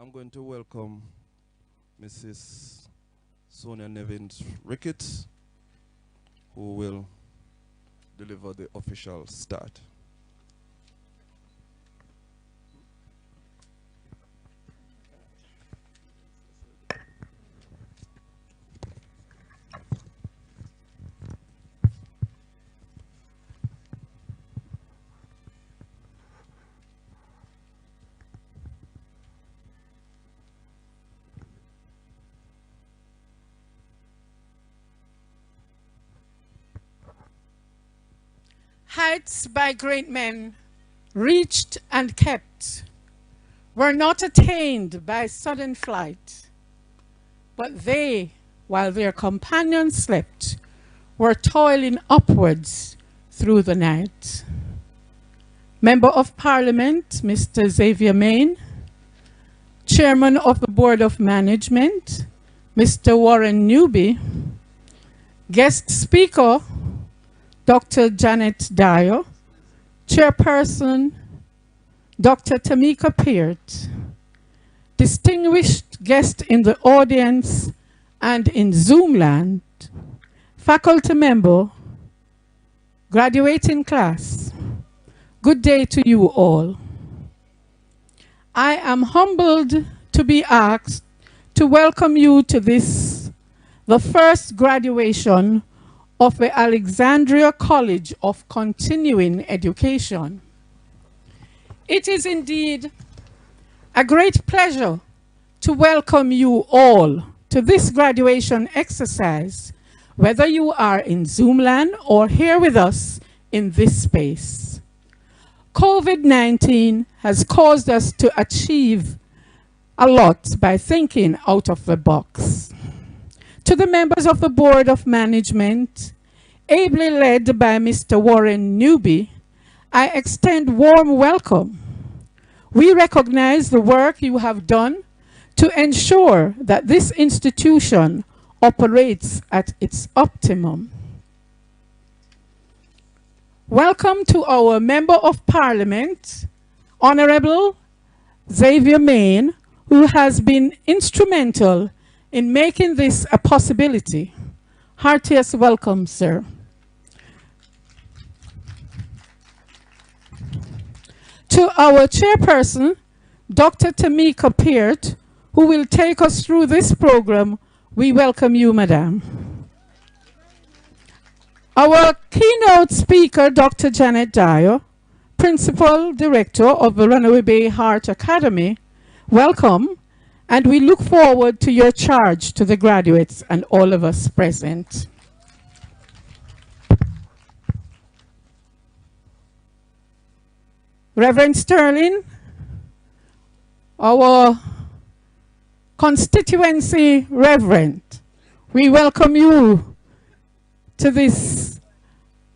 I'm going to welcome Mrs. Sonia Nevins Ricketts, who will deliver the official start. Heights by great men, reached and kept, were not attained by sudden flight, but they, while their companions slept, were toiling upwards through the night. Member of Parliament, Mr. Xavier Main, Chairman of the Board of Management, Mr. Warren Newby, Guest Speaker, Dr. Janet Dyer, Chairperson, Dr. Tamika Peart, distinguished guest in the audience and in Zoomland, faculty member, graduating class, good day to you all. I am humbled to be asked to welcome you to this, the first graduation of the Alexandria College of Continuing Education. It is indeed a great pleasure to welcome you all to this graduation exercise, whether you are in Zoomland or here with us in this space. COVID-19 has caused us to achieve a lot by thinking out of the box. To the members of the Board of Management, ably led by Mr. Warren Newby, I extend warm welcome. We recognize the work you have done to ensure that this institution operates at its optimum. Welcome to our Member of Parliament, Honorable Xavier Main, who has been instrumental in making this a possibility. Heartiest welcome, sir. To our chairperson, Dr. Tamika Peart, who will take us through this program, we welcome you, madam. Our keynote speaker, Dr. Janet Dyer, Principal Director of the Runaway Bay Heart Academy, welcome. And we look forward to your charge to the graduates and all of us present. Reverend Sterling, our constituency reverend, we welcome you to this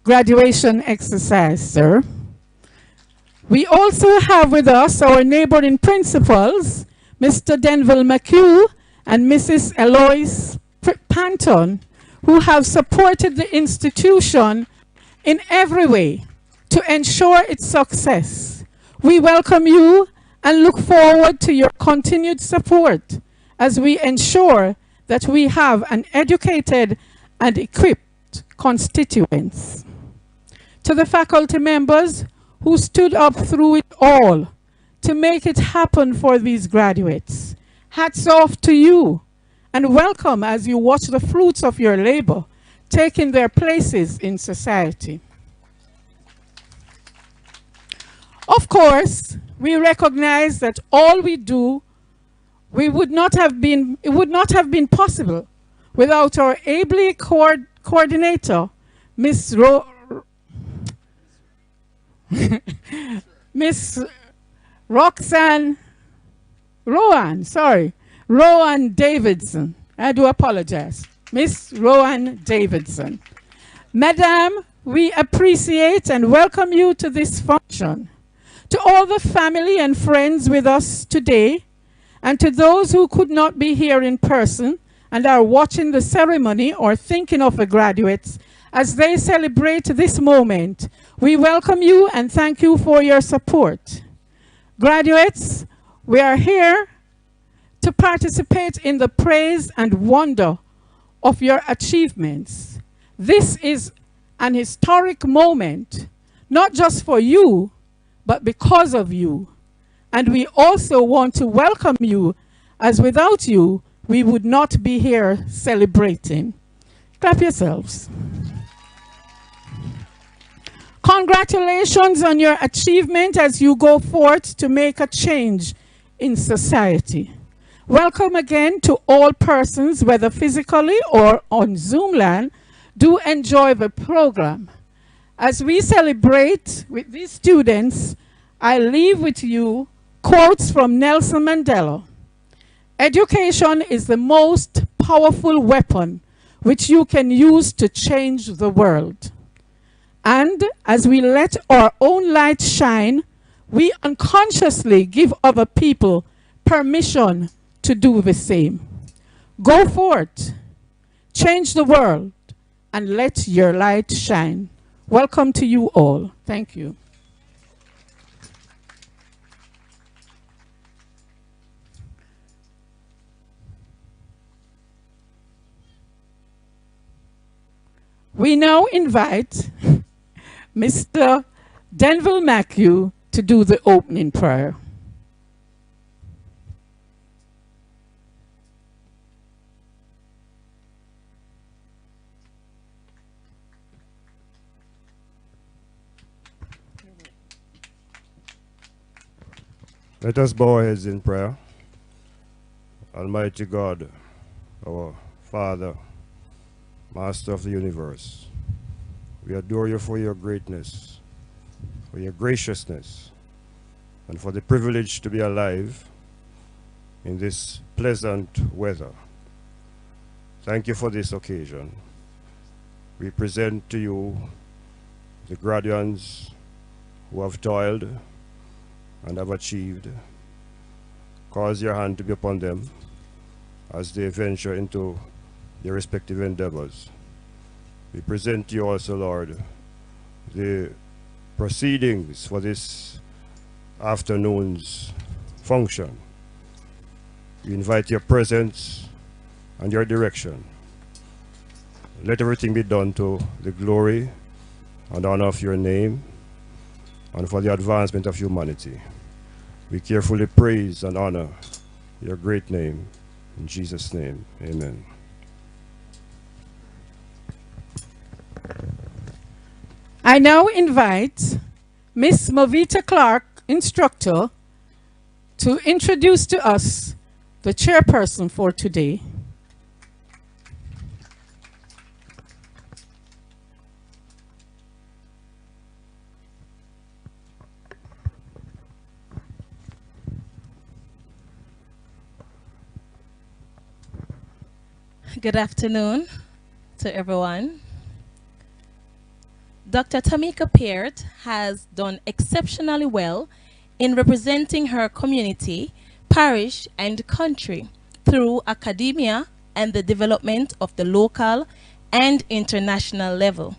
graduation exercise, sir. We also have with us our neighboring principals, Mr. Denville McHugh and Mrs. Eloise Panton, who have supported the institution in every way to ensure its success. We welcome you and look forward to your continued support as we ensure that we have an educated and equipped constituents. To the faculty members who stood up through it all to make it happen for these graduates, hats off to you and welcome as you watch the fruits of your labor taking their places in society. Of course, we recognize that all we do, it would not have been possible without our ably coordinator, Miss Rowan Davidson. I do apologize. Miss Rowan Davidson. Madam, we appreciate and welcome you to this function. To all the family and friends with us today, and to those who could not be here in person and are watching the ceremony or thinking of the graduates as they celebrate this moment, we welcome you and thank you for your support. Graduates, we are here to participate in the praise and wonder of your achievements. This is an historic moment, not just for you, but because of you. And we also want to welcome you, as without you, we would not be here celebrating. Clap yourselves. Congratulations on your achievement as you go forth to make a change in society. Welcome again to all persons, whether physically or on Zoom land. Do enjoy the program. As we celebrate with these students, I leave with you quotes from Nelson Mandela. Education is the most powerful weapon which you can use to change the world. And as we let our own light shine, we unconsciously give other people permission to do the same. Go forth, change the world, and let your light shine. Welcome to you all. Thank you. We now invite Mr. Denville Mathew to do the opening prayer. Let us bow our heads in prayer. Almighty God, our Father, Master of the universe, we adore you for your greatness, for your graciousness, and for the privilege to be alive in this pleasant weather. Thank you for this occasion. We present to you the graduates who have toiled and have achieved. Cause your hand to be upon them as they venture into their respective endeavors. We present to you also, Lord, the proceedings for this afternoon's function. We invite your presence and your direction. Let everything be done to the glory and honor of your name and for the advancement of humanity. We carefully praise and honor your great name. In Jesus' name, amen. I now invite Miss Movita Clark, instructor, to introduce to us the chairperson for today. Good afternoon to everyone. Dr. Tamika Peart has done exceptionally well in representing her community, parish, and country through academia and the development of the local and international level.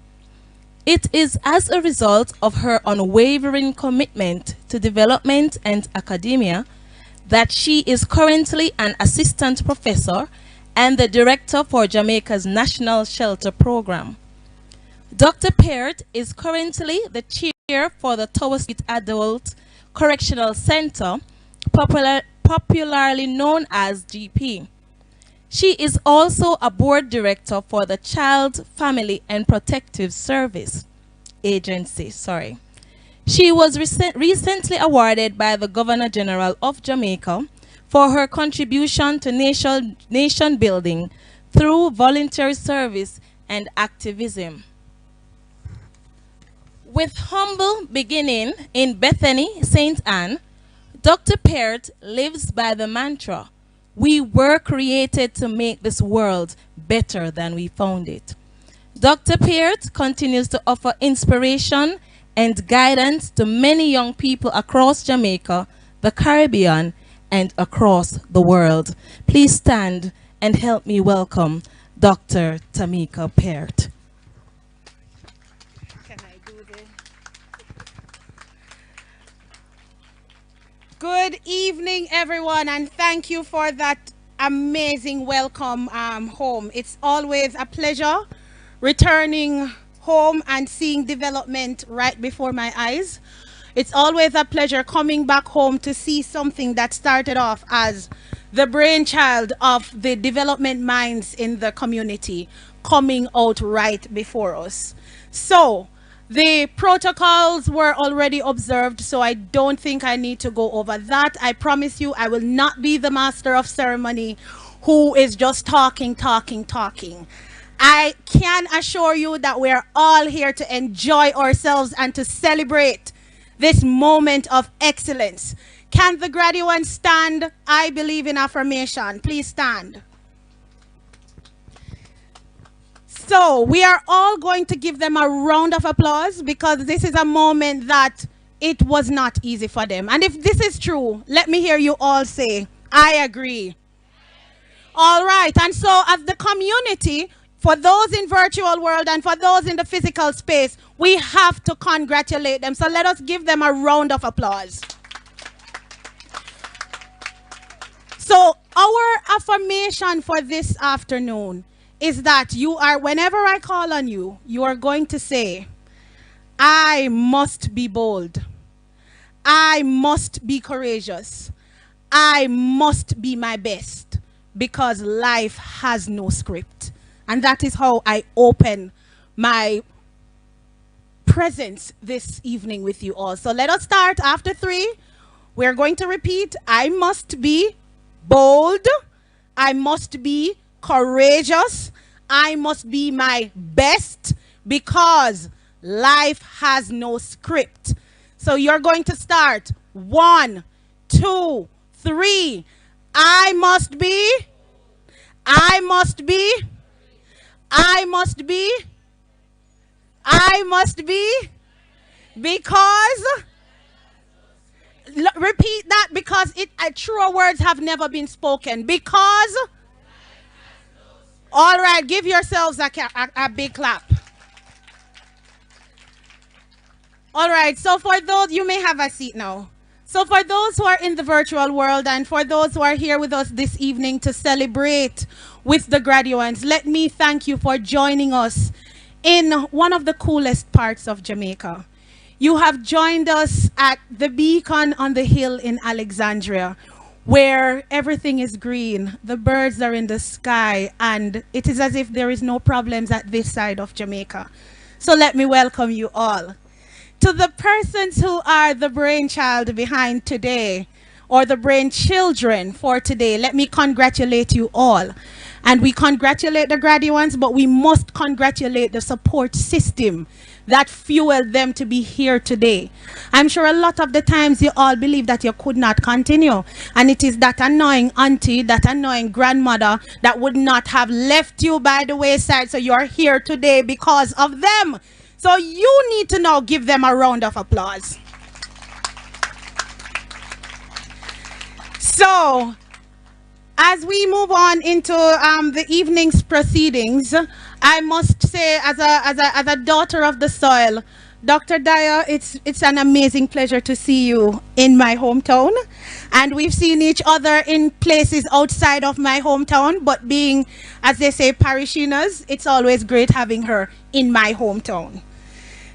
It is as a result of her unwavering commitment to development and academia that she is currently an assistant professor and the director for Jamaica's National Shelter Program. Dr. Peart is currently the chair for the Tower Street Adult Correctional Center, popularly known as GP. She is also a board director for the Child, Family and Protective Service Agency. She was recently awarded by the Governor General of Jamaica for her contribution to nation building through voluntary service and activism. With humble beginning in Bethany, St. Anne, Dr. Peart lives by the mantra, "We were created to make this world better than we found it." Dr. Peart continues to offer inspiration and guidance to many young people across Jamaica, the Caribbean, and across the world. Please stand and help me welcome Dr. Tamika Peart. Good evening, everyone, and thank you for that amazing welcome home. It's always a pleasure returning home and seeing development right before my eyes. It's always a pleasure coming back home to see something that started off as the brainchild of the development minds in the community coming out right before us. So, the protocols were already observed, so I don't think I need to go over that. I promise you I will not be the master of ceremony who is just talking. I can assure you that we're all here to enjoy ourselves and to celebrate this moment of excellence. Can the graduates stand? I believe in affirmation. Please stand. So we are all going to give them a round of applause because this is a moment that it was not easy for them. And if this is true, let me hear you all say, I agree. All right. And so as the community, for those in virtual world and for those in the physical space, we have to congratulate them. So let us give them a round of applause. So our affirmation for this afternoon is that you are, whenever I call on you, you are going to say, I must be bold. I must be courageous. I must be my best because life has no script. And that is how I open my presence this evening with you all. So let us start after 3. We're going to repeat, I must be bold. I must be courageous. I must be my best because life has no script. So you're going to start 1, 2, 3. I must be. I must be. I must be. I must be. Because. Repeat that because truer words have never been spoken. Because. All right, give yourselves a big clap. All right, so for those, you may have a seat now. So for those who are in the virtual world and for those who are here with us this evening to celebrate with the graduates, let me thank you for joining us in one of the coolest parts of Jamaica. You have joined us at the Beacon on the Hill in Alexandria, where everything is green, the birds are in the sky, and it is as if there is no problems at this side of Jamaica. So let me welcome you all. To the persons who are the brainchild behind today, or the brainchildren for today, let me congratulate you all. And we congratulate the graduates, but we must congratulate the support system that fueled them to be here today. I'm sure a lot of the times you all believe that you could not continue. And it is that annoying auntie, that annoying grandmother that would not have left you by the wayside. So you're here today because of them. So you need to now give them a round of applause. So as we move on into the evening's proceedings, I must say, as a daughter of the soil, Dr. Dyer, it's an amazing pleasure to see you in my hometown. And we've seen each other in places outside of my hometown, but being, as they say, parishioners, it's always great having her in my hometown.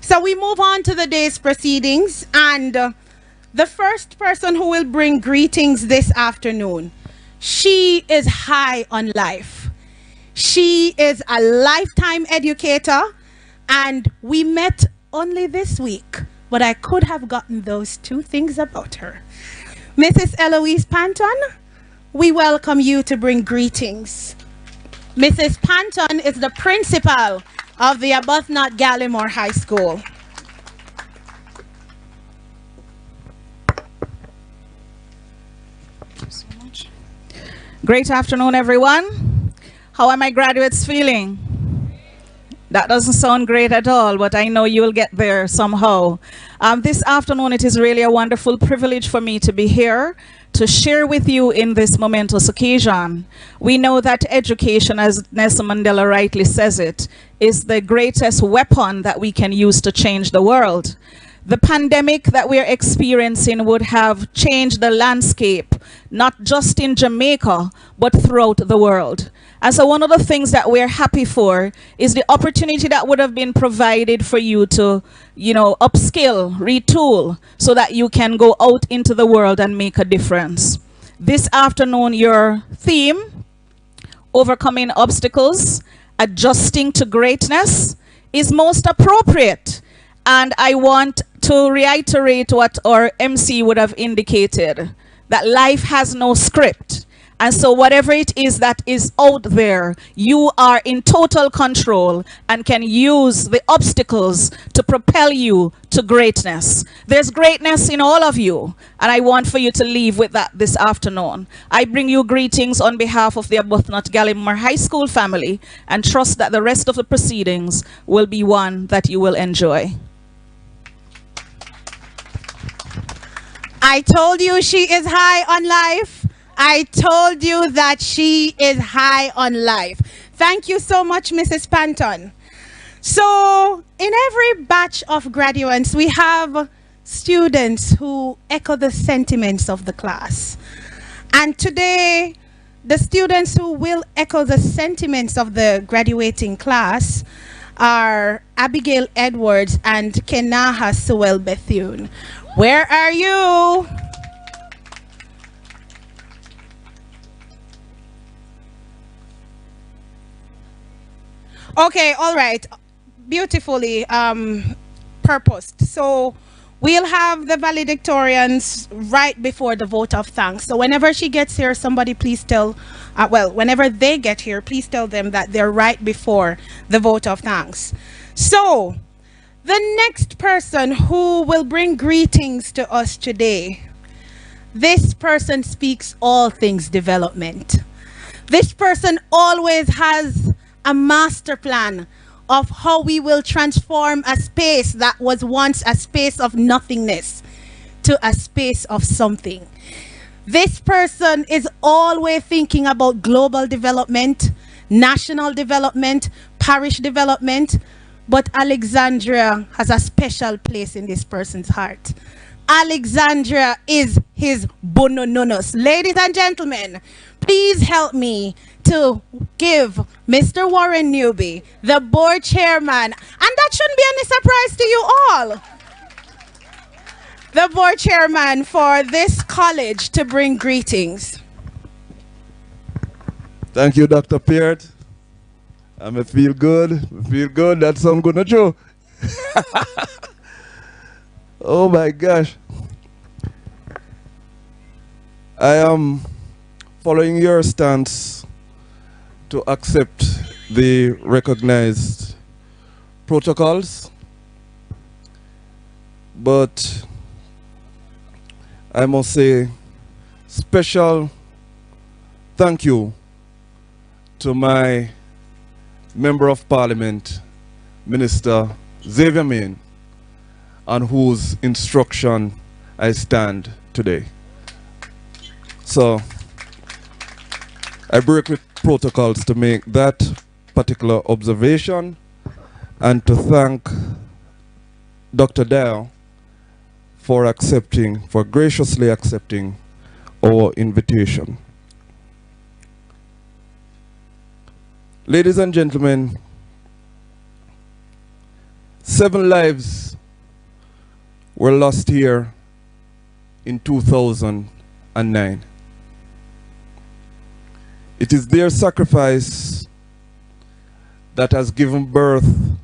So we move on to the day's proceedings, and the first person who will bring greetings this afternoon, she is high on life. She is a lifetime educator, and we met only this week, but I could have gotten those 2 things about her. Mrs. Eloise Panton, we welcome you to bring greetings. Mrs. Panton is the principal of the Arbuthnot Gallimore High School. Great afternoon, everyone. How are my graduates feeling? That doesn't sound great at all, but I know you'll get there somehow. This afternoon, it is really a wonderful privilege for me to be here to share with you in this momentous occasion. We know that education, as Nelson Mandela rightly says it, is the greatest weapon that we can use to change the world. the pandemic that we're experiencing would have changed the landscape, not just in Jamaica, but throughout the world. And so one of the things that we're happy for is the opportunity that would have been provided for you to, upskill, retool, so that you can go out into the world and make a difference. This afternoon, your theme, Overcoming Obstacles, Adjusting to Greatness, is most appropriate. And I want to reiterate what our MC would have indicated, that life has no script. And so whatever it is that is out there, you are in total control and can use the obstacles to propel you to greatness. There's greatness in all of you, and I want for you to leave with that this afternoon. I bring you greetings on behalf of the Arbuthnot Gallimore High School family and trust that the rest of the proceedings will be one that you will enjoy. I told you she is high on life. I told you that she is high on life. Thank you so much, Mrs. Panton. So, in every batch of graduates, we have students who echo the sentiments of the class. And today, the students who will echo the sentiments of the graduating class are Abigail Edwards and Kenaha Sewell Bethune. Where are you? Okay, all right. Beautifully purposed. So we'll have the valedictorians right before the vote of thanks. So whenever she gets here, somebody please tell, whenever they get here, please tell them that they're right before the vote of thanks. So the next person who will bring greetings to us today, this person speaks all things development. This person always has a master plan of how we will transform a space that was once a space of nothingness to a space of something. This person is always thinking about global development, national development, parish development, but Alexandria has a special place in this person's heart. Alexandria is his bonononos. Ladies and gentlemen, please help me to give Mr. Warren Newby, the board chairman, and that shouldn't be any surprise to you all, the board chairman for this college, to bring greetings. Thank you, Dr. Peart. I feel good. I feel good. That's some good, not true? Oh my gosh. I am following your stance to accept the recognized protocols, but I must say special thank you to my Member of Parliament, Minister Xavier Main, on whose instruction I stand today. So I break with protocols to make that particular observation and to thank Dr. Dale for graciously accepting our invitation. Ladies and gentlemen, 7 lives were lost here in 2009. It is their sacrifice that has given birth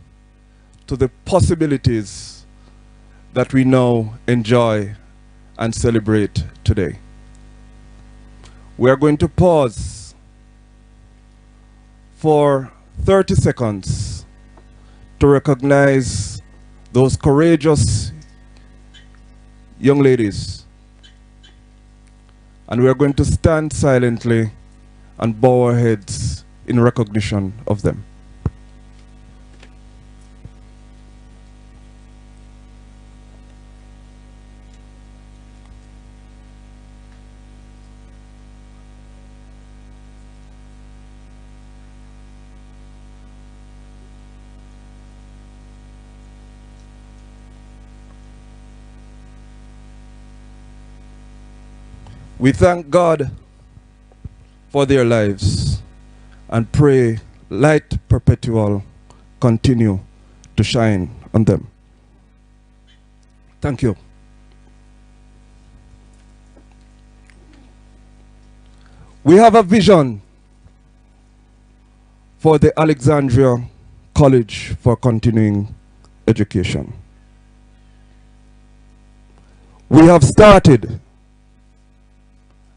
to the possibilities that we now enjoy and celebrate today. We are going to pause for 30 seconds to recognize those courageous young ladies. And we are going to stand silently and bow our heads in recognition of them. We thank God for their lives and pray light perpetual continue to shine on them. Thank you. We have a vision for the Alexandria College for Continuing Education. We have started,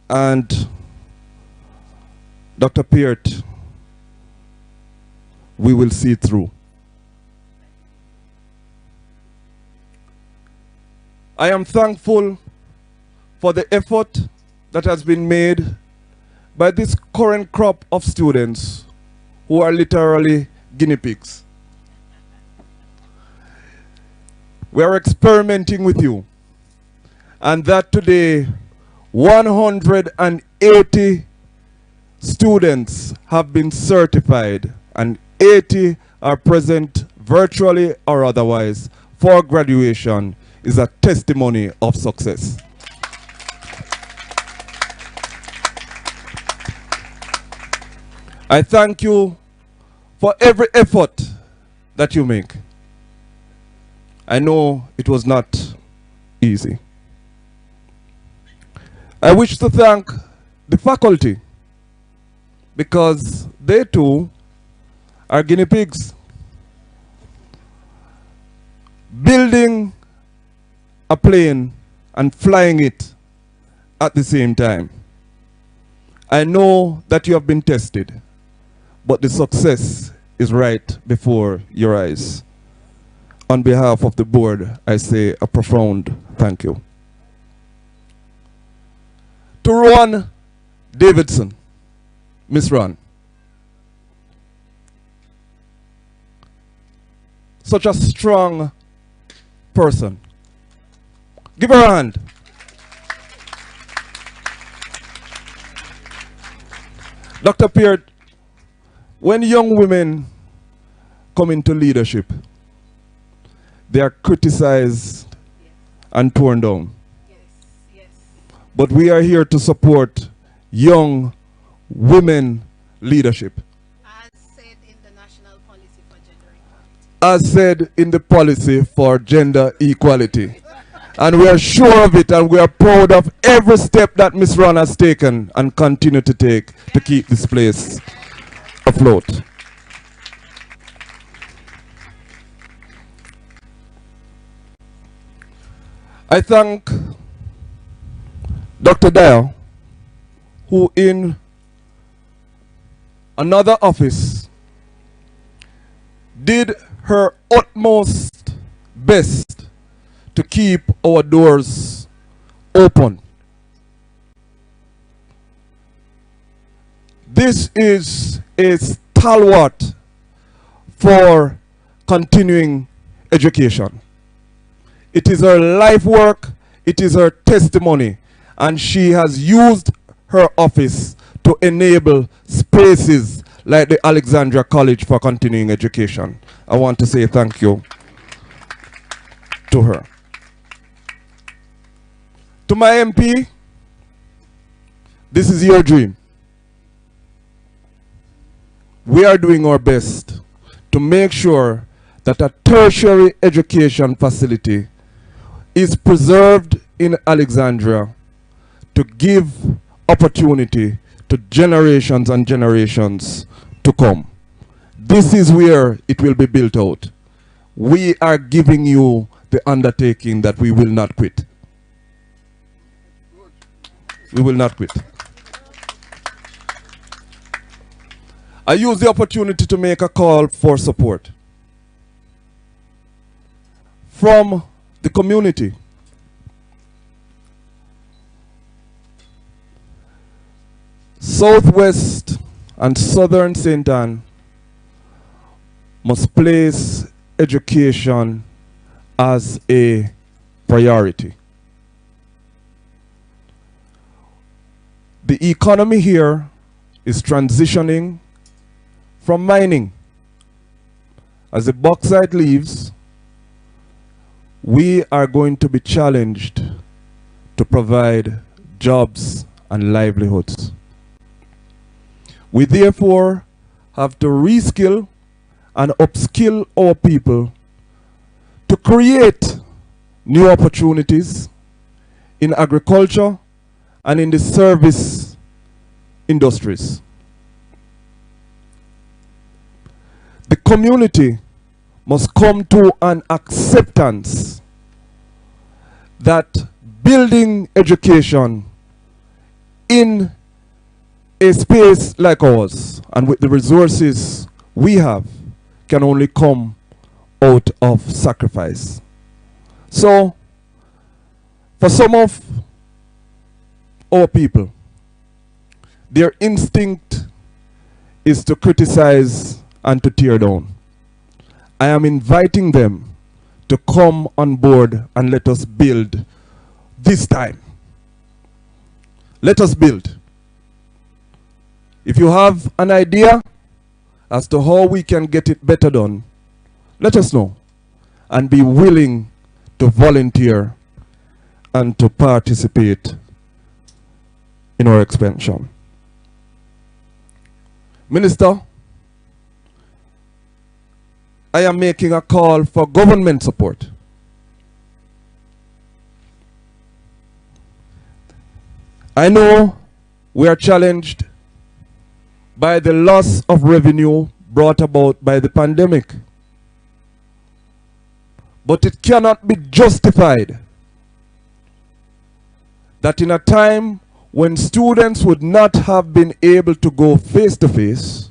and Dr. Peart, we will see through. I am thankful for the effort that has been made by this current crop of students who are literally guinea pigs. We are experimenting with you, and that today 180 students have been certified and 80 are present virtually or otherwise for graduation is a testimony of success. I thank you for every effort that you make. I know it was not easy. I wish to thank the faculty because they too are guinea pigs. Building a plane and flying it at the same time. I know that you have been tested, but the success is right before your eyes. On behalf of the board, I say a profound thank you. To Ron Davidson, Miss Ron. Such a strong person. Give her a hand. Dr. Peart, when young women come into leadership, they are criticized and torn down. But we are here to support young women leadership. As said in the National Policy for Gender Equality. As said in the policy for gender equality. And we are sure of it, and we are proud of every step that Ms. Ron has taken and continue to take to keep this place afloat. I thank Dr. Dyer, who in another office did her utmost best to keep our doors open. This is a stalwart for continuing education. It is her life work, it is her testimony, and she has used her office to enable spaces like the Alexandria College for Continuing Education. I want to say thank you to her. To my MP, this is your dream. We are doing our best to make sure that a tertiary education facility is preserved in Alexandria to give opportunity to generations and generations to come. This is where it will be built out. We are giving you the undertaking that we will not quit. We will not quit. I use the opportunity to make a call for support from the community. Southwest and Southern St. Anne must place education as a priority. The economy here is transitioning from mining. As the bauxite leaves, we are going to be challenged to provide jobs and livelihoods. We therefore have to reskill and upskill our people to create new opportunities in agriculture and in the service industries. The community must come to an acceptance that building education in a space like ours and with the resources we have can only come out of sacrifice. So, for some of our people, their instinct is to criticize and to tear down. I am inviting them to come on board and let us build this time. Let us build. If you have an idea as to how we can get it better done, let us know and be willing to volunteer and to participate in our expansion. Minister, I am making a call for government support. I know we are challenged by the loss of revenue brought about by the pandemic. But it cannot be justified that in a time when students would not have been able to go face to face,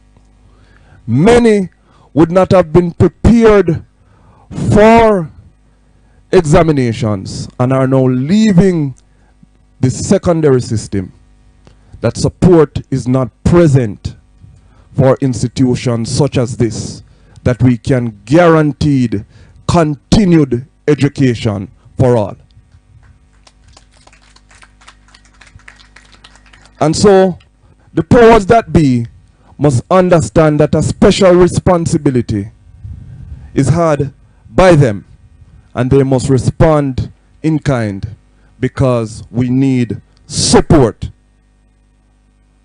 many would not have been prepared for examinations and are now leaving the secondary system, that support is not present for institutions such as this, that we can guarantee continued education for all. And so the powers that be must understand that a special responsibility is had by them, and they must respond in kind, because we need support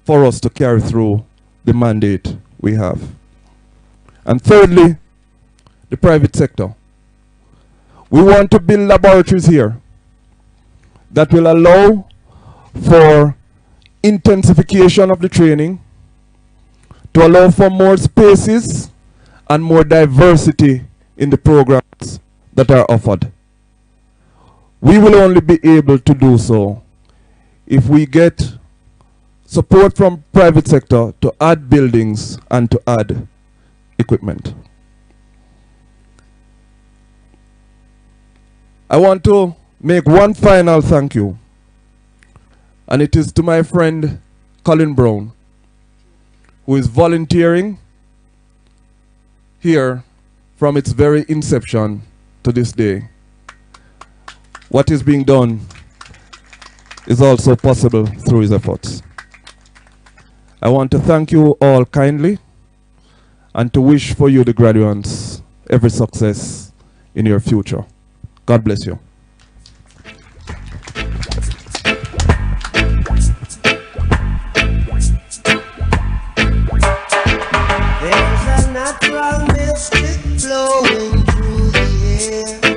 for us to carry through the mandate we have. And thirdly, the private sector. We want to build laboratories here that will allow for intensification of the training, to allow for more spaces and more diversity in the programs that are offered. We will only be able to do so if we get support from private sector to add buildings and to add equipment. I want to make one final thank you, and it is to my friend Colin Brown, who is volunteering here from its very inception to this day. What is being done is also possible through his efforts. I want to thank you all kindly and to wish for you, the graduates, every success in your future. God bless you. There's a natural mystic flowing through the air.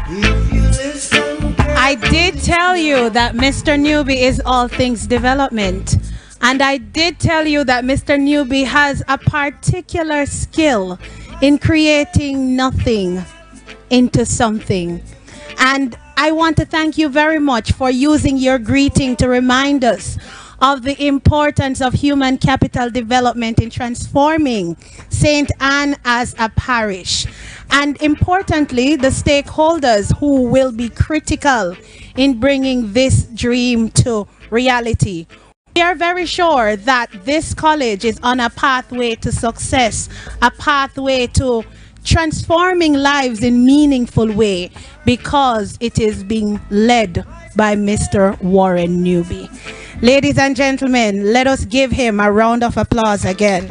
If you listen carefully, I did tell you that Mr. Newbie is all things development. And I did tell you that Mr. Newbie has a particular skill in creating nothing into something. And I want to thank you very much for using your greeting to remind us of the importance of human capital development in transforming St. Anne as a parish. And importantly, the stakeholders who will be critical in bringing this dream to reality. We are very sure that this college is on a pathway to success, a pathway to transforming lives in meaningful way, because it is being led by Mr. Warren Newby. Ladies and gentlemen, let us give him a round of applause again.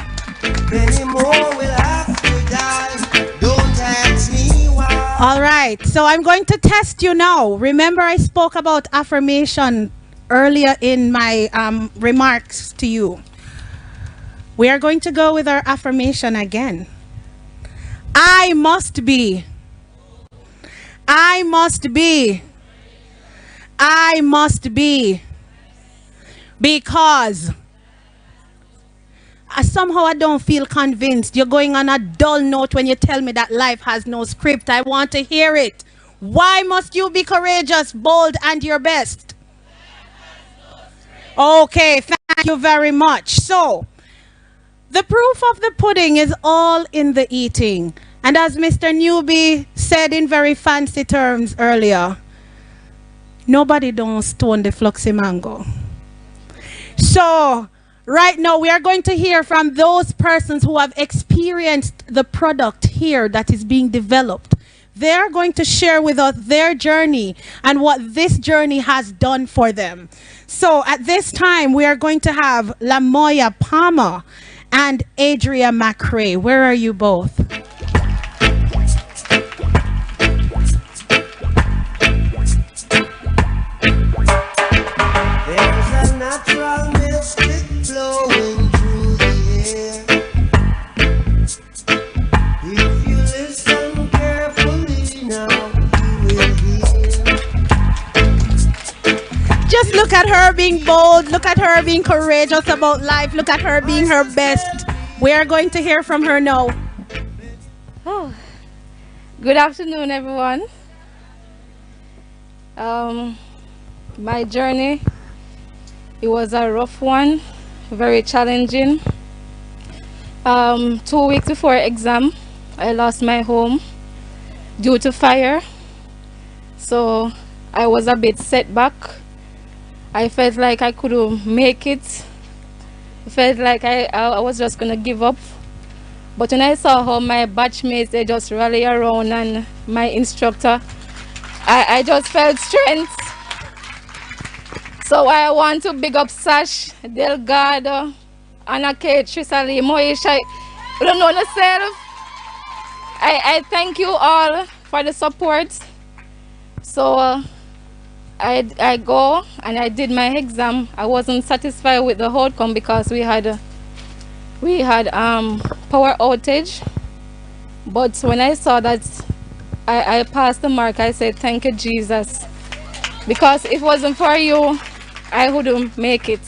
many more will have to die. Don't ask me why. All right, so I'm going to test you now. Remember, I spoke about affirmation earlier in my remarks to you. We are going to go with our affirmation again. I must be. I must be. I must be. Because somehow I don't feel convinced. You're going on a dull note when you tell me that life has no script. I want to hear it. Why must you be courageous, bold, and your best? Okay, thank you very much. So, the proof of the pudding is all in the eating. And as Mr. Newby said in very fancy terms earlier, nobody don't stone the fluxy mango. So, right now we are going to hear from those persons who have experienced the product here that is being developed. They're going to share with us their journey and what this journey has done for them. So, at this time, we are going to have Lamoya Palmer and Adria McRae. Where are you both? There's a natural mystic flowing through the air. If you listen carefully now, you will hear. Just look at her being bold. Look at her being courageous about life. Look at her being her best. We are going to hear from her now. Oh, good afternoon, everyone. My journey, it was a rough one, very challenging. 2 weeks before exam, I lost my home due to fire. So I was a bit set back. I felt like I couldn't make it. I felt like I was just gonna give up. But when I saw how my batchmates, they just rally around, and my instructor, I just felt strength. So I want to big up Sash, Delgado, Anna Kate, Trisali, Moesha. You don't know yourself. I thank you all for the support. So I go and I did my exam. I wasn't satisfied with the outcome because we had power outage. But when I saw that I passed the mark, I said, thank you, Jesus. Because if it wasn't for you, I wouldn't make it.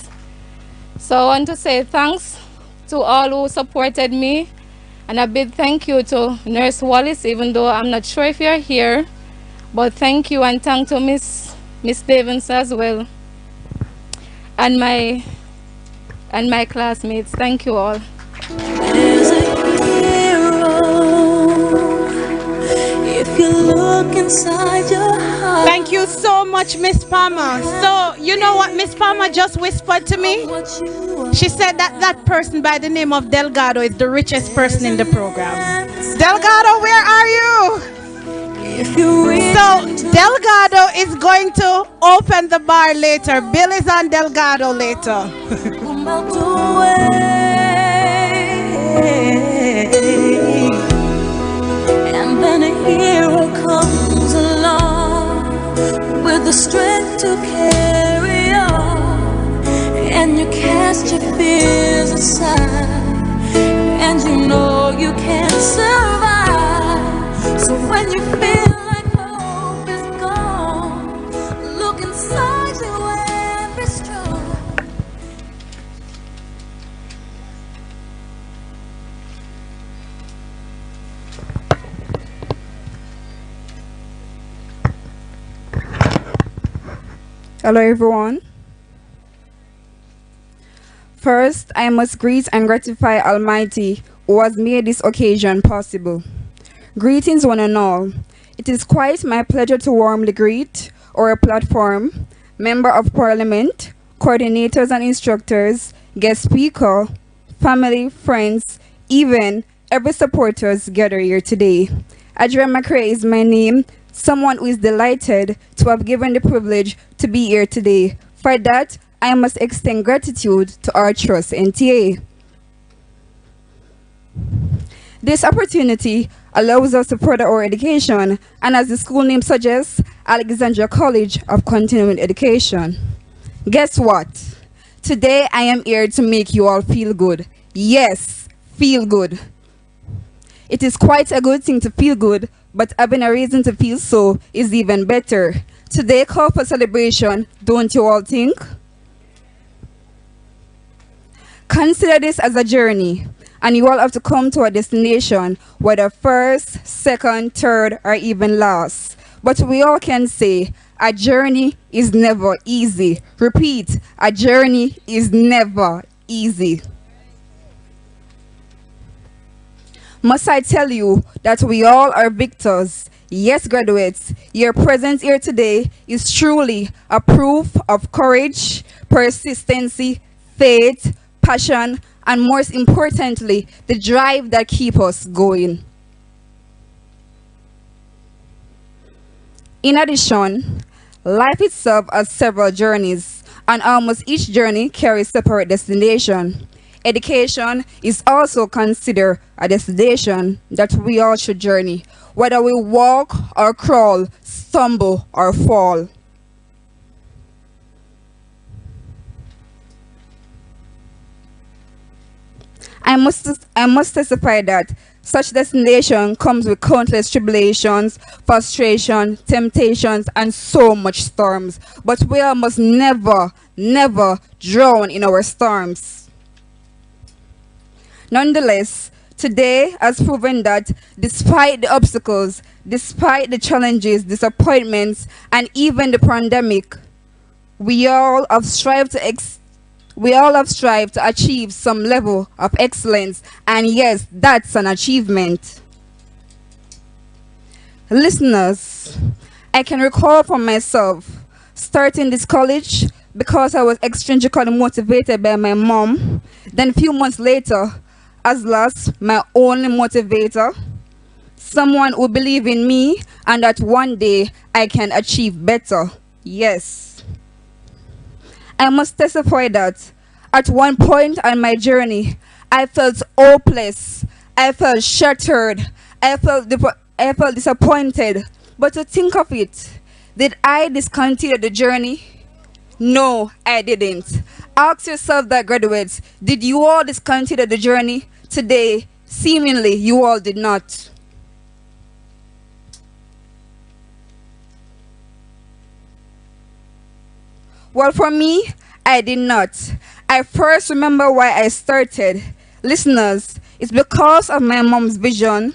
So I want to say thanks to all who supported me. And a big thank you to Nurse Wallace, even though I'm not sure if you're here. But thank you, and thank to Miss Davis as well. And my classmates. Thank you all. There's a hero if you look inside your heart. Thank you so much, Miss Palmer. So, you know what Miss Palmer just whispered to me? She said that that person by the name of Delgado is the richest person in the program. Delgado, where are you? So, Delgado is going to open the bar later. Bill is on Delgado later. And then a hero comes along with the strength to carry on, and you cast your fears aside, and you know you can survive. So when you feel like hope is gone, look inside you and be strong. Hello everyone. First, I must greet and gratify Almighty who has made this occasion possible. Greetings one and all. It is quite my pleasure to warmly greet our platform, Member of Parliament, coordinators and instructors, guest speaker, family, friends, even every supporters gathered here today. Adria McRae is my name, someone who is delighted to have given the privilege to be here today. For that, I must extend gratitude to our trust NTA. This opportunity allows us to further our education, and as the school name suggests, Alexandria College of Continuing Education. Guess what? Today I am here to make you all feel good. Yes, feel good. It is quite a good thing to feel good, but having a reason to feel so is even better. Today call for celebration, don't you all think? Consider this as a journey, and you all have to come to a destination, whether first, second, third, or even last. But we all can say, a journey is never easy. Repeat, a journey is never easy. Must I tell you that we all are victors? Yes, graduates, your presence here today is truly a proof of courage, persistency, faith, passion, and most importantly, the drive that keeps us going. In addition, life itself has several journeys, and almost each journey carries separate destination. Education is also considered a destination that we all should journey, whether we walk or crawl, stumble or fall. I must testify that such destination comes with countless tribulations, frustration, temptations, and so much storms. But we all must never, never drown in our storms. Nonetheless, today has proven that despite the obstacles, despite the challenges, disappointments, and even the pandemic, we all have strived to achieve some level of excellence, and yes, that's an achievement. Listeners, I can recall from myself starting this college because I was extrinsically motivated by my mom. Then a few months later, as lost my only motivator, someone who believed in me and that one day I can achieve better. Yes. I must testify that at one point on my journey, I felt hopeless, I felt shattered, I felt disappointed. But to think of it, did I discontinue the journey? No, I didn't. Ask yourself that, graduates, did you all discontinue the journey? Today, seemingly, you all did not. Well, for me, I did not. I first remember why I started. Listeners, it's because of my mom's vision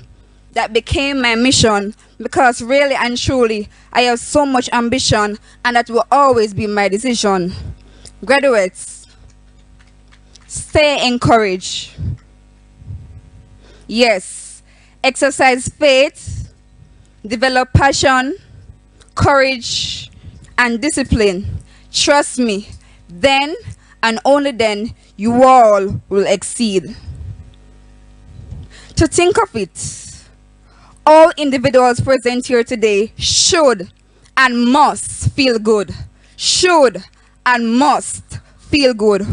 that became my mission, because really and truly, I have so much ambition, and that will always be my decision. Graduates, stay encouraged. Yes, exercise faith, develop passion, courage, and discipline. Trust me, then and only then you all will exceed. To think of it, all individuals present here today should and must feel good. Should and must feel good.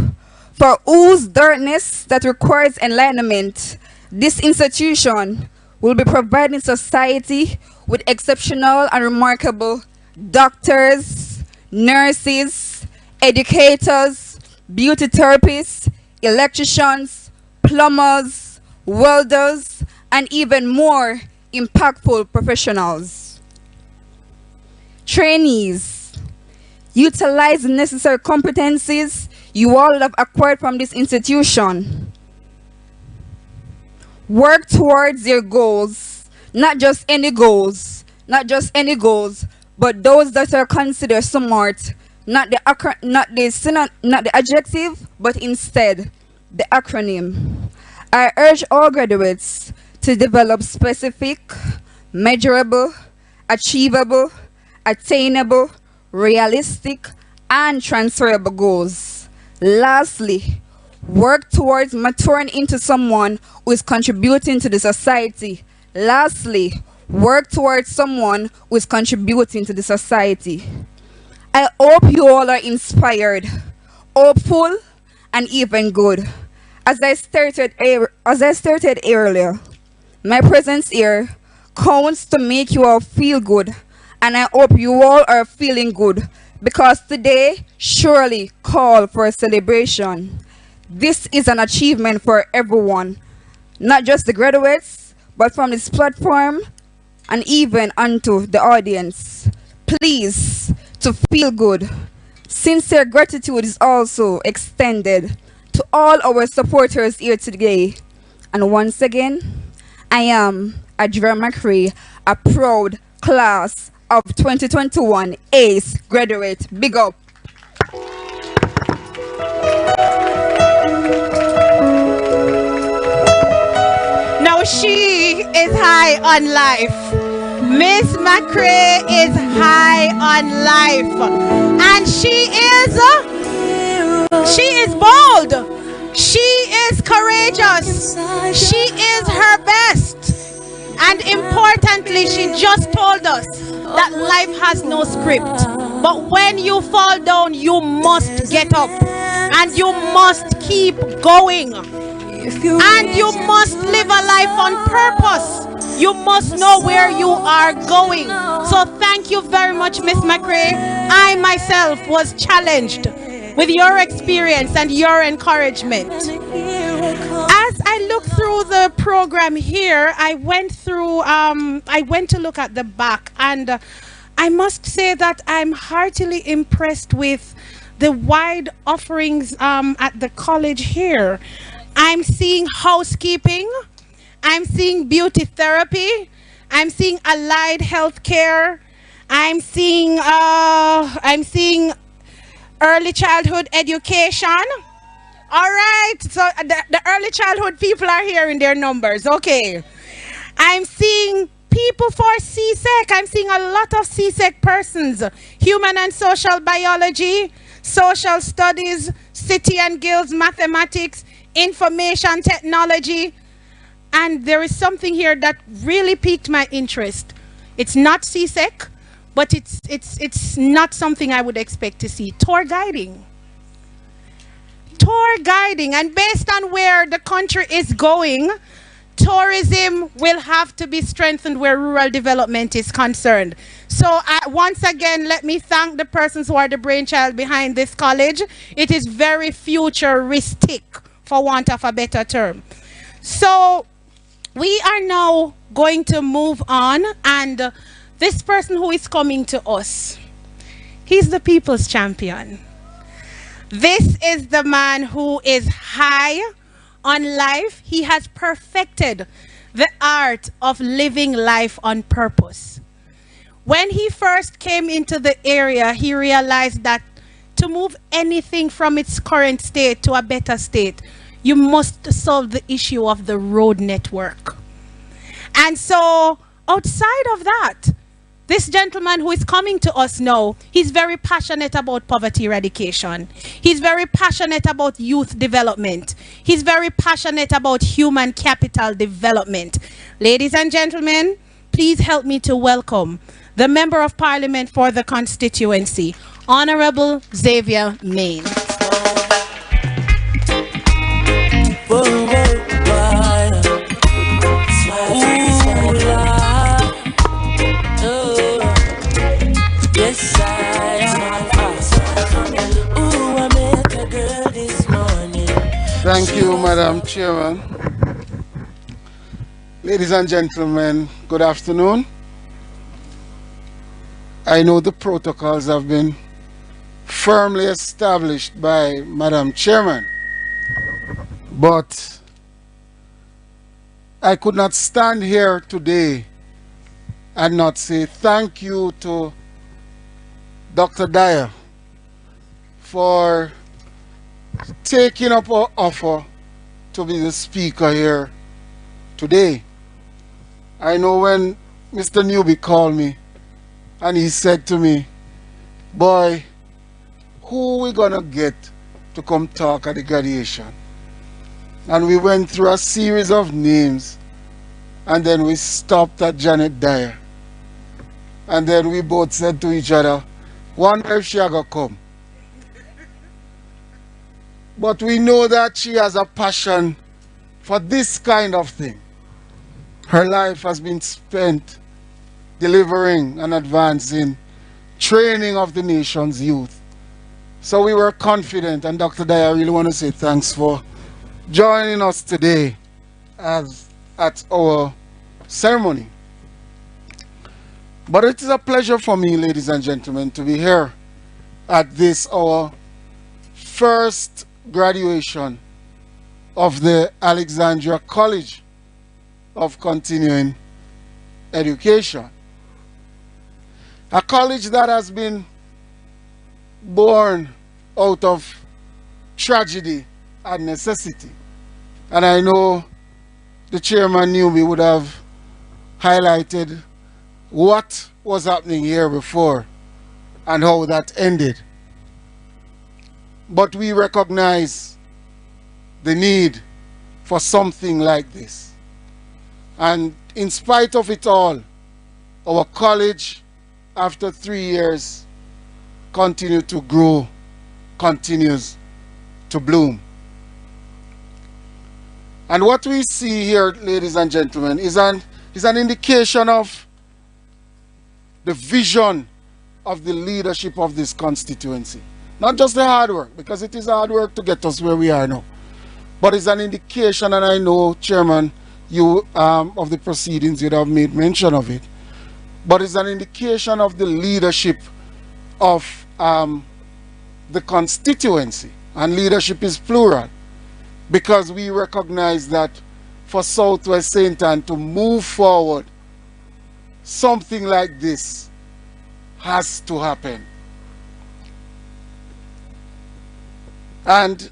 For whose darkness that requires enlightenment, this institution will be providing society with exceptional and remarkable doctors, nurses, educators, beauty therapists, electricians, plumbers, welders, and even more impactful professionals. Trainees, utilize the necessary competencies you all have acquired from this institution. Work towards your goals, not just any goals, but those that are considered smart, not the adjective, but instead the acronym. I urge all graduates to develop specific, measurable, achievable, attainable, realistic, and transferable goals. Lastly, work towards maturing into someone who is contributing to the society. Lastly, work towards someone who is contributing to the society. I hope you all are inspired, hopeful, and even good. As I stated earlier, My presence here counts to make you all feel good, and I hope you all are feeling good because today surely call for a celebration. This is an achievement for everyone, not just the graduates, but from this platform and even unto the audience. Please, to feel good, sincere gratitude is also extended to all our supporters here today. And once again, I am Adria McRae, a proud class of 2021 ACE graduate. Big up. Now she is high on life. Miss McRae is high on life. And she is bold. She is courageous. She is her best. And importantly, she just told us that life has no script. But when you fall down, you must get up. And you must keep going. And you must live a life on purpose. You must know where you are going. So thank you very much, Miss McRae. I myself was challenged with your experience and your encouragement. As I look through the program here, I went to look at the back, and I must say that I'm heartily impressed with the wide offerings at the college here. I'm seeing housekeeping, I'm seeing beauty therapy, I'm seeing allied healthcare, I'm seeing early childhood education. All right, so the early childhood people are here in their numbers. Okay, I'm seeing people for CSEC. I'm seeing a lot of CSEC persons. Human and social biology, social studies, city and guilds, mathematics, information technology. And there is something here that really piqued my interest. It's not CSEC, but it's not something I would expect to see. Tour guiding. Tour guiding, and based on where the country is going, tourism will have to be strengthened where rural development is concerned. So once again, let me thank the persons who are the brainchild behind this college. It is very futuristic, for want of a better term. So we are now going to move on, and this person who is coming to us, he's the people's champion. This is the man who is high on life. He has perfected the art of living life on purpose. When he first came into the area, he realized that to move anything from its current state to a better state, you must solve the issue of the road network. And so outside of that, this gentleman who is coming to us now, he's very passionate about poverty eradication. He's very passionate about youth development. He's very passionate about human capital development. Ladies and gentlemen, please help me to welcome the Member of Parliament for the constituency, Honorable Xavier Main. Thank you, Madam Chairman. Ladies and gentlemen, good afternoon. I know the protocols have been firmly established by Madam Chairman, but I could not stand here today and not say thank you to Dr. Dyer for taking up our offer to be the speaker here today. I know when Mr. Newby called me and he said to me, boy, who we gonna get to come talk at the graduation? And we went through a series of names, and then we stopped at Janet Dyer. And then we both said to each other, wonder if she gonna come. But we know that she has a passion for this kind of thing. Her life has been spent delivering and advancing training of the nation's youth. So we were confident, and Dr. Dyer, I really want to say thanks for joining us today at our ceremony. But it is a pleasure for me, ladies and gentlemen, to be here at this, our first graduation of the Alexandria College of Continuing Education. A college that has been born out of tragedy and necessity. And I know the chairman knew we would have highlighted what was happening here before and how that ended. But we recognize the need for something like this. And in spite of it all, our college, after 3 years, continued to grow, continues to bloom. And what we see here, ladies and gentlemen, is an indication of the vision of the leadership of this constituency. Not just the hard work, because it is hard work to get us where we are now, but it's an indication, and I know, Chairman, you of the proceedings, you'd have made mention of it, but it's an indication of the leadership of the constituency, and leadership is plural, because we recognize that for Southwest St. Anne to move forward, something like this has to happen. And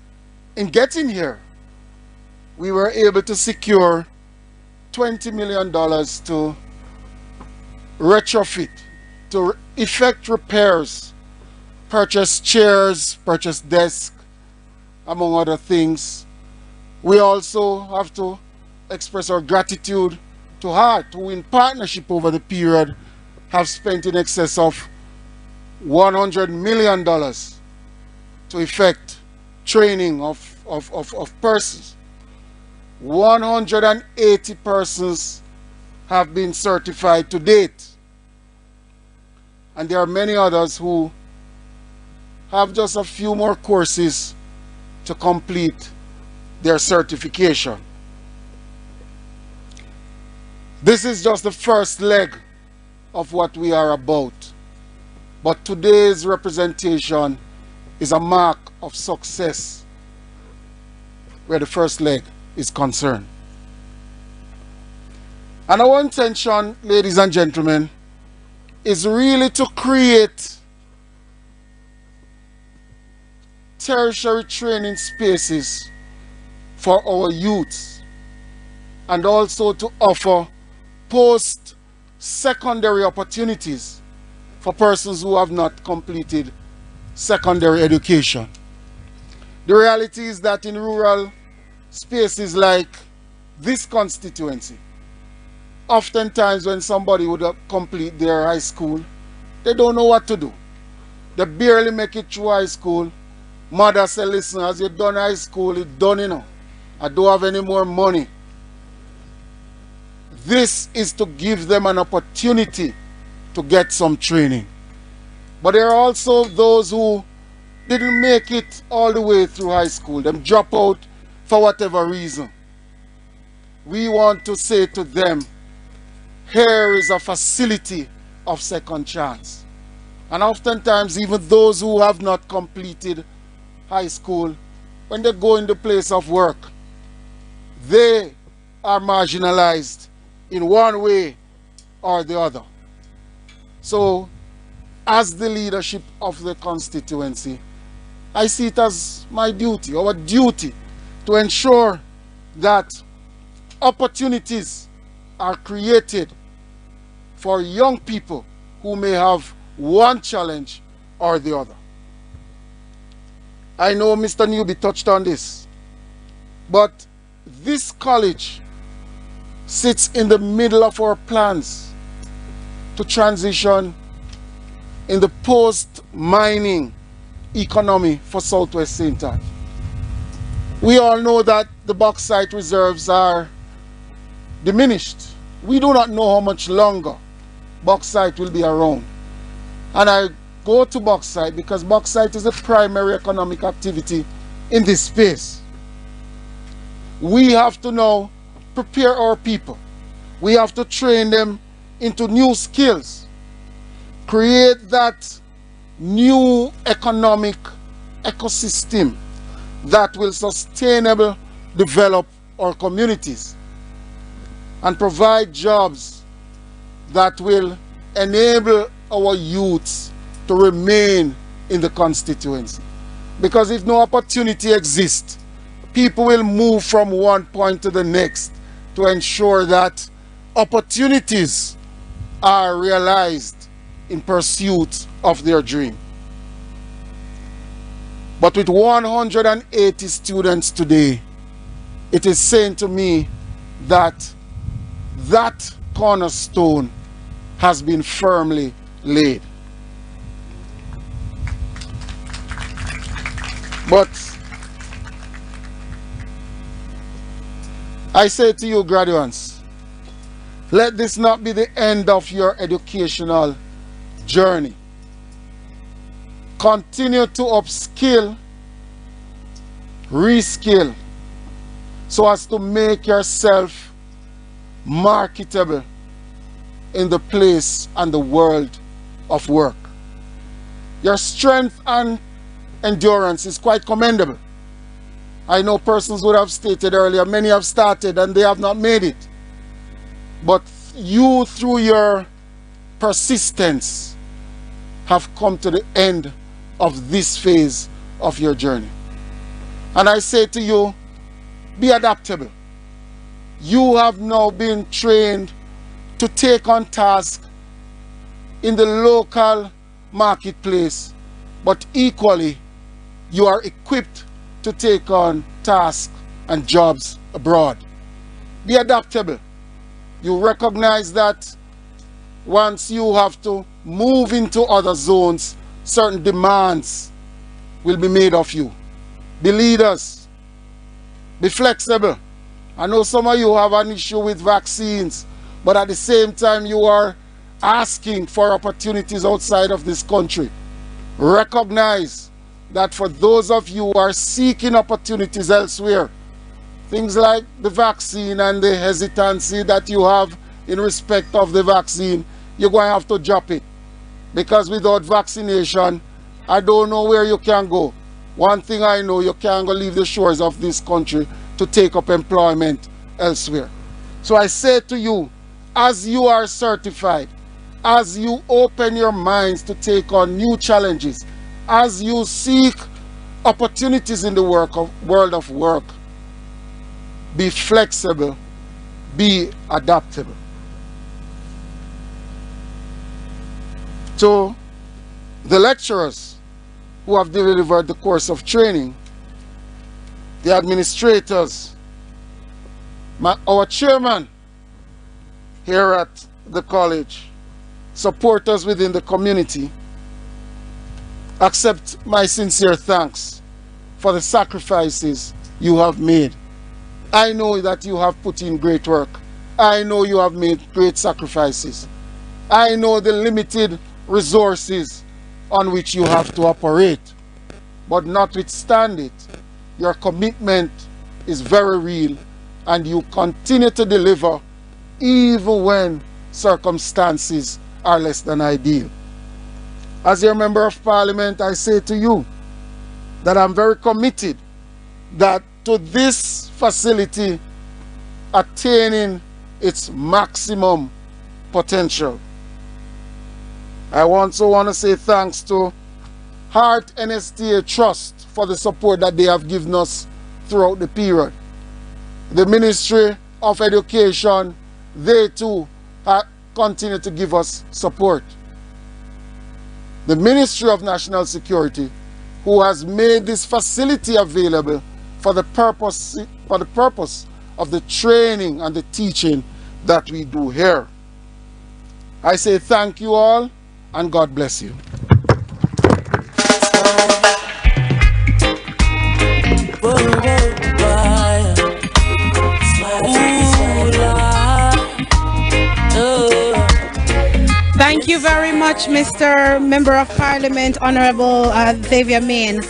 in getting here, we were able to secure $20 million to retrofit, to effect repairs, purchase chairs, purchase desks, among other things. We also have to express our gratitude to HEART, who in partnership over the period have spent in excess of $100 million to effect training of persons. 180 persons have been certified to date. And there are many others who have just a few more courses to complete their certification. This is just the first leg of what we are about. But today's representation is a mark of success where the first leg is concerned. And our intention, ladies and gentlemen, is really to create tertiary training spaces for our youths, and also to offer post-secondary opportunities for persons who have not completed secondary education. The reality is that in rural spaces like this constituency, oftentimes when somebody would complete their high school, they don't know what to do. They barely make it through high school. Mother say, listen, as you done high school, it's done, you know. I don't have any more money. This is to give them an opportunity to get some training. But there are also those who didn't make it all the way through high school. Them drop out for whatever reason. We want to say to them, here is a facility of second chance. And oftentimes, even those who have not completed high school, when they go in the place of work, they are marginalized in one way or the other. So, as the leadership of the constituency, I see it as my duty, our duty, to ensure that opportunities are created for young people who may have one challenge or the other. I know Mr. Newby touched on this, but this college sits in the middle of our plans to transition in the post-mining economy for Southwest St. Anne. We all know that the bauxite reserves are diminished we do not know how much longer bauxite will be around. And I go to bauxite because bauxite is a primary economic activity in this space. We have to now prepare our people. We have to train them into new skills, create that new economic ecosystem that will sustainably develop our communities and provide jobs that will enable our youths to remain in the constituency. Because if no opportunity exists, people will move from one point to the next to ensure that opportunities are realized in pursuit of their dream. But with 180 students today, it is saying to me that that cornerstone has been firmly laid. But I say to you, graduates, let this not be the end of your educational journey. Continue to upskill, reskill, so as to make yourself marketable in the place and the world of work. Your strength and endurance is quite commendable. I know persons would have stated earlier, many have started and they have not made it. But you, through your persistence, have come to the end of this phase of your journey. And I say to you, be adaptable. You have now been trained to take on tasks in the local marketplace, but equally you are equipped to take on tasks and jobs abroad. Be adaptable. You recognize that once you have to move into other zones, certain demands will be made of you. Be leaders. Be flexible. I know some of you have an issue with vaccines, but at the same time you are asking for opportunities outside of this country. Recognize that for those of you who are seeking opportunities elsewhere, things like the vaccine and the hesitancy that you have in respect of the vaccine, you're going to have to drop it. Because without vaccination, I don't know where you can go. One thing I know, you can't go leave the shores of this country to take up employment elsewhere. So I say to you, as you are certified, as you open your minds to take on new challenges, as you seek opportunities in the world of work, be flexible, be adaptable. To the lecturers who have delivered the course of training, the administrators, our chairman here at the college, supporters within the community, accept my sincere thanks for the sacrifices you have made. I know that you have put in great work. I know you have made great sacrifices. I know the limited resources on which you have to operate. But notwithstanding it, your commitment is very real and you continue to deliver even when circumstances are less than ideal. As your member of parliament, I say to you that I'm very committed that to this facility attaining its maximum potential. I also want to say thanks to Heart NSTA Trust for the support that they have given us throughout the period. The Ministry of Education, they too continue to give us support. The Ministry of National Security, who has made this facility available for the purpose of the training and the teaching that we do here. I say thank you all and God bless you. Thank you very much, Mr. Member of Parliament, Honorable Xavier Main,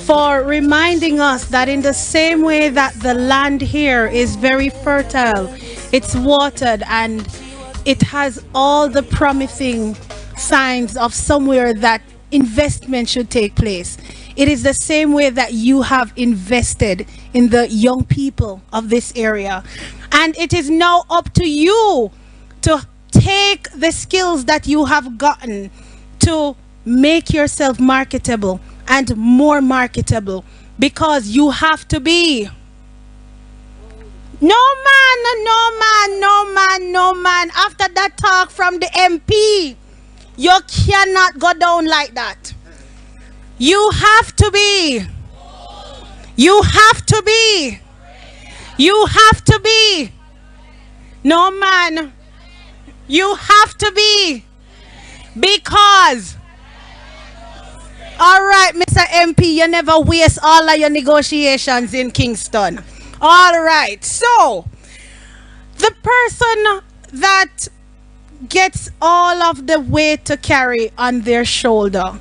for reminding us that in the same way that the land here is very fertile, it's watered and it has all the promising signs of somewhere that investment should take place. It is the same way that you have invested in the young people of this area. And it is now up to you to take the skills that you have gotten to make yourself marketable and more marketable, because you have to be. No man. After that talk from the MP, you cannot go down like that. You have to be. You have to be. You have to be. No man. You have to be. Because. All right, Mr. MP, you never waste all of your negotiations in Kingston. All right. So, the person that gets all of the weight to carry on their shoulder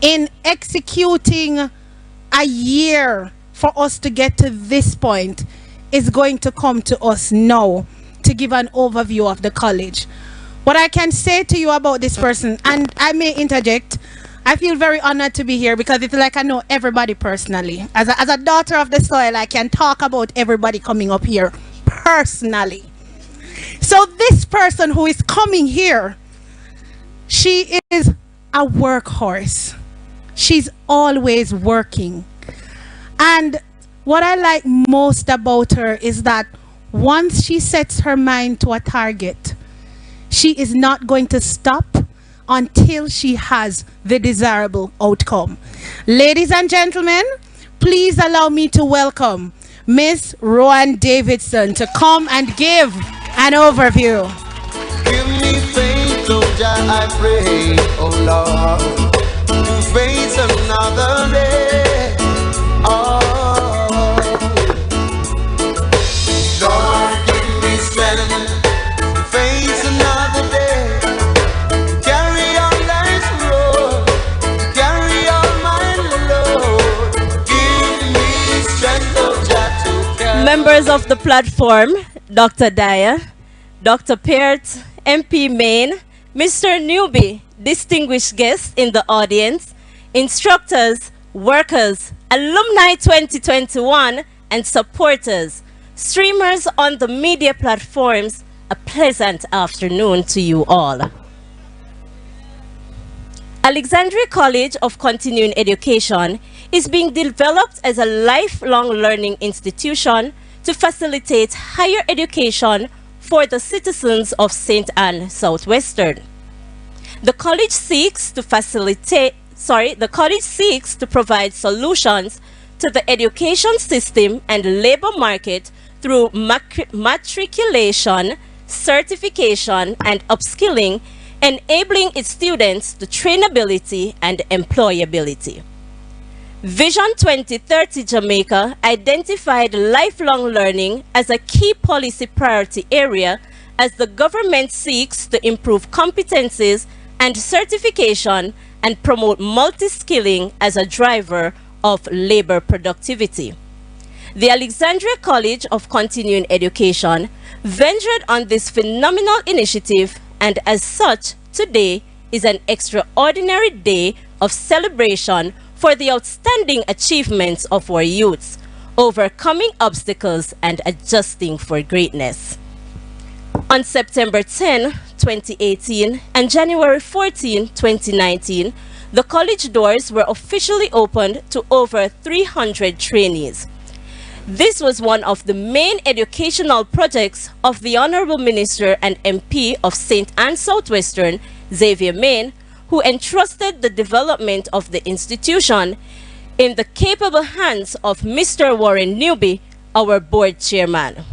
in executing a year for us to get to this point is going to come to us now to give an overview of the college. What I can say to you about this person, and I may interject, I feel very honored to be here because it's like I know everybody personally. As a daughter of the soil, I can talk about everybody coming up here personally. So this person who is coming here, she is a workhorse. She's always working. And what I like most about her is that once she sets her mind to a target, she is not going to stop until she has the desirable outcome. Ladies and gentlemen, please allow me to welcome Miss Rowan Davidson to come and give an overview. Give me faith, oh Jah, I pray, oh Lord, to face another day. Oh, Lord, give me strength to face another day. Carry on life's road, carry on my load. Give me strength, oh Jah, to carry. Members of the platform, Dr. Dyer, Dr. Peart, MP Main, Mr. Newby, distinguished guests in the audience, instructors, workers, alumni 2021, and supporters, streamers on the media platforms, a pleasant afternoon to you all. Alexandria College of Continuing Education is being developed as a lifelong learning institution to facilitate higher education for the citizens of St. Anne Southwestern. The college seeks to provide solutions to the education system and labor market through matriculation, certification, and upskilling, enabling its students to trainability and employability. Vision 2030 Jamaica identified lifelong learning as a key policy priority area as the government seeks to improve competencies and certification and promote multi-skilling as a driver of labor productivity. The Alexandria College of Continuing Education ventured on this phenomenal initiative, and as such, today is an extraordinary day of celebration for the outstanding achievements of our youths, overcoming obstacles and adjusting for greatness. On September 10, 2018 and January 14, 2019, the college doors were officially opened to over 300 trainees. This was one of the main educational projects of the Honorable Minister and MP of St. Anne Southwestern, Xavier Main, who entrusted the development of the institution in the capable hands of Mr. Warren Newby, our board chairman.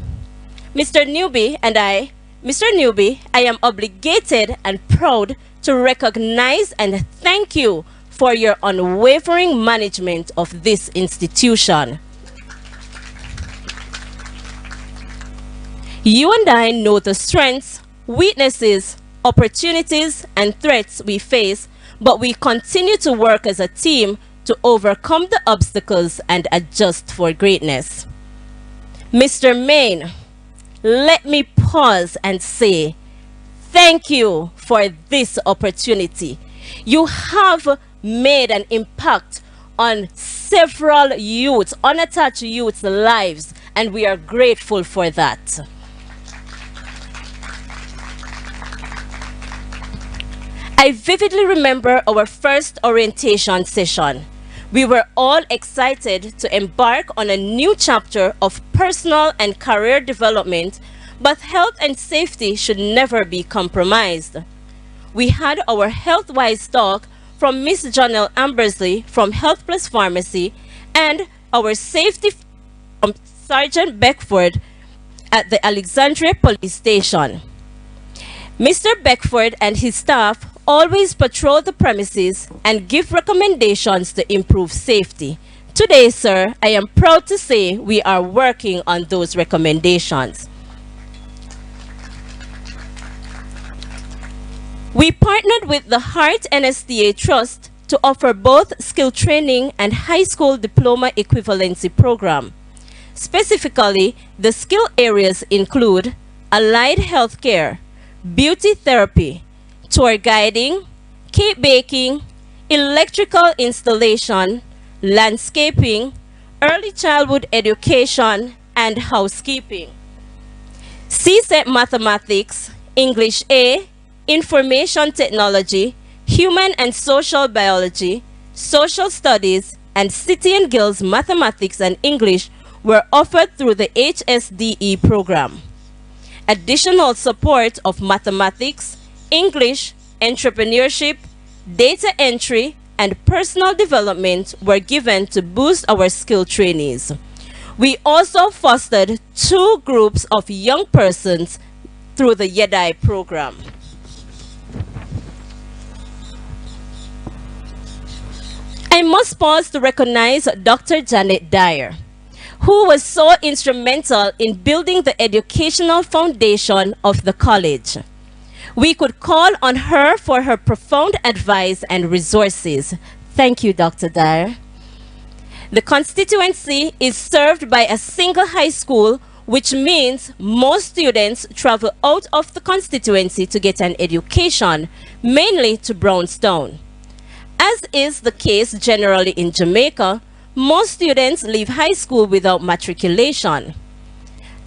Mr. Newby, I am obligated and proud to recognize and thank you for your unwavering management of this institution. You and I know the strengths, weaknesses, opportunities, and threats we face, but we continue to work as a team to overcome the obstacles and adjust for greatness. Mr. Main, let me pause and say thank you for this opportunity. You have made an impact on several youths, unattached youths' lives, and we are grateful for that. I vividly remember our first orientation session. We were all excited to embark on a new chapter of personal and career development, but health and safety should never be compromised. We had our health-wise talk from Miss Janelle Ambersley from Health Plus Pharmacy and our safety from Sergeant Beckford at the Alexandria Police Station. Mr. Beckford and his staff always patrol the premises and give recommendations to improve safety. Today, sir, I am proud to say we are working on those recommendations. We partnered with the Heart NSTA Trust to offer both skill training and high school diploma equivalency program. Specifically, the skill areas include allied healthcare, beauty therapy, tour guiding, cake baking, electrical installation, landscaping, early childhood education, and housekeeping. CSET mathematics, English A, information technology, human and social biology, social studies, and City and Guilds mathematics and English were offered through the HSDE program. Additional support of mathematics, English, entrepreneurship, data entry, and personal development were given to boost our skill trainees. We also fostered 2 groups of young persons through the YEDI program. I must pause to recognize Dr. Janet Dyer, who was so instrumental in building the educational foundation of the college. We could call on her for her profound advice and resources. Thank you, Dr. Dyer. The constituency is served by a single high school, which means most students travel out of the constituency to get an education, mainly to Brownstown. As is the case generally in Jamaica, most students leave high school without matriculation.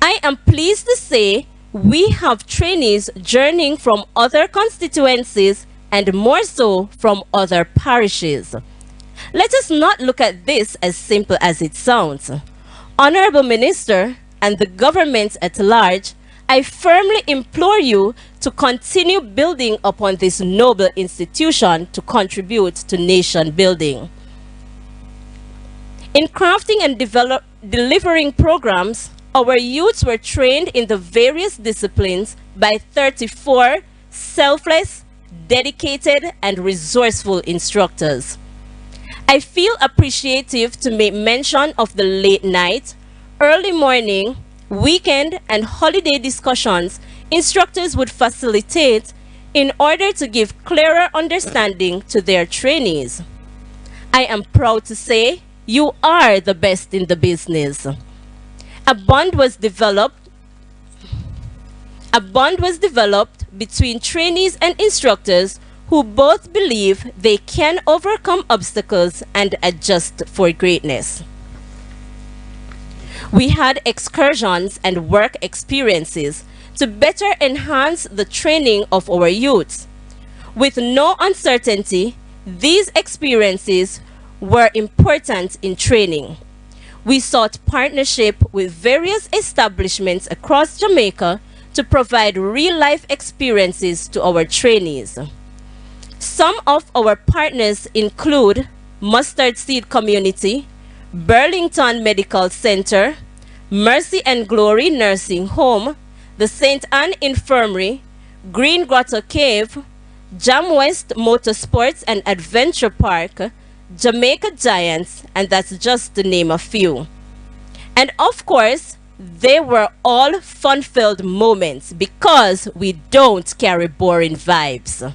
I am pleased to say we have trainees journeying from other constituencies and more so from other parishes. Let us not look at this as simple as it sounds. Honorable Minister and the government at large, I firmly implore you to continue building upon this noble institution to contribute to nation building. In crafting and delivering programs, our youths were trained in the various disciplines by 34 selfless, dedicated, and resourceful instructors. I feel appreciative to make mention of the late night, early morning, weekend, and holiday discussions instructors would facilitate in order to give clearer understanding to their trainees. I am proud to say you are the best in the business. A bond was developed between trainees and instructors who both believe they can overcome obstacles and adjust for greatness. We had excursions and work experiences to better enhance the training of our youths. With no uncertainty, these experiences were important in training. We sought partnership with various establishments across Jamaica to provide real-life experiences to our trainees. Some of our partners include Mustard Seed Community, Burlington Medical Center, Mercy and Glory Nursing Home, the St. Anne Infirmary, Green Grotto Cave, Jam West Motorsports and Adventure Park, Jamaica Giants, and that's just to name a few. And of course, They were all fun-filled moments because we don't carry boring vibes.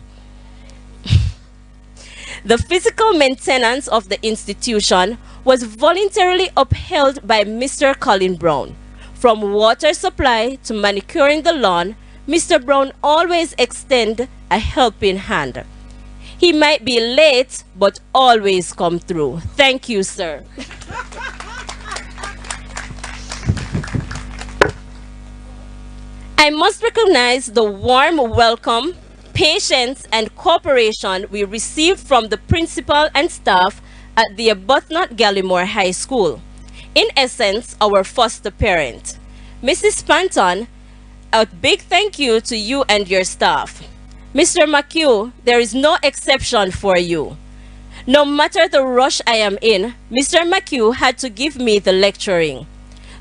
The physical maintenance of the institution was voluntarily upheld by Mr. Colin Brown. From water supply to manicuring the lawn, Mr. Brown always extended a helping hand. He might be late, but always come through. Thank you, sir. I must recognize the warm welcome, patience, and cooperation we received from the principal and staff at the Arbuthnot Gallimore High School. In essence, our foster parent. Mrs. Panton, a big thank you to you and your staff. Mr. McHugh, there is no exception for you. No matter the rush I am in, Mr. McHugh had to give me the lecturing.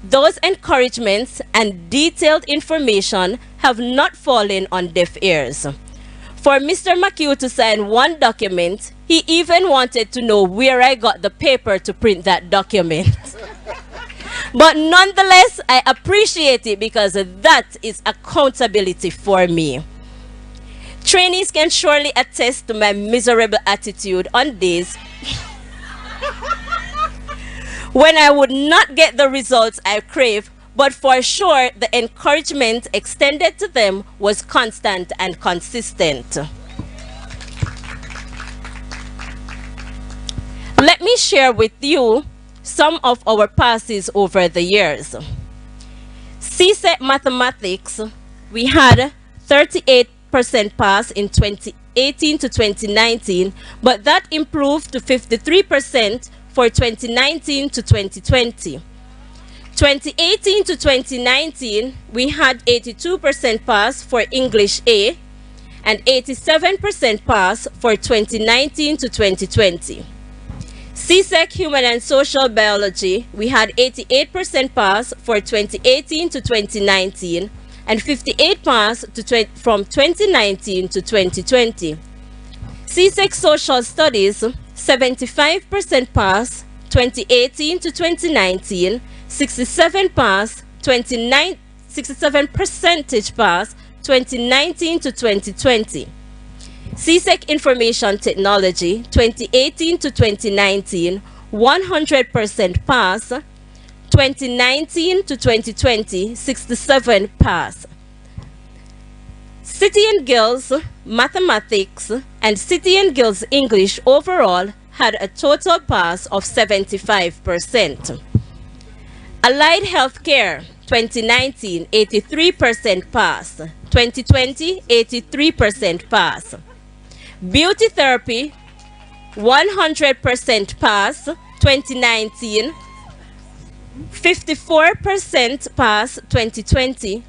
Those encouragements and detailed information have not fallen on deaf ears. For Mr. McHugh to sign one document, he even wanted to know where I got the paper to print that document. But nonetheless, I appreciate it because that is accountability for me. Trainees can surely attest to my miserable attitude on days when I would not get the results I crave, but for sure the encouragement extended to them was constant and consistent. Let me share with you some of our passes over the years. CSEC Mathematics, we had 38% pass in 2018 to 2019, but that improved to 53% for 2019 to 2020. 2018 to 2019, we had 82% pass for English A and 87% pass for 2019 to 2020. CSEC Human and Social Biology, we had 88% pass for 2018 to 2019 and 58 pass from 2019 to 2020. CSEC Social Studies, 75% pass 2018 to 2019, 67 pass 67 percentage pass 2019 to 2020. CSEC Information Technology 2018 to 2019, 100% pass 2019 to 2020, 67 pass. City and Guilds Mathematics and City and Guilds English overall had a total pass of 75%. Allied Healthcare 2019, 83% pass. 2020, 83% pass. Beauty Therapy 100% pass. 2019, 54% pass. 2020.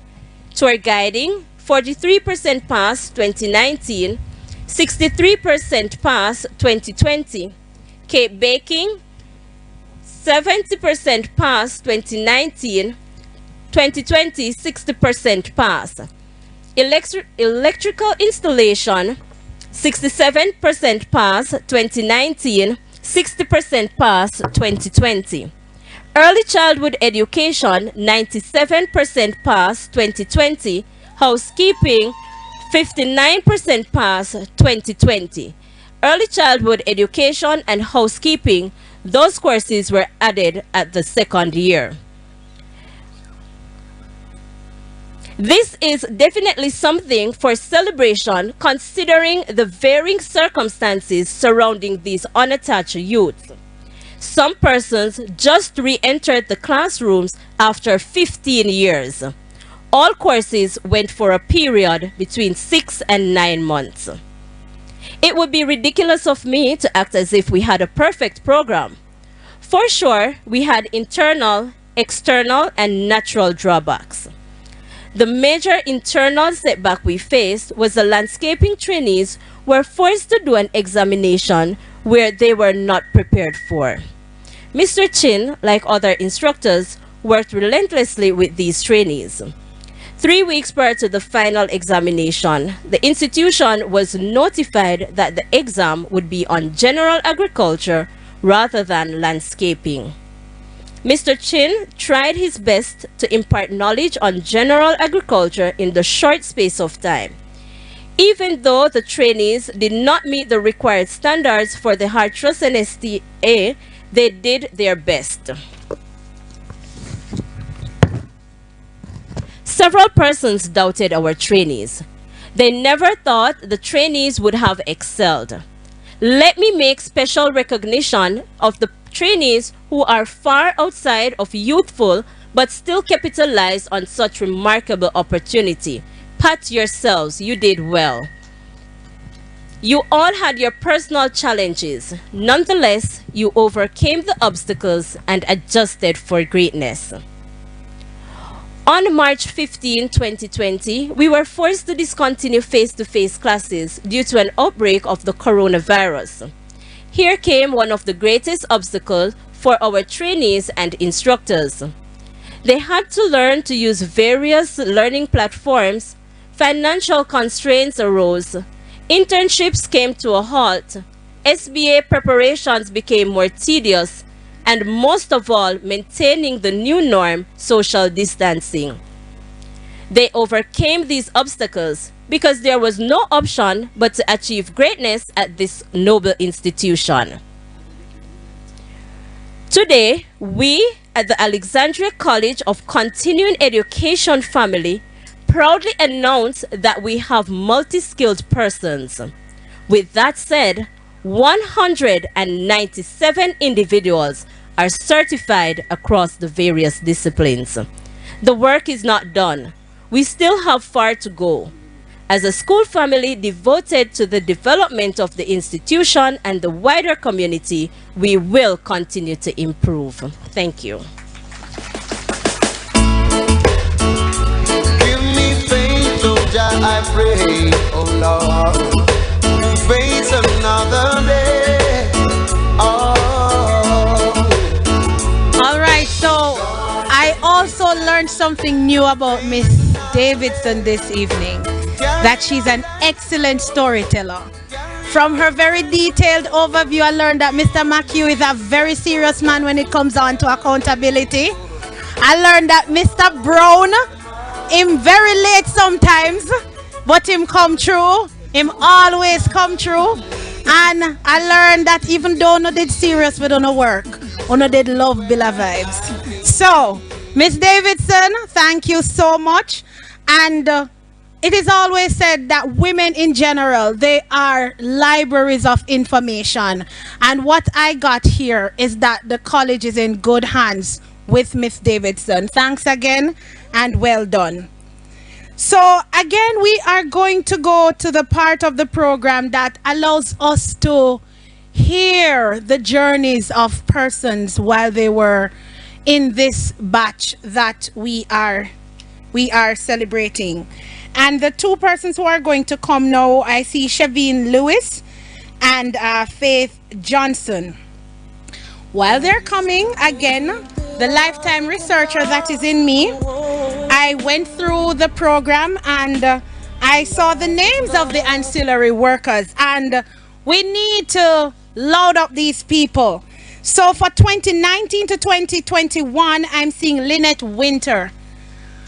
Tour Guiding 43% pass. 2019, 63% pass. 2020. Cake Baking 70% pass. 2019, 2020, 60% pass. Electrical Installation 67% pass. 2019, 60% pass. 2020. Early Childhood Education 97% pass. 2020. Housekeeping 59% pass. 2020. Early Childhood Education and Housekeeping, those courses were added at the second year. This is definitely something for celebration considering the varying circumstances surrounding these unattached youths. Some persons just re-entered the classrooms after 15 years. All courses went for a period between 6 and 9 months. It would be ridiculous of me to act as if we had a perfect program. For sure, we had internal, external, and natural drawbacks. The major internal setback we faced was the landscaping trainees were forced to do an examination where they were not prepared for. Mr. Chin, like other instructors, worked relentlessly with these trainees. 3 weeks prior to the final examination, the institution was notified that the exam would be on general agriculture rather than landscaping. Mr. Chin tried his best to impart knowledge on general agriculture in the short space of time. Even though the trainees did not meet the required standards for the Hard Trust NSTA, they did their best. Several persons doubted our trainees. They never thought the trainees would have excelled. Let me make special recognition of the trainees who are far outside of youthful but still capitalize on such remarkable opportunity. Pat yourselves, you did well. You all had your personal challenges. Nonetheless, you overcame the obstacles and adjusted for greatness. On March 15, 2020, we were forced to discontinue face-to-face classes due to an outbreak of the coronavirus. Here came one of the greatest obstacles for our trainees and instructors. They had to learn to use various learning platforms. Financial constraints arose. Internships came to a halt. SBA preparations became more tedious. And most of all, maintaining the new norm, social distancing. They overcame these obstacles because there was no option but to achieve greatness at this noble institution. Today, we at the Alexandria College of Continuing Education family proudly announce that we have multi-skilled persons. With that said, 197 individuals are certified across the various disciplines. The work is not done. We still have far to go. As a school family devoted to the development of the institution and the wider community, we will continue to improve. Thank you. Give me faith, oh Jah, I pray, oh Lord. Face another day. Oh. All right, so I also learned something new about Miss Davidson this evening, that she's an excellent storyteller. From her very detailed overview, I learned that Mr. McHugh is a very serious man when it comes on to accountability. I learned that Mr. Brown, him very late sometimes, but him come true. Him always come true. And I learned that even though no did serious, we don't work. Or no did love Billa vibes. So, Miss Davidson, thank you so much. And it is always said that women in general, they are libraries of information. And what I got here is that the college is in good hands with Miss Davidson. Thanks again and well done. So again, we are going to go to the part of the program that allows us to hear the journeys of persons while they were in this batch that we are celebrating. And the two persons who are going to come now, I see Shaveen Lewis and Faith Johnson. While they're coming, again, the lifetime researcher that is in me, I went through the program and I saw the names of the ancillary workers, and we need to load up these people. So for 2019 to 2021, I'm seeing Lynette Winter.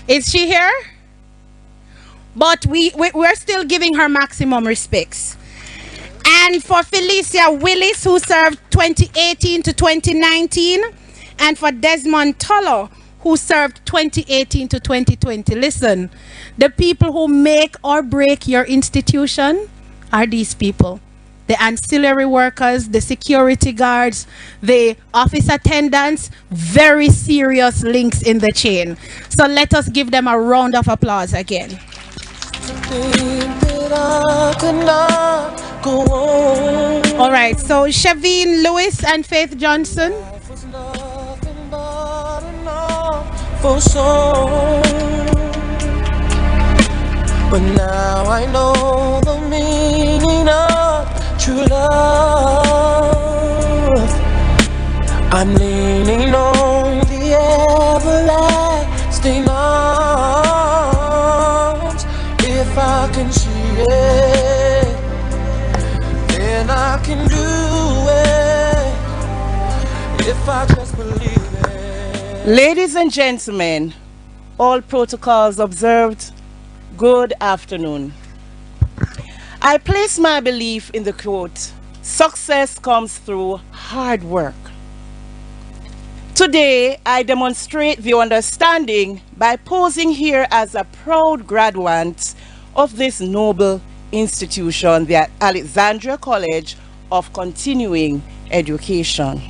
Is she here? But we're still giving her maximum respects. And for Felicia Willis, who served 2018 to 2019, and for Desmond Tullo, who served 2018 to 2020. Listen, the people who make or break your institution are these people. The ancillary workers, the security guards, the office attendants, very serious links in the chain. So let us give them a round of applause again. All right, so Shaveen Lewis and Faith Johnson. For so, but now I know the meaning of true love. I'm leaning on the everlasting arms. If I can see it, then I can do it. If I just believe it. Ladies and gentlemen, all protocols observed, good afternoon. I place my belief in the quote, success comes through hard work. Today, I demonstrate the understanding by posing here as a proud graduate of this noble institution, the Alexandria College of Continuing Education.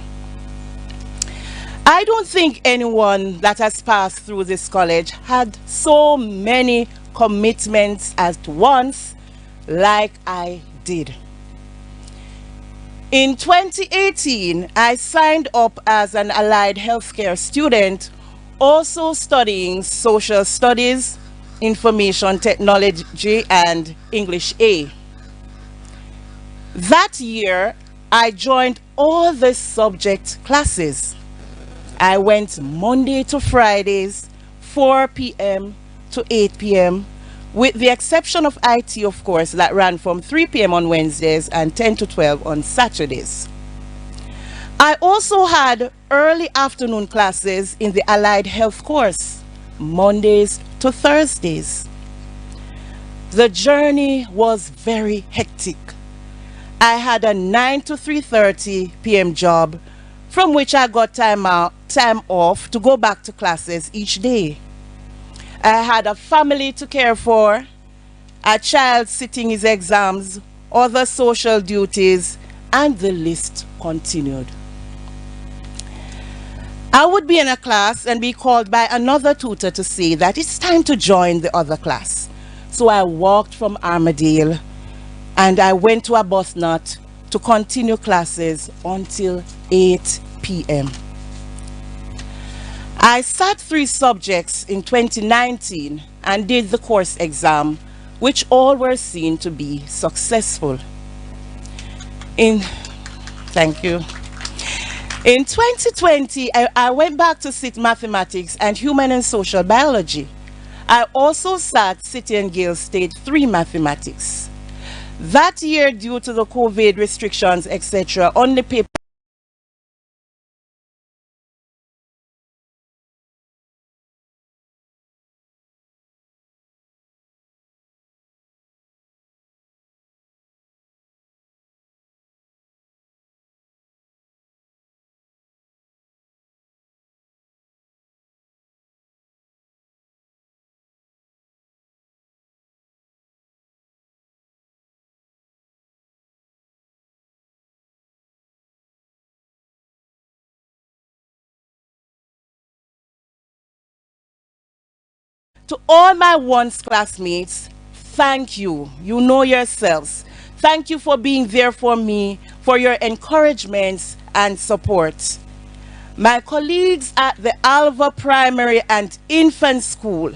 I don't think anyone that has passed through this college had so many commitments at once like I did. In 2018, I signed up as an allied healthcare student, also studying social studies, information technology, and English A. That year, I joined all the subject classes. I went Monday to Fridays, 4 p.m. to 8 p.m., with the exception of IT, of course, that ran from 3 p.m. on Wednesdays and 10 to 12 on Saturdays. I also had early afternoon classes in the Allied Health course, Mondays to Thursdays. The journey was very hectic. I had a 9 to 3:30 p.m. job, from which I got time off to go back to classes each day. I had a family to care for, a child sitting his exams, other social duties, and the list continued. I would be in a class and be called by another tutor to say that it's time to join the other class. So I walked from Armadale and I went to a bus nut to continue classes until 8 p.m. I sat 3 subjects in 2019 and did the course exam, which all were seen to be successful. Thank you. In 2020, I went back to sit mathematics and human and social biology. I also sat City and Guilds Stage 3 mathematics. That year, due to the COVID restrictions, etc., only paper to all my once classmates, thank you. You know yourselves. Thank you for being there for me, for your encouragements and support. My colleagues at the Alva Primary and Infant School,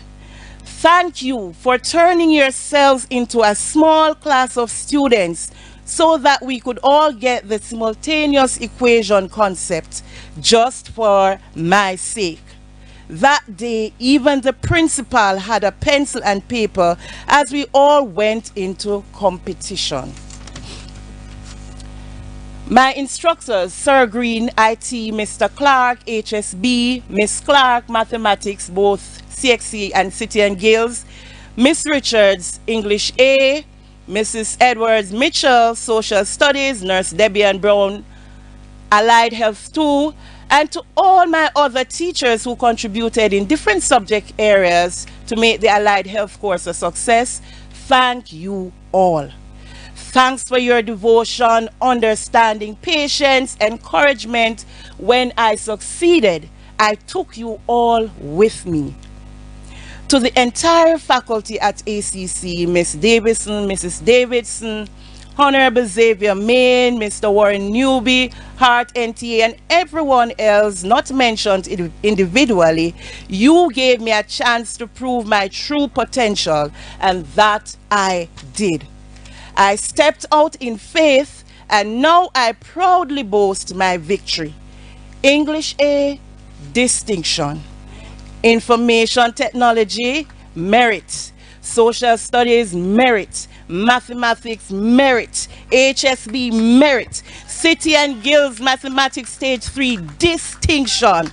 thank you for turning yourselves into a small class of students so that we could all get the simultaneous equation concept just for my sake. That day, even the principal had a pencil and paper as we all went into competition. My instructors, Sir Green, IT, Mr. Clark, HSB, Miss Clark, Mathematics, both CXC and City and Guilds, Miss Richards, English A, Mrs. Edwards Mitchell, Social Studies, Nurse Debbie and Brown, Allied Health 2, and to all my other teachers who contributed in different subject areas to make the Allied Health course a success, thank you all. Thanks for your devotion, understanding, patience, encouragement. When I succeeded, I took you all with me. To the entire faculty at ACC, Miss Davidson, Mrs. Davidson, Honorable Xavier Main, Mr. Warren Newby, Hart NTA, and everyone else not mentioned individually, you gave me a chance to prove my true potential, and that I did. I stepped out in faith, and now I proudly boast my victory. English A, distinction. Information technology, merit. Social studies, merit. Mathematics, merit. HSB, merit. City and Guilds Mathematics Stage 3, distinction.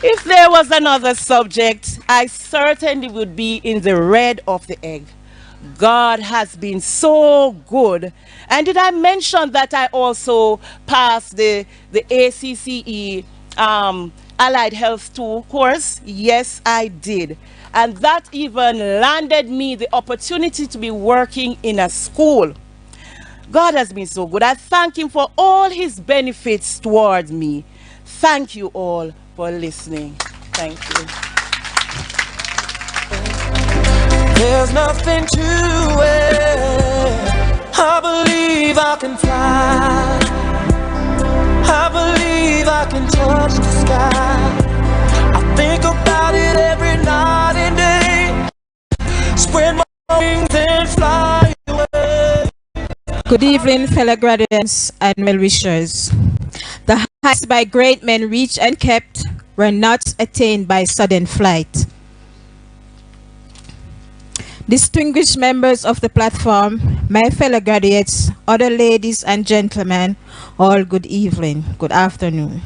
If there was another subject, I certainly would be in the red of the egg. God has been so good. And did I mention that I also passed the ACCE Allied Health 2 course? Yes, I did. And that even landed me the opportunity to be working in a school. God has been so good. I thank him for all his benefits towards me. Thank you all for listening. Thank you. There's nothing to it. I believe I can fly. I believe I can touch the sky. I think about it every night and day. Spread my wings and fly away. Good evening, fellow graduates and well-wishers. The heights by great men reached and kept were not attained by sudden flight. Distinguished members of the platform, my fellow graduates, other ladies and gentlemen, all good evening, good afternoon.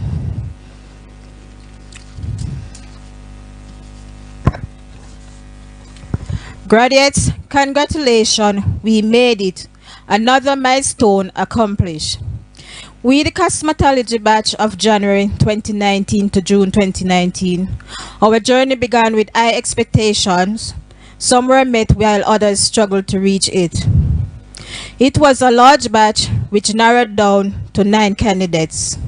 Graduates, congratulations, we made it. Another milestone accomplished. We, the cosmetology batch of January 2019 to June 2019, our journey began with high expectations. Some were met while others struggled to reach it. It was a large batch which narrowed down to 9 candidates.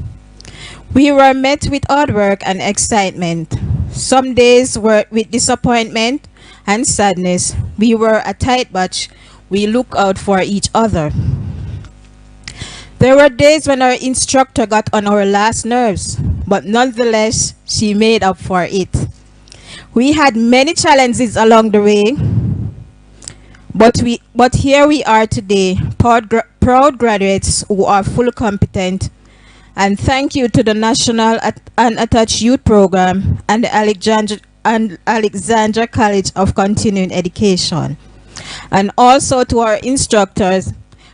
We were met with hard work and excitement. Some days were with disappointment and sadness. We were a tight batch. We looked out for each other. There were days when our instructor got on our last nerves, but nonetheless, she made up for it. We had many challenges along the way, but here we are today, proud graduates who are fully competent. And thank you to the National Unattached Youth Program and the Alexandria College of Continuing Education. And also to our instructors,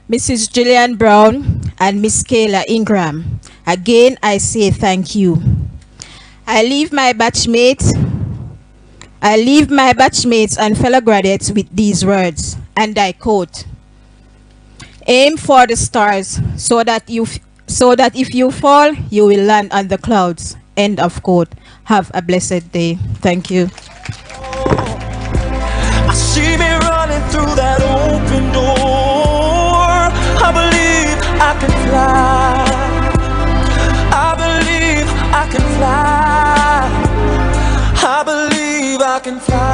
Mrs. Gillian Brown and Miss Kayla Ingram. Again, I say thank you. I leave my batchmates and fellow graduates with these words, and I quote, "Aim for the stars so that if you fall, you will land on the clouds." End of quote. Have a blessed day. Thank you. I see me running through that open door. I believe I can fly. I believe I can fly. I believe I can fly.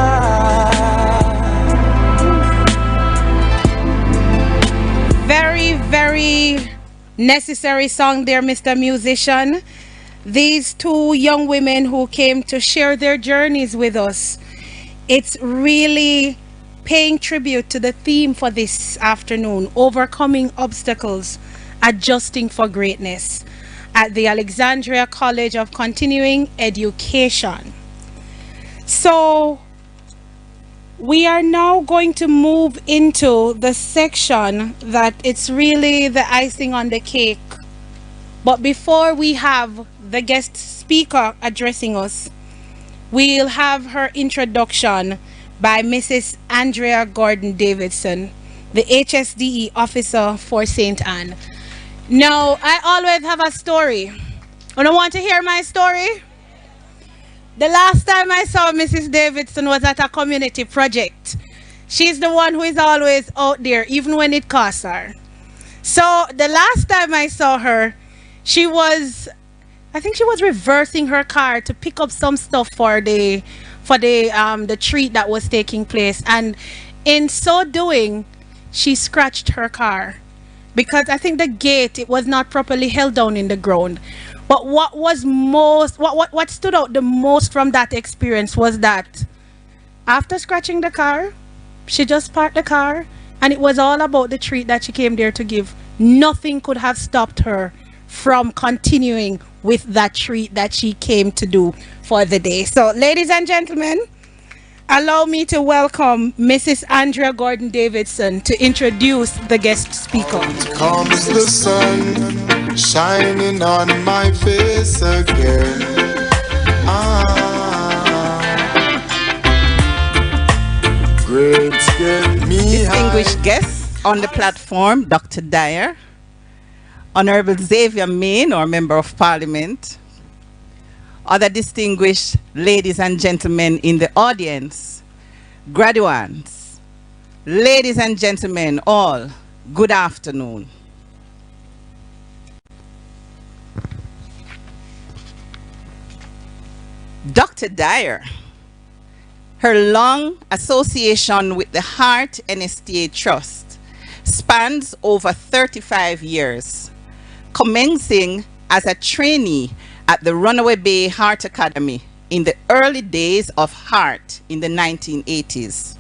Very, very necessary song there, Mr. Musician. These two young women who came to share their journeys with us. It's really paying tribute to the theme for this afternoon, overcoming obstacles, adjusting for greatness, at the Alexandria College of Continuing Education. So we are now going to move into the section that it's really the icing on the cake. But before we have the guest speaker addressing us, we'll have her introduction by Mrs. Andrea Gordon-Davidson, the HSDE officer for St. Anne. Now, I always have a story. You don't want to hear my story? The last time I saw Mrs. Davidson was at a community project. She's the one who is always out there, even when it costs her. So the last time I saw her, I think she was reversing her car to pick up some stuff for the treat that was taking place, and in so doing, she scratched her car because I think the gate, it was not properly held down in the ground. But what stood out the most from that experience was that after scratching the car, she just parked the car, and it was all about the treat that she came there to give. Nothing could have stopped her from continuing with that treat that she came to do for the day. So, ladies and gentlemen, allow me to welcome Mrs. Andrea Gordon-Davidson to introduce the guest speaker. Comes the sun shining on my face again. Grades get me Distinguished guests on the platform, Dr. Dyer, Honorable Xavier Main, or Member of Parliament, other distinguished ladies and gentlemen in the audience, graduates, ladies and gentlemen, all, good afternoon. Dr. Dyer, her long association with the Heart NSTA Trust spans over 35 years, commencing as a trainee at the Runaway Bay Heart Academy in the early days of Heart in the 1980s.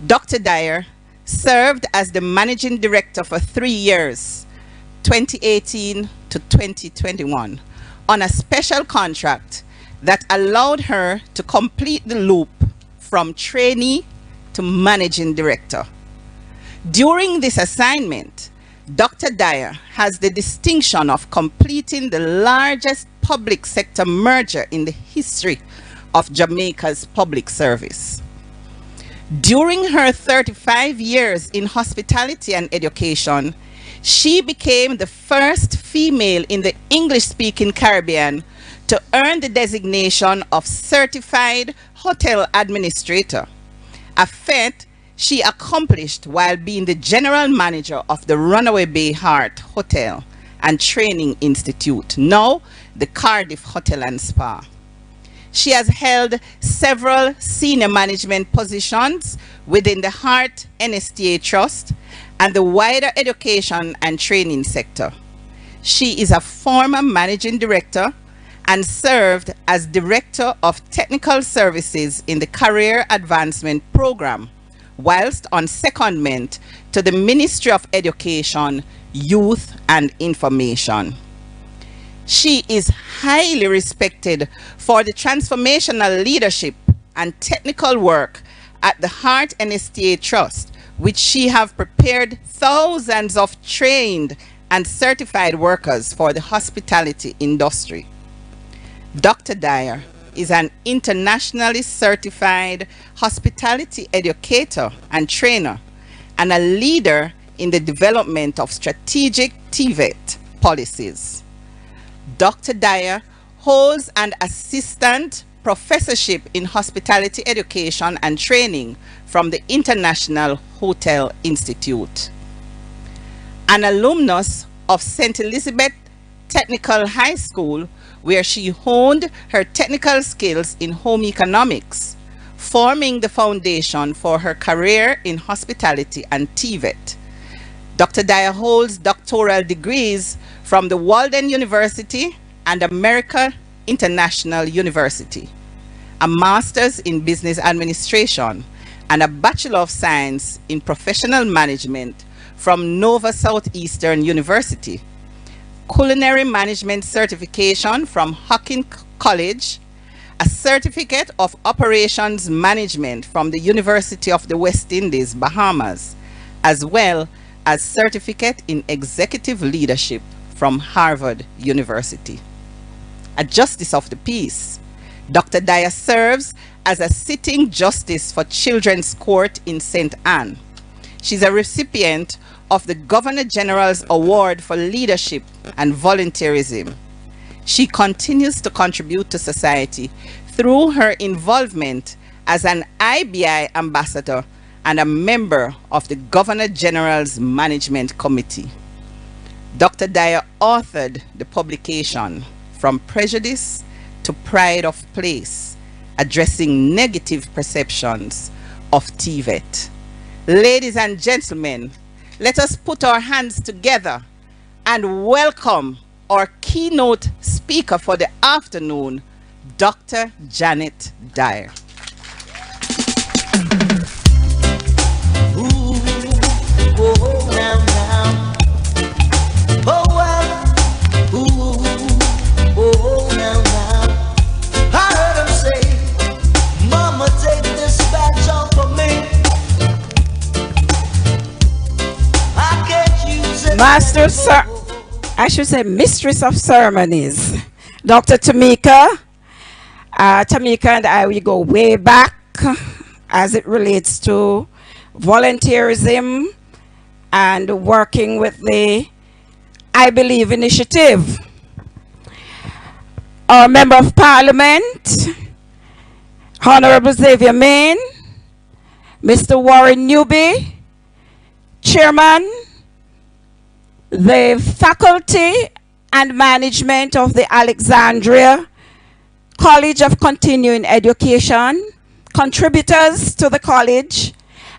Dr. Dyer served as the managing director for 3 years, 2018 to 2021, on a special contract that allowed her to complete the loop from trainee to managing director. During this assignment, Dr. Dyer has the distinction of completing the largest public sector merger in the history of Jamaica's public service. During her 35 years in hospitality and education, she became the first female in the English-speaking Caribbean to earn the designation of Certified Hotel Administrator, a feat she accomplished while being the general manager of the Runaway Bay Heart Hotel and Training Institute, now the Cardiff Hotel and Spa. She has held several senior management positions within the Heart NSTA Trust and the wider education and training sector. She is a former managing director and served as Director of Technical Services in the Career Advancement Program, whilst on secondment to the Ministry of Education, Youth and Information. She is highly respected for the transformational leadership and technical work at the Heart NSTA Trust, which she have prepared thousands of trained and certified workers for the hospitality industry. Dr. Dyer is an internationally certified hospitality educator and trainer and a leader in the development of strategic TVET policies. Dr. Dyer holds an assistant professorship in hospitality education and training from the International Hotel Institute. An alumnus of St. Elizabeth Technical High School, where she honed her technical skills in home economics, forming the foundation for her career in hospitality and TVET. Dr. Dyer holds doctoral degrees from the Walden University and American International University, a master's in business administration, and a Bachelor of Science in professional management from Nova Southeastern University, culinary management certification from Hockin College, a certificate of operations management from the University of the West Indies, Bahamas, as well as certificate in executive leadership from Harvard University. A Justice of the Peace, Dr. Dyer serves as a sitting justice for Children's Court in St. Anne. She's a recipient of the Governor General's Award for Leadership and Volunteerism. She continues to contribute to society through her involvement as an IBI ambassador and a member of the Governor General's Management Committee. Dr. Dyer authored the publication From Prejudice to Pride of Place, addressing negative perceptions of TVET. Ladies and gentlemen, let us put our hands together and welcome our keynote speaker for the afternoon, Dr. Janet Dyer. Ooh, oh, now, now. Oh, well. Ooh, oh, now, now. I heard him say, Mama, take this badge off of me. I can't use it. Master, I should say Mistress of Ceremonies, Dr. Tamika, Tamika and I, we go way back as it relates to volunteerism and working with the I Believe initiative. Our Member of Parliament, Honorable Xavier Main, Mr. Warren Newby, Chairman, the faculty and management of the Alexandria College of Continuing Education, contributors to the college,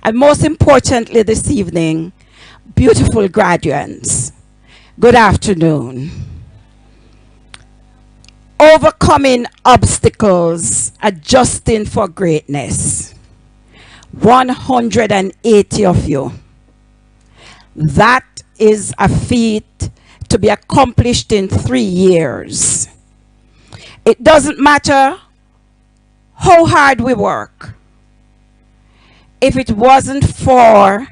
and most importantly this evening, beautiful graduates. Good afternoon. Overcoming obstacles, adjusting for greatness. 180 of you. That is a feat to be accomplished in 3 years. It doesn't matter how hard we work. If it wasn't for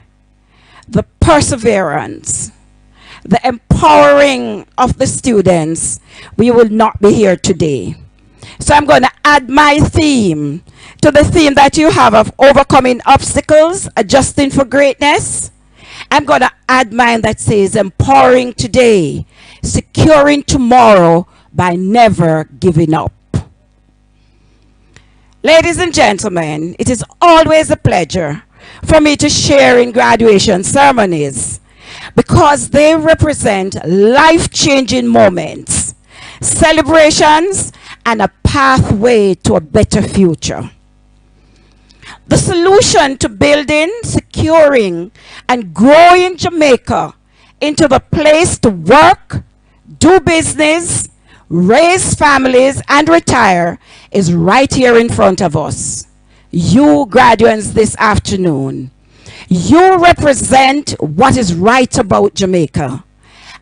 the perseverance, the empowering of the students, we will not be here today. So I'm going to add my theme to the theme that you have of overcoming obstacles, adjusting for greatness. I'm going to add mine that says empowering today, securing tomorrow by never giving up. Ladies and gentlemen, it is always a pleasure for me to share in graduation ceremonies because they represent life-changing moments, celebrations, and a pathway to a better future. The solution to building, securing, and growing Jamaica into the place to work, do business, raise families, and retire is right here in front of us. You graduates this afternoon, you represent what is right about Jamaica,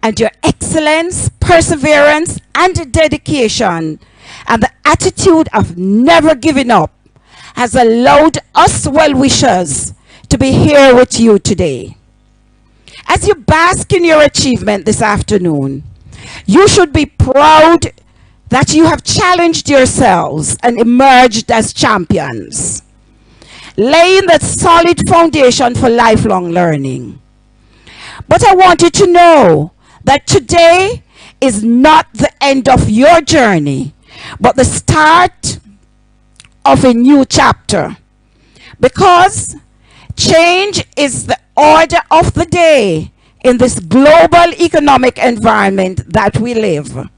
and your excellence, perseverance, and dedication, and the attitude of never giving up has allowed us well-wishers to be here with you today. As you bask in your achievement this afternoon, you should be proud that you have challenged yourselves and emerged as champions, laying that solid foundation for lifelong learning. But I want you to know that today is not the end of your journey, but the start of a new chapter. Because change is the order of the day in this global economic environment that we live,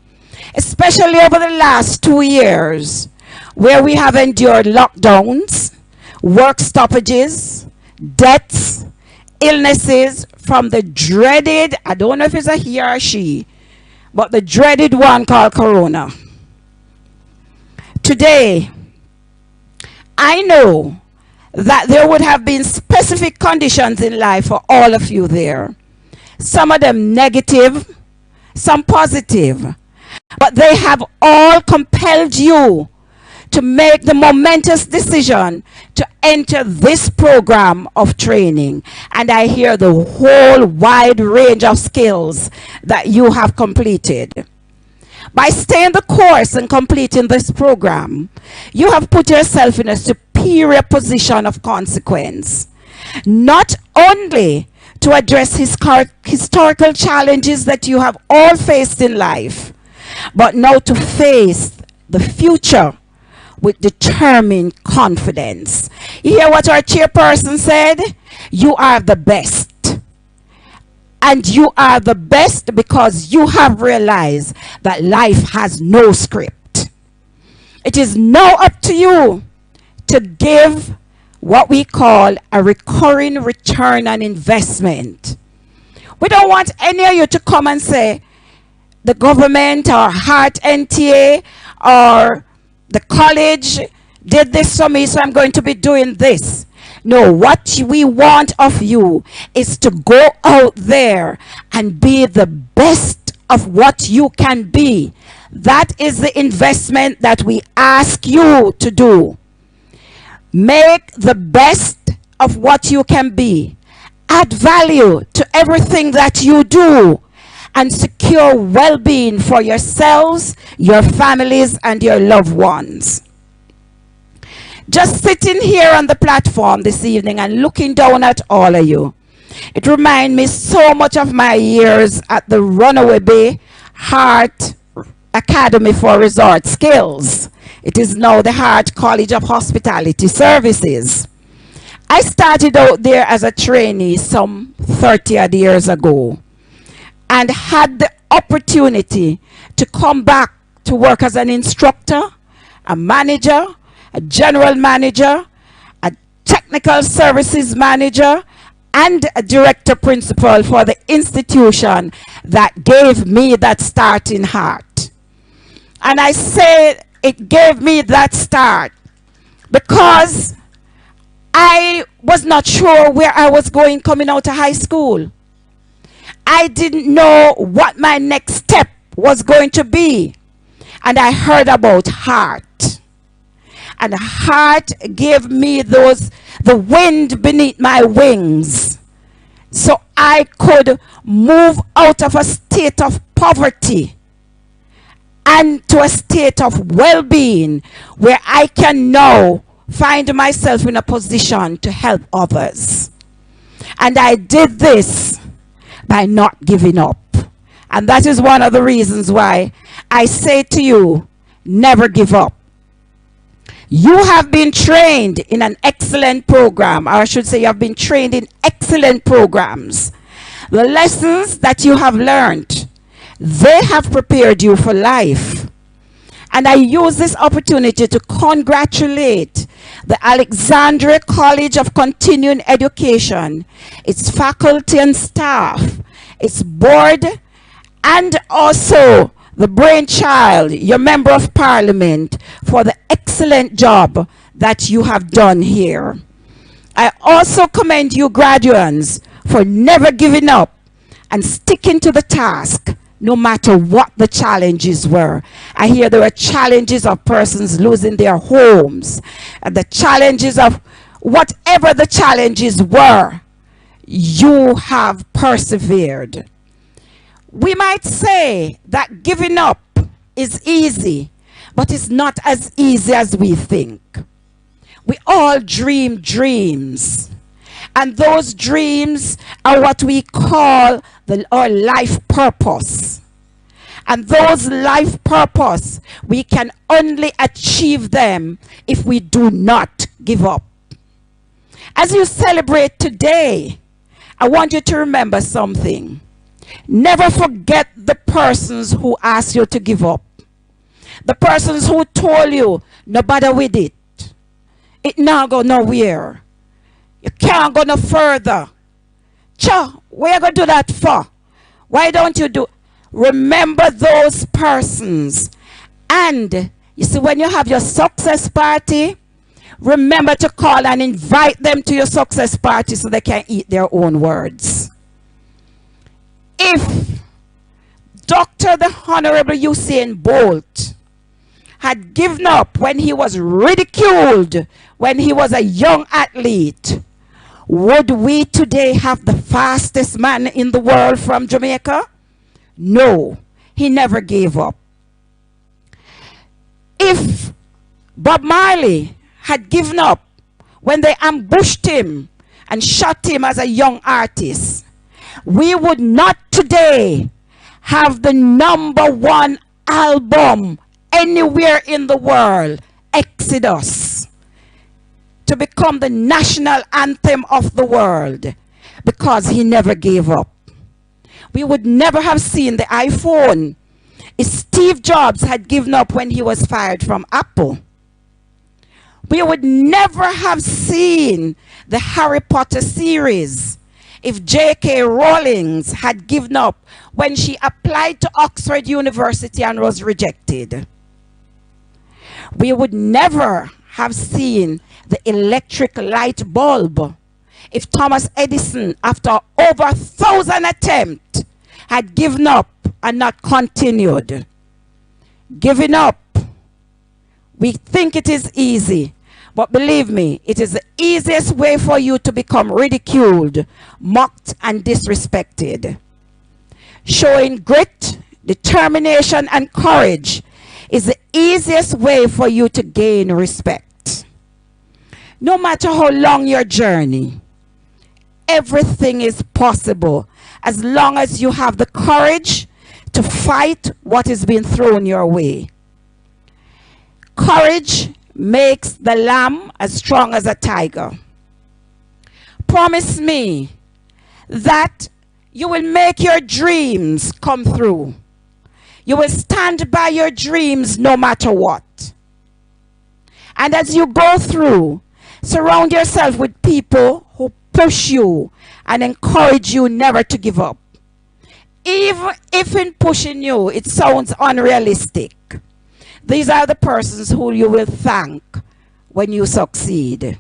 especially over the last 2 years, where we have endured lockdowns, work stoppages, deaths, illnesses from the dreaded, I don't know if it's a he or she, but the dreaded one called Corona. Today, I know that there would have been specific conditions in life for all of you there. Some of them negative, some positive, but they have all compelled you to make the momentous decision to enter this program of training. And I hear the whole wide range of skills that you have completed. By staying the course and completing this program, you have put yourself in a superior position of consequence, not only to address historical challenges that you have all faced in life, but now to face the future with determined confidence. You hear what our chairperson said? You are the best. And you are the best because you have realized that life has no script. It is now up to you to give what we call a recurring return on investment. We don't want any of you to come and say, the government or Heart NTA or the college did this for me, so I'm going to be doing this. No, what we want of you is to go out there and be the best of what you can be. That is the investment that we ask you to do. Make the best of what you can be. Add value to everything that you do and secure well-being for yourselves, your families, and your loved ones. Just sitting here on the platform this evening and looking down at all of you, it reminds me so much of my years at the Runaway Bay Heart Academy for Resort Skills. It is now the Hart College of Hospitality Services. I started out there as a trainee some 30 odd years ago and had the opportunity to come back to work as an instructor, a manager, a general manager, a technical services manager, and a director principal for the institution that gave me that starting heart. And I say it gave me that start because I was not sure where I was going coming out of high school. I didn't know what my next step was going to be. And I heard about heart. And heart gave me the wind beneath my wings. So I could move out of a state of poverty and to a state of well-being where I can now find myself in a position to help others. And I did this by not giving up. And that is one of the reasons why I say to you, never give up. You have been trained in an excellent program, or I should say you have been trained in excellent programs. The lessons that you have learned, they have prepared you for life. And I use this opportunity to congratulate the Alexandria College of Continuing Education, its faculty and staff, its board, and also the brainchild, your member of parliament, for the excellent job that you have done here. I also commend you graduates for never giving up and sticking to the task no matter what the challenges were. I hear there were challenges of persons losing their homes, and the challenges of whatever the challenges were, you have persevered. We might say that giving up is easy, but it's not as easy as we think. We all dream dreams, and those dreams are what we call our life purpose. And those life purpose, we can only achieve them if we do not give up. As you celebrate today, I want you to remember something. Never forget the persons who asked you to give up. The persons who told you, no bother with it. It not go nowhere. You can't go no further. Cha, where you going to do that for? Why don't you do? Remember those persons. And you see, when you have your success party, remember to call and invite them to your success party so they can eat their own words. If Dr. the Honorable Usain Bolt had given up when he was ridiculed, when he was a young athlete, would we today have the fastest man in the world from Jamaica? No, he never gave up. If Bob Marley had given up when they ambushed him and shot him as a young artist, we would not today have the #1 album anywhere in the world, Exodus, to become the national anthem of the world, because he never gave up. We would never have seen the iPhone if Steve Jobs had given up when he was fired from Apple. We would never have seen the Harry Potter series if J.K. Rowling had given up when she applied to Oxford University and was rejected. We would never have seen the electric light bulb if Thomas Edison, after over 1,000 attempts, had given up and not continued. Giving up, we think it is easy, but believe me, it is the easiest way for you to become ridiculed, mocked, and disrespected. Showing grit, determination, and courage is the easiest way for you to gain respect. No matter how long your journey, everything is possible as long as you have the courage to fight what is being thrown your way. Courage makes the lamb as strong as a tiger. Promise me that you will make your dreams come through. You will stand by your dreams no matter what. And as you go through, surround yourself with people who push you and encourage you never to give up. Even if in pushing you, it sounds unrealistic. These are the persons who you will thank when you succeed.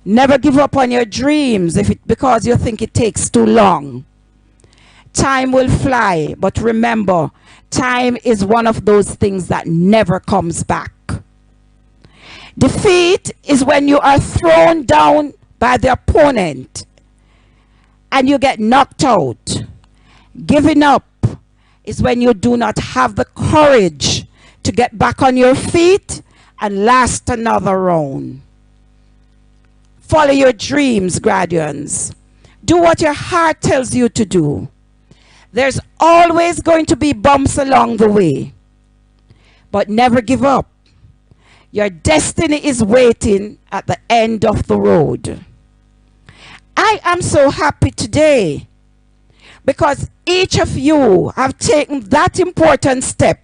Never give up on your dreams because you think it takes too long. Time will fly, but remember, time is one of those things that never comes back. Defeat is when you are thrown down by the opponent and you get knocked out. Giving up is when you do not have the courage to get back on your feet and last another round. Follow your dreams, graduates. Do what your heart tells you to do. There's always going to be bumps along the way, but never give up. Your destiny is waiting at the end of the road. I am so happy today because each of you have taken that important step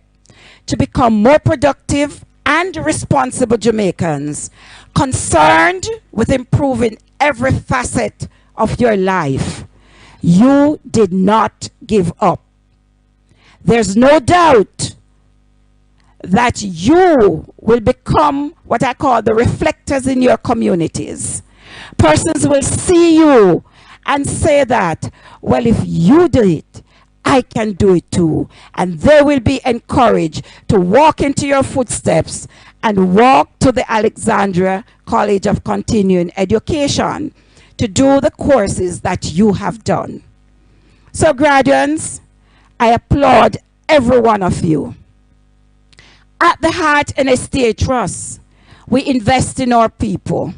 to become more productive and responsible Jamaicans, concerned with improving every facet of your life. You did not give up. There's no doubt that you will become what I call the reflectors in your communities. Persons will see you and say that, well, if you do it, I can do it too. And they will be encouraged to walk into your footsteps and walk to the Alexandria College of Continuing Education to do the courses that you have done. So graduates, I applaud every one of you. At the Heart and Estate Trust, we invest in our people.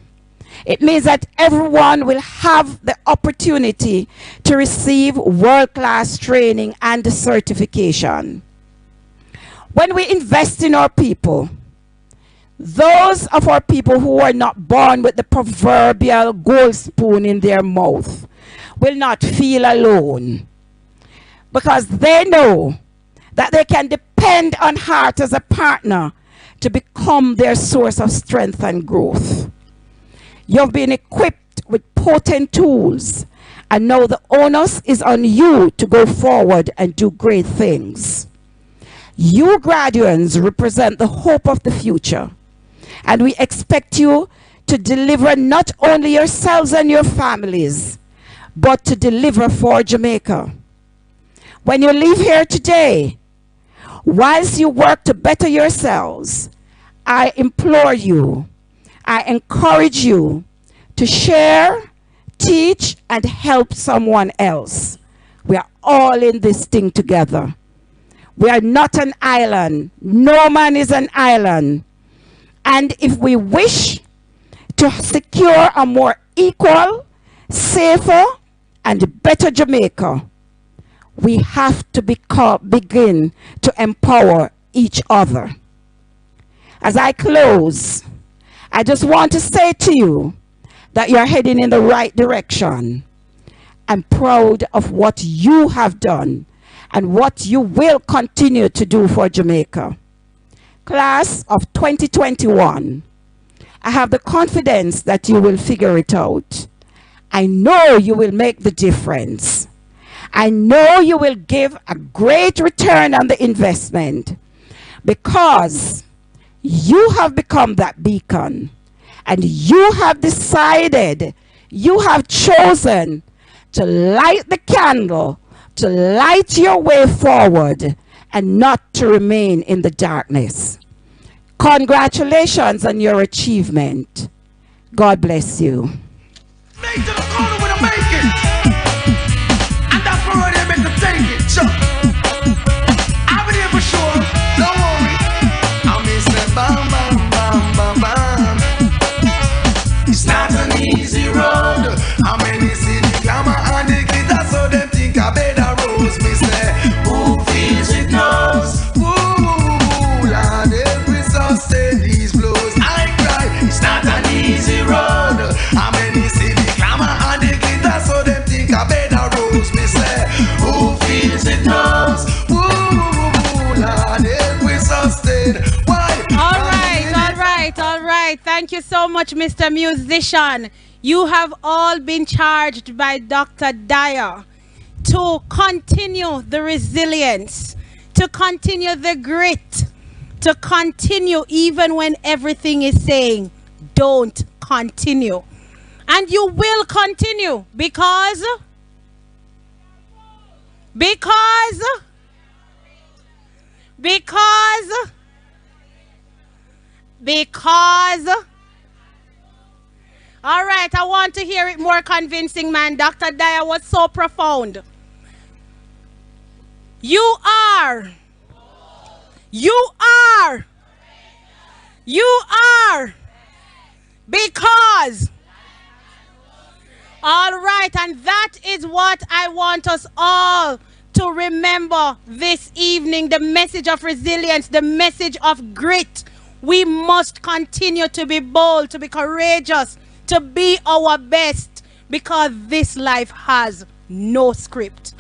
It means that everyone will have the opportunity to receive world-class training and certification. When we invest in our people, those of our people who are not born with the proverbial gold spoon in their mouth will not feel alone, because they know that they can depend on Heart as a partner to become their source of strength and growth. You've been equipped with potent tools, and now the onus is on you to go forward and do great things. You graduates represent the hope of the future, and we expect you to deliver not only yourselves and your families, but to deliver for Jamaica. When you leave here today, whilst you work to better yourselves, I implore you, I encourage you to share, teach, and help someone else. We are all in this thing together. We are not an island. No man is an island. And if we wish to secure a more equal, safer, and better Jamaica, we have to begin to empower each other. As I close, I just want to say to you that you're heading in the right direction. I'm proud of what you have done and what you will continue to do for Jamaica. Class of 2021, I have the confidence that you will figure it out. I know you will make the difference. I know you will give a great return on the investment, because you have become that beacon, and you have decided, you have chosen to light the candle, to light your way forward, and not to remain in the darkness. Congratulations on your achievement. God bless you. Make to the corner with a make it. And that's where they make them take it. Sure. I'll be there for sure. Don't worry. I'll miss that bam bam bam bam bam. you so much, Mr. Musician. You have all been charged by Dr. Dyer to continue the resilience, to continue the grit, to continue even when everything is saying, don't continue. And you will continue because all right, I want to hear it more convincing, man. Dr. Dyer was so profound. You are because. All right, and that is what I want us all to remember this evening. The message of resilience, the message of grit. We must continue to be bold, to be courageous, to be our best, because this life has no script.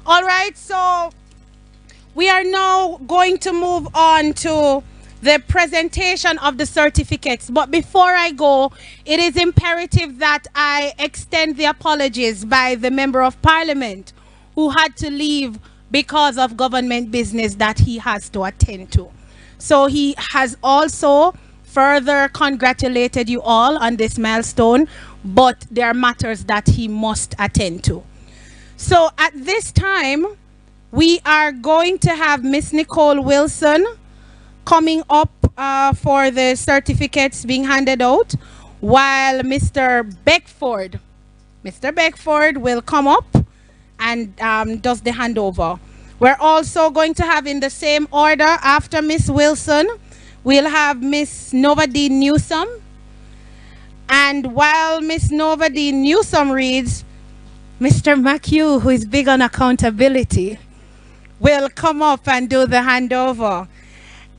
All right, so we are now going to move on to the presentation of the certificates. But before I go, it is imperative that I extend the apologies by the Member of Parliament who had to leave because of government business that he has to attend to. So he has also further congratulated you all on this milestone, but there are matters that he must attend to. So at this time, we are going to have Miss Nicole Wilson coming up for the certificates being handed out, while Mr. Beckford will come up and does the handover. We're also going to have, in the same order, after Miss Wilson, we'll have Miss Nova D. Newsom. And while Miss Nova D. Newsom reads, Mr. McHugh, who is big on accountability, will come up and do the handover.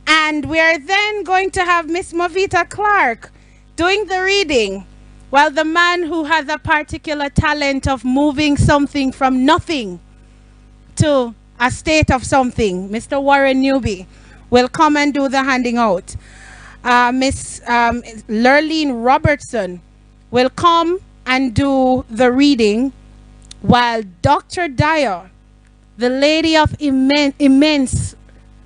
And we are then going to have Miss Movita Clark doing the reading, while the man who has a particular talent of moving something from nothing to a state of something, Mr. Warren Newby, will come and do the handing out. Miss Lurleen Robertson will come and do the reading, while Dr. Dyer, the lady of immense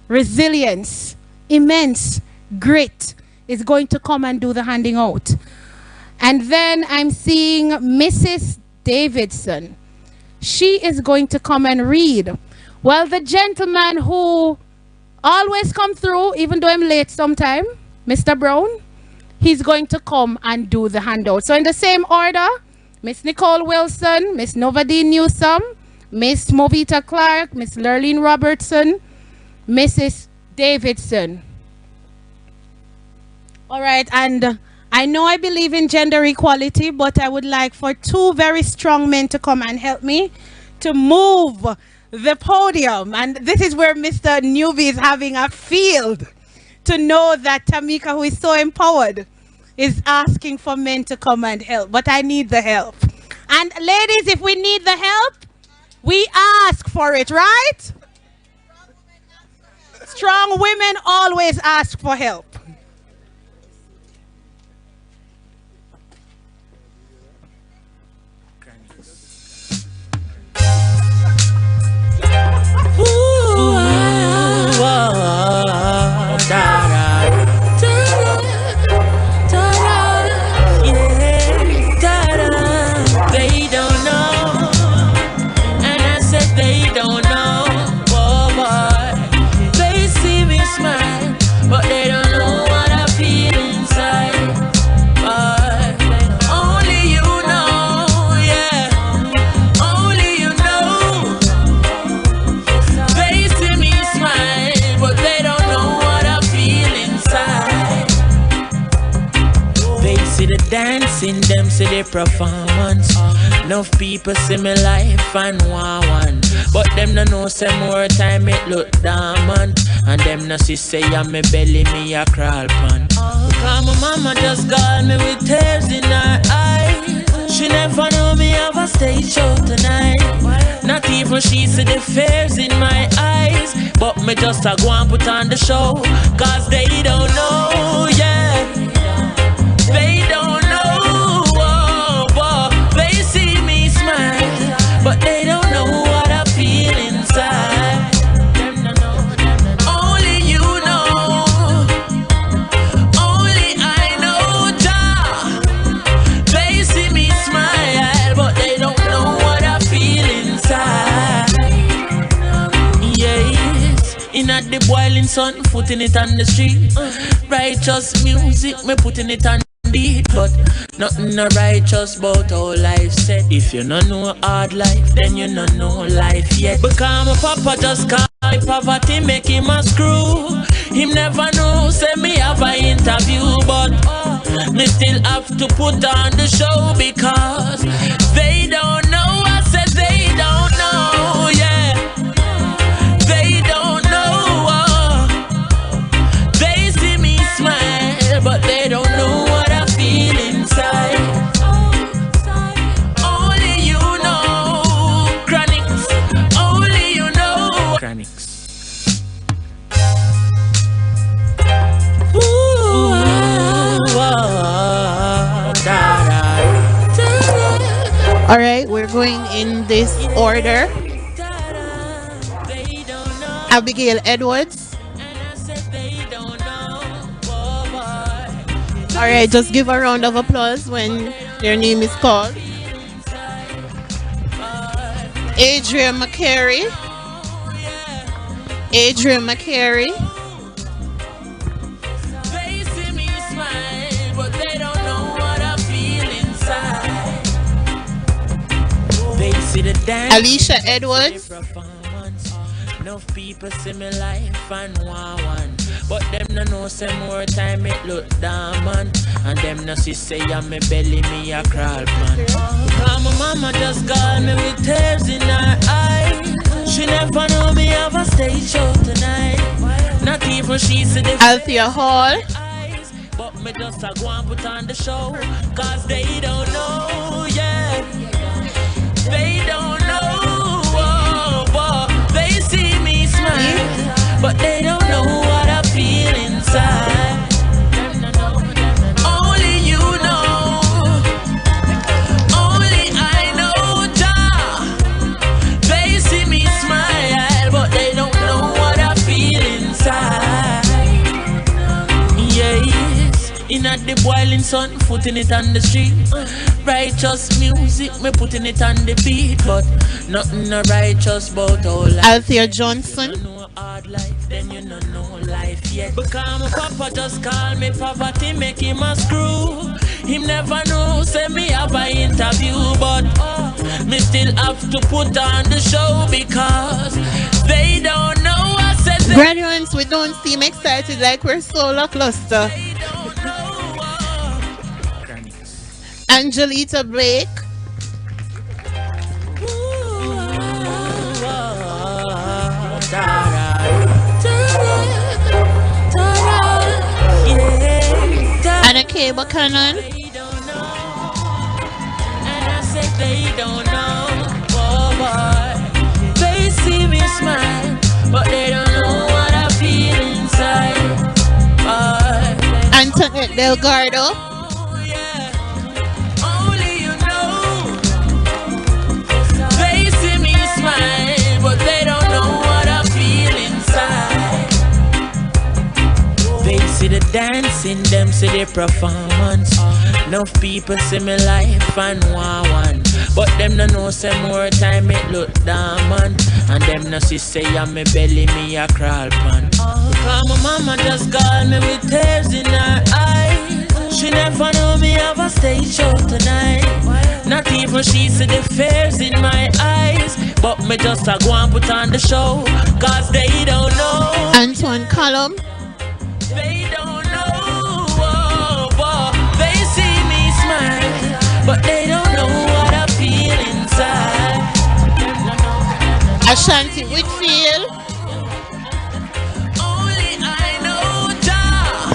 resilience, immense grit, is going to come and do the handing out. And then I'm seeing Mrs. Davidson. She is going to come and read. Well, the gentleman who always come through, even though I'm late sometime, Mr. Brown, he's going to come and do the handout. So in the same order, Miss Nicole Wilson, Miss Nova D. Newsom, Miss Movita Clark, Miss Lurleen Robertson, Mrs. Davidson. All right, and I know I believe in gender equality, but I would like for two very strong men to come and help me to move the podium. And this is where Mr. Newby is having a field to know that Tamika, who is so empowered, is asking for men to come and help. But I need the help. And ladies, if we need the help, we ask for it, right? Strong women always ask for help. They don't know, and I said they don't know. Oh boy, they see me smile, but they don't know what I feel inside. But only you know, yeah, only you know. They see me smile, but they don't know what I feel inside. They see the dancing, them see the performance. Enough people see me life and want one, but them no know say more time it look dormant. And them no see say I'm me belly me a crawl pan. Cause my mama just called me with tears in her eyes. She never know me have a stage show tonight. Not even she see the fears in my eyes, but me just a go and put on the show. Cause they don't know, yeah. In at the boiling sun, putting it on the street. Righteous music, me putting it on beat. But nothing no righteous about how life set. If you no know hard life, then you no know life yet. Because my papa just call me poverty, make him a screw. Him never know, say me have an interview. But me still have to put on the show because they don't know. I said they don't know, yeah. They don't know. They see me smile, but they don't know what I feel inside. Only you know, Chronics. Only you know, Chronics. All right, we're going in this order. Abigail Edwards. All right, just give a round of applause when their name is called. Adrian McCary. Adrian McCary. They see me smile, but they don't know what I feel inside. They see the dance. Alicia Edwards. Enough people see me life and want one. But them no know say more time it look diamond. And them no see say on me belly me a crawl man. Because my mama just call me with tears in her eyes. She never know me have a stage show tonight. Not even she see the Althea Hall. but me just a go and put on the show. Cause they don't know, yeah. They don't know, but they see me smile. But they don't know what I feel inside. Only you know. Only I know, Jah. They see me smile, but they don't know what I feel inside. Yes, in at the boiling sun, putting it on the street. Righteous music, me putting it on the beat. But nothing no righteous about all life. Althea Johnson. Hard life, then you don't know life yet. Because my papa just call me poverty, make him a screw. Him never know, say me have an interview. But me still have to put on the show because they don't know. I said they Graduates, we don't seem excited like we're so lackluster. Angelita Blake. Anna K. Buchanan. And I said they don't know, boy. They see me smile, but they don't know what I feel inside. Antoinette Delgado. Only you know. They see me smile, but they don't know what I feel inside. They see the dancing, them see the performance. Enough people see me life and want one. But them no know say more time it look diamond. And them no see say on me belly me a crawl pan. Because my mama just call me with tears in her eyes. She never know me have a stage show tonight. Not even she see the fears in my eyes. But me just a go and put on the show. Cause they don't know. Antoine Callum. They don't know, but they see me smile, but they don't know what I feel inside. Ashanti Whitfield. Only I know, Jah.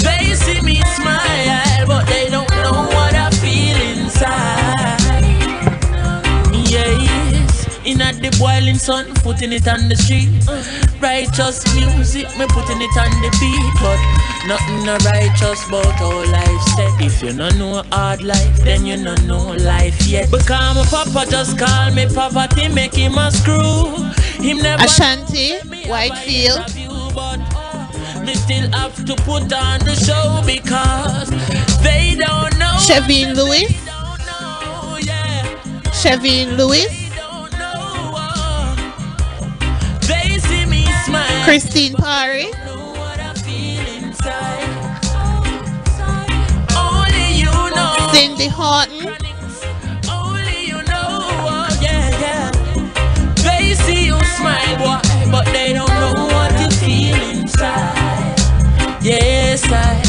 They see me smile, but they don't know what I feel inside. Yes, in at the boiling sun, putting it on the street. Righteous music, me putting it on the beat. But nothing no righteous about how life set. If you no know hard life, then you no know life yet. Because my papa just call me poverty, make him a screw. Him never Ashanti Whitefield. But me still have to put on the show because they don't know. Chevine Lewis. Chevine Lewis. They see me smile. Christine Parry. Only you know. Cindy Horton. Only you know. Oh, yeah, yeah. They see you smile, boy, but they don't know what you feel inside. Yes, I.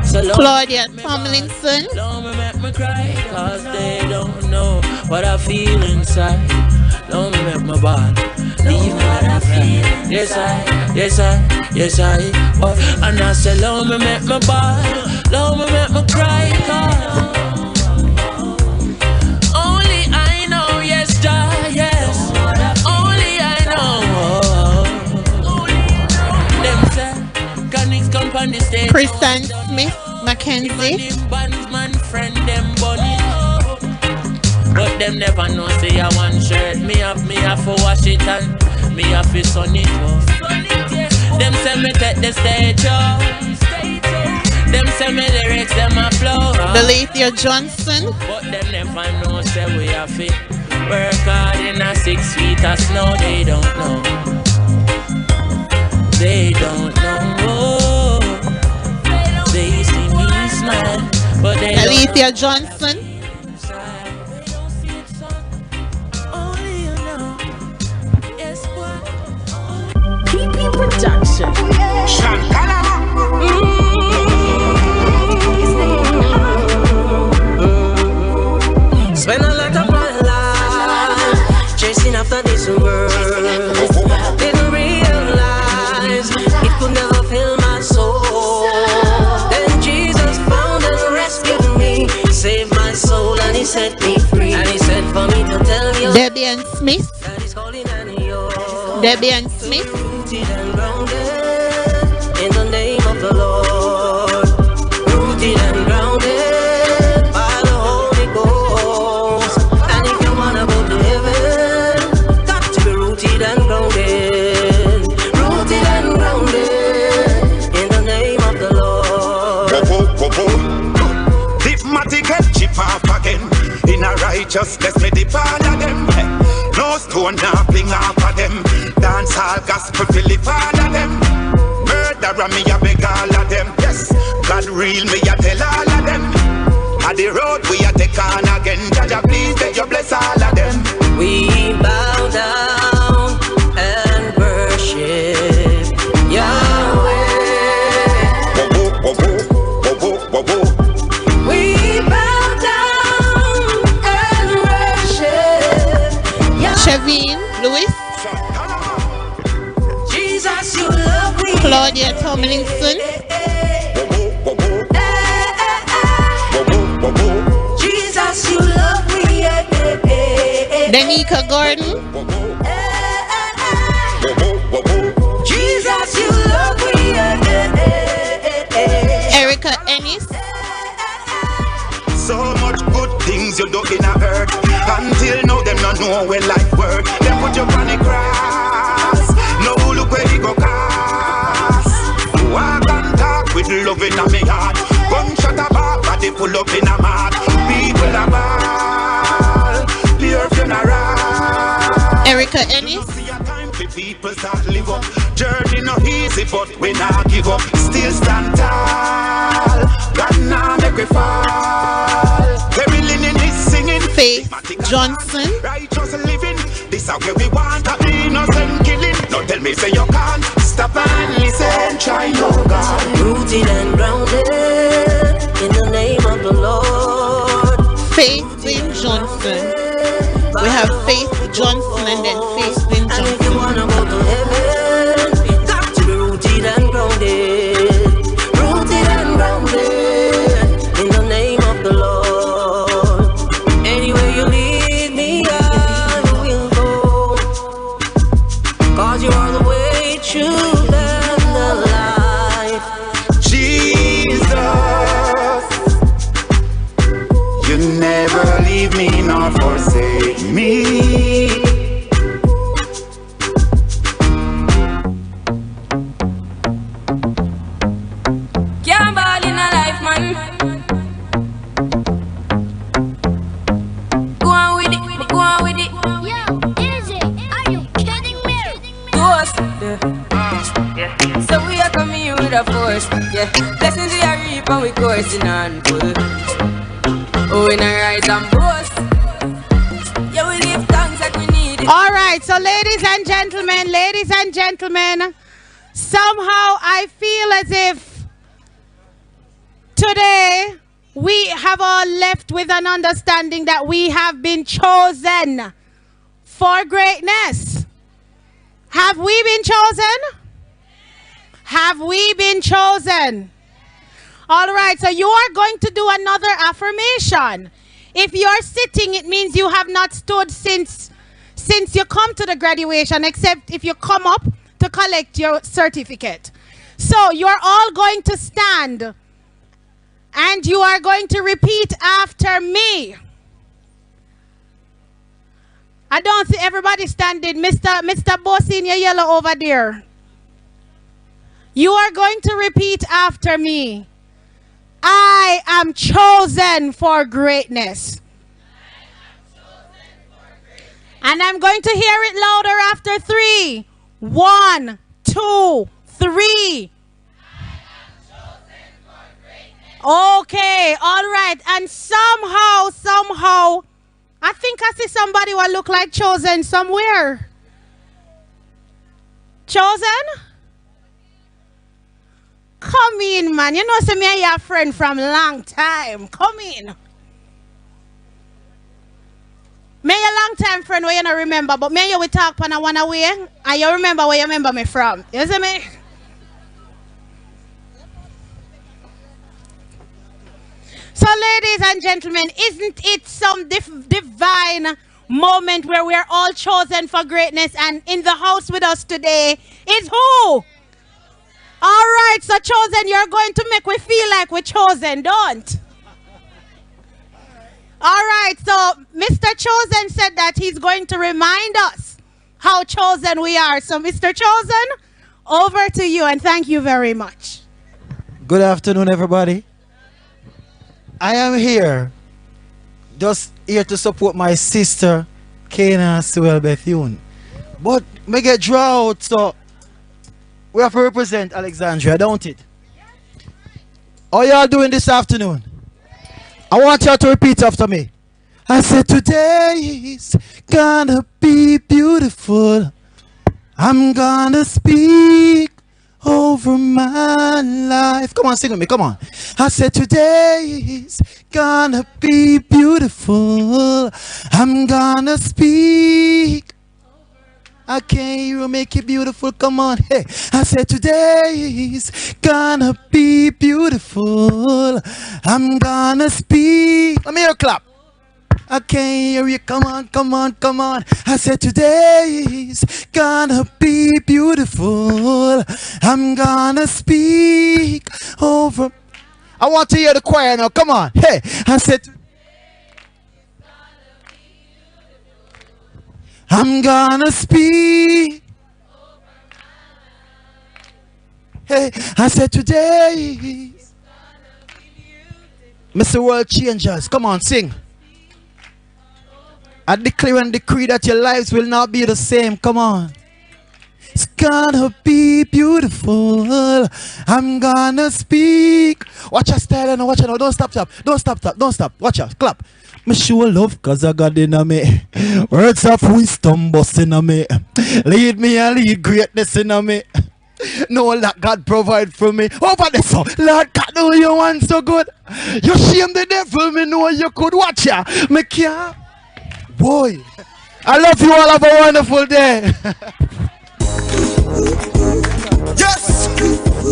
So Claudia Tomlinson. Don't make me cry, cause they don't know what I feel inside. Don't make me bad. Leave me what I feel. Yes, I, yes, I, yes, I. Oh, and I say, love me, make me bad. Love me, make me cry, cause only I know, yes, Jah, yes. Only I know. Them say, Connects company stay. Kristen Smith Mackenzie. Bandsman friend them bunny. But them never know say I one shirt. Me have to wash it and me have to sun it up. Them say me take the stage up. Them say me lyrics them a flow. Delethea Johnson. But them never know say we have to work hard in a 6 feet of snow. They don't know. They don't know. They see me smile, but they Delethea Johnson. PP Production. Spend a lot of my life chasing after this world. Didn't realize it could never fill my soul. Then Jesus found and rescued me, saved my soul, and He set me free. And He said for me to tell you, Debian Smith. Debian Smith. Rooted and grounded in the name of the Lord. Rooted and grounded by the Holy Ghost. And if you wanna go to heaven, got to be rooted and grounded. Rooted and grounded in the name of the Lord. Dipmatic get chip off again. In a righteousness me dip all of them. No stone now fling off of them. Dance all gospel fill it all of them. Murderer me a beg all of them. Yes, God real me a tell all of them. At the road we a take on again. Jaja please let you bless all of them. We bow down and worship Yahweh. We bow down and worship Yahweh. Shavine Lewis. Jesus, you love me. Claudia Tomlinson. Jesus, you love me. Danica Gordon. Jesus, you love me. Erica Ennis. So much good things you do in a earth. Until now them not know where life work. Them put you on the cross. Now look where he go cast. Walk and talk with love in a me heart. Gunshot a bar, body full up in a mat. People a ball, pure funeral. Erica Ennis. People start live up. Journey no easy, but we not give up. Still stand tall. God now make we fall. Every linen is singing. Faith Johnson. Righteous living. This is where we want to be innocent killing. Now tell me say you can't stop and listen. Try no God. Rooted and grounded in the name of the Lord. Faith Lynn Johnson. We have Faith Johnson and then Faith Lynn Johnson. And if you wanna go to heaven, got to be rooted and grounded. Rooted and grounded in the name of the Lord. Anywhere you lead me, I will go. Cause you are the way, truth, and the life. Jesus, you never leave me nor forsake me. Can't ball in a life, man. Go on with it, go on with it. Yo, is it? Are you kidding me? Ghost. with a force. Yeah, blessings we are reaping, we coursing on full. Oh, in a rise and boast. Yeah, we give thanks that we need it. All right, so ladies and gentlemen, somehow I feel as if today we have all left with an understanding that we have been chosen for greatness. Have we been chosen? Have we been chosen? All right, so you are going to do another affirmation. If you're sitting, it means you have not stood since you come to the graduation, except if you come up to collect your certificate. So you're all going to stand and you are going to repeat after me. I don't see everybody standing. Mr. Boss in your yellow over there. You are going to repeat after me. I am chosen for greatness. And I'm going to hear it louder after 3. 1, 2, 3. Okay, all right. And somehow, I think I see somebody who look like chosen somewhere. Chosen? Come in, man. You know, say me and your friend from long time. Come in. Me a long time friend where you don't remember, but me and you we talk on a one away, and you remember where you remember me from. You see me? So ladies and gentlemen, isn't it some divine moment where we are all chosen for greatness, and in the house with us today is who? All right, so chosen, you're going to make we feel like we're chosen, don't? All right, so Mr. Chosen said that he's going to remind us how chosen we are. So Mr. Chosen, over to you, and thank you very much. Good afternoon, everybody. I am here, just here to support my sister, Kana Sewell Bethune. But me get draw out, so we have to represent Alexandria, don't it? How y'all doing this afternoon? I want y'all to repeat after me. I said today is gonna be beautiful. I'm gonna speak over my life. Come on, sing with me, come on. I said today is gonna be beautiful. I'm gonna speak. I can't hear you, make it beautiful, come on. Hey, I said today is gonna be beautiful. I'm gonna speak. Let me hear you clap. I can't hear you, come on, come on, come on. I said today is gonna be beautiful. I'm gonna speak over. I want to hear the choir now, come on. Hey, I said I'm gonna speak. Hey, I said today Mr. World Changers, come on, sing. I declare and decree that your lives will not be the same. Come on. It's gonna be beautiful. I'm gonna speak. Watch your style and watch it now. Don't stop. Don't stop. Don't stop. Watch out. Clap. Me show love cause I got in me. Words of wisdom bust in me. Lead me and lead greatness in me. Know that God provide for me. Over the so Lord God know you want so good. You shame the devil, me know you could watch ya. Me can't. Boy, I love you all. Have a wonderful day. Yes.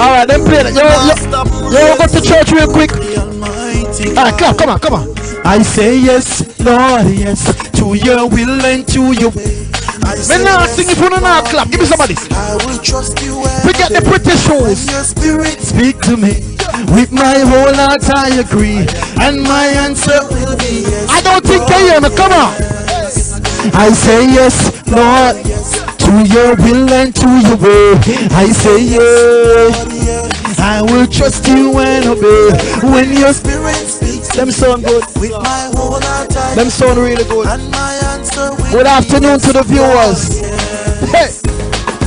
All right, then play that. Yo, go to church real quick. All right, clap. Come on. I say yes, Lord, yes, to your will and to your way. Men now sing if you don't know clap. Give me somebody. I will trust you. Forget the pretty shows. Speak to me. With my whole heart I agree, and my answer will be yes. I don't think they hear me. Come on. I say yes, Lord, to your will and to your way. I say yes. I will trust you and obey. When your spirit speaks, them sound good. With my whole heart I them sound really good. And my answer will good afternoon to the viewers. Hey,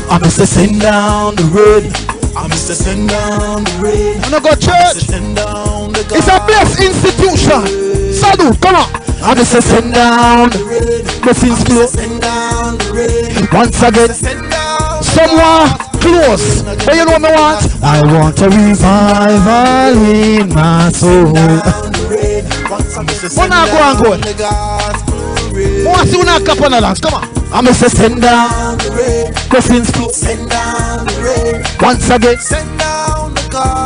I'm just sitting down the road. I'm Mr. Send down the rain. I'm not go church. Send down the It's a blessed institution. Salute, come on. I'm Mr. Send down the blessings flow. Once again, someone close. But you know what I want? I want a revival in my soul. One now go and go. One see one clap on the dance. Come on. I'm Mr. Send down blessings flow. Once again,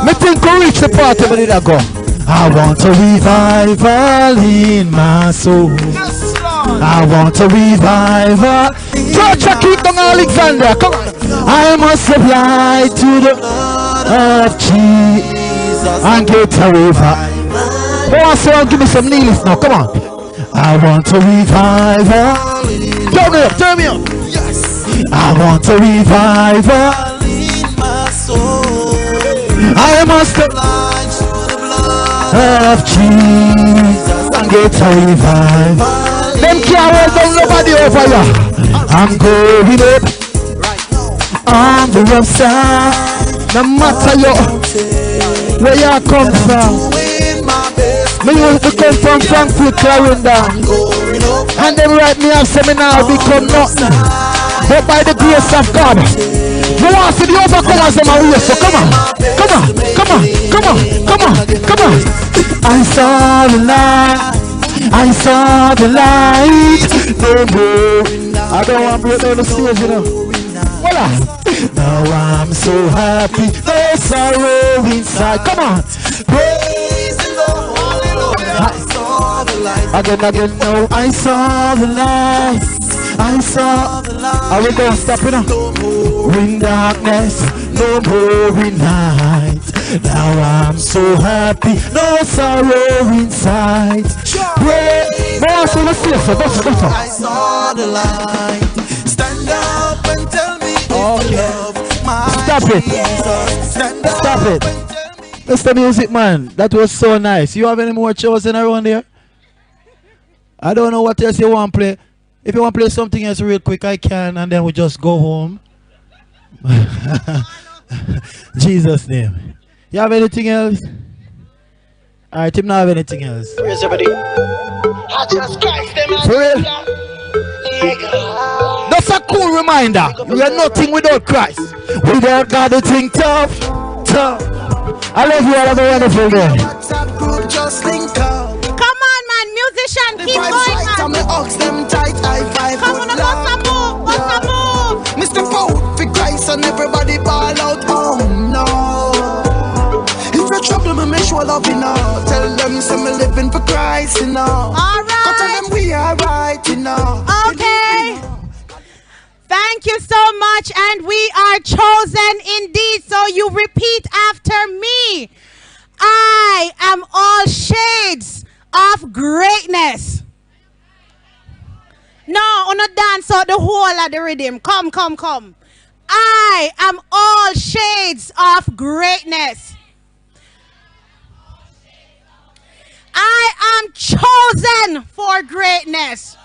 me think we reach the part of it that go. I want a revival in my soul. I want a revival. Church, I keep on Alexandria. Come on. I must supply to the of Jesus and get a revival. Oh, so give me some knees now. Come on. I want a revival. Turn me up, turn me up. I want a revival in my soul. I must supply to the blood of Jesus and get a revival. Them can't hold down nobody over here. I'm going up on the rough side. No matter where you come from. Me used to come from Frankfurt, Clarendon. And them write me off seminar become nothing. But by the grace of God, you want to see the overcomers of my way. So come on, come on, come on, come on, come on, come on. I saw the light. I saw the light. No more. I don't want to break down the stage, you know. Voila. Now I'm so happy. No sorrow inside. Come on. Praise the Lord. I saw the light. Again, no. I saw the light. I saw the light. I will go stop it now. No more in darkness. No more in night. Now I'm so happy. No sorrow inside. Pray. No, so let's see. I saw the light. Stand up and tell me if you love my Stop it. Stop it. Mr. Music Man, that was so nice. You have any more chosen around here? I don't know what else you want to play. If you want to play something else real quick, I can, and then we just go home. Jesus' name. You have anything else? Alright, him not have anything else. Where's everybody? I just Christ them. For real? That's a cool reminder. We are nothing without Christ. Without God, the thing tough. I love you all. Have a wonderful day. Come on, man, musician, keep going, man. Come on, what's the move? What's the move? Mr. Pout for Christ and everybody ball out. Oh no. If you're trouble, me make sure love you know. Tell them say me living for Christ, you know. Alright. Tell them we are right, you know. Okay. Thank you so much, and we are chosen indeed. So you repeat after me. I am all shades of greatness. No, on a dance out the whole of the rhythm. Come, come, come. I am all shades of greatness. I am chosen for greatness.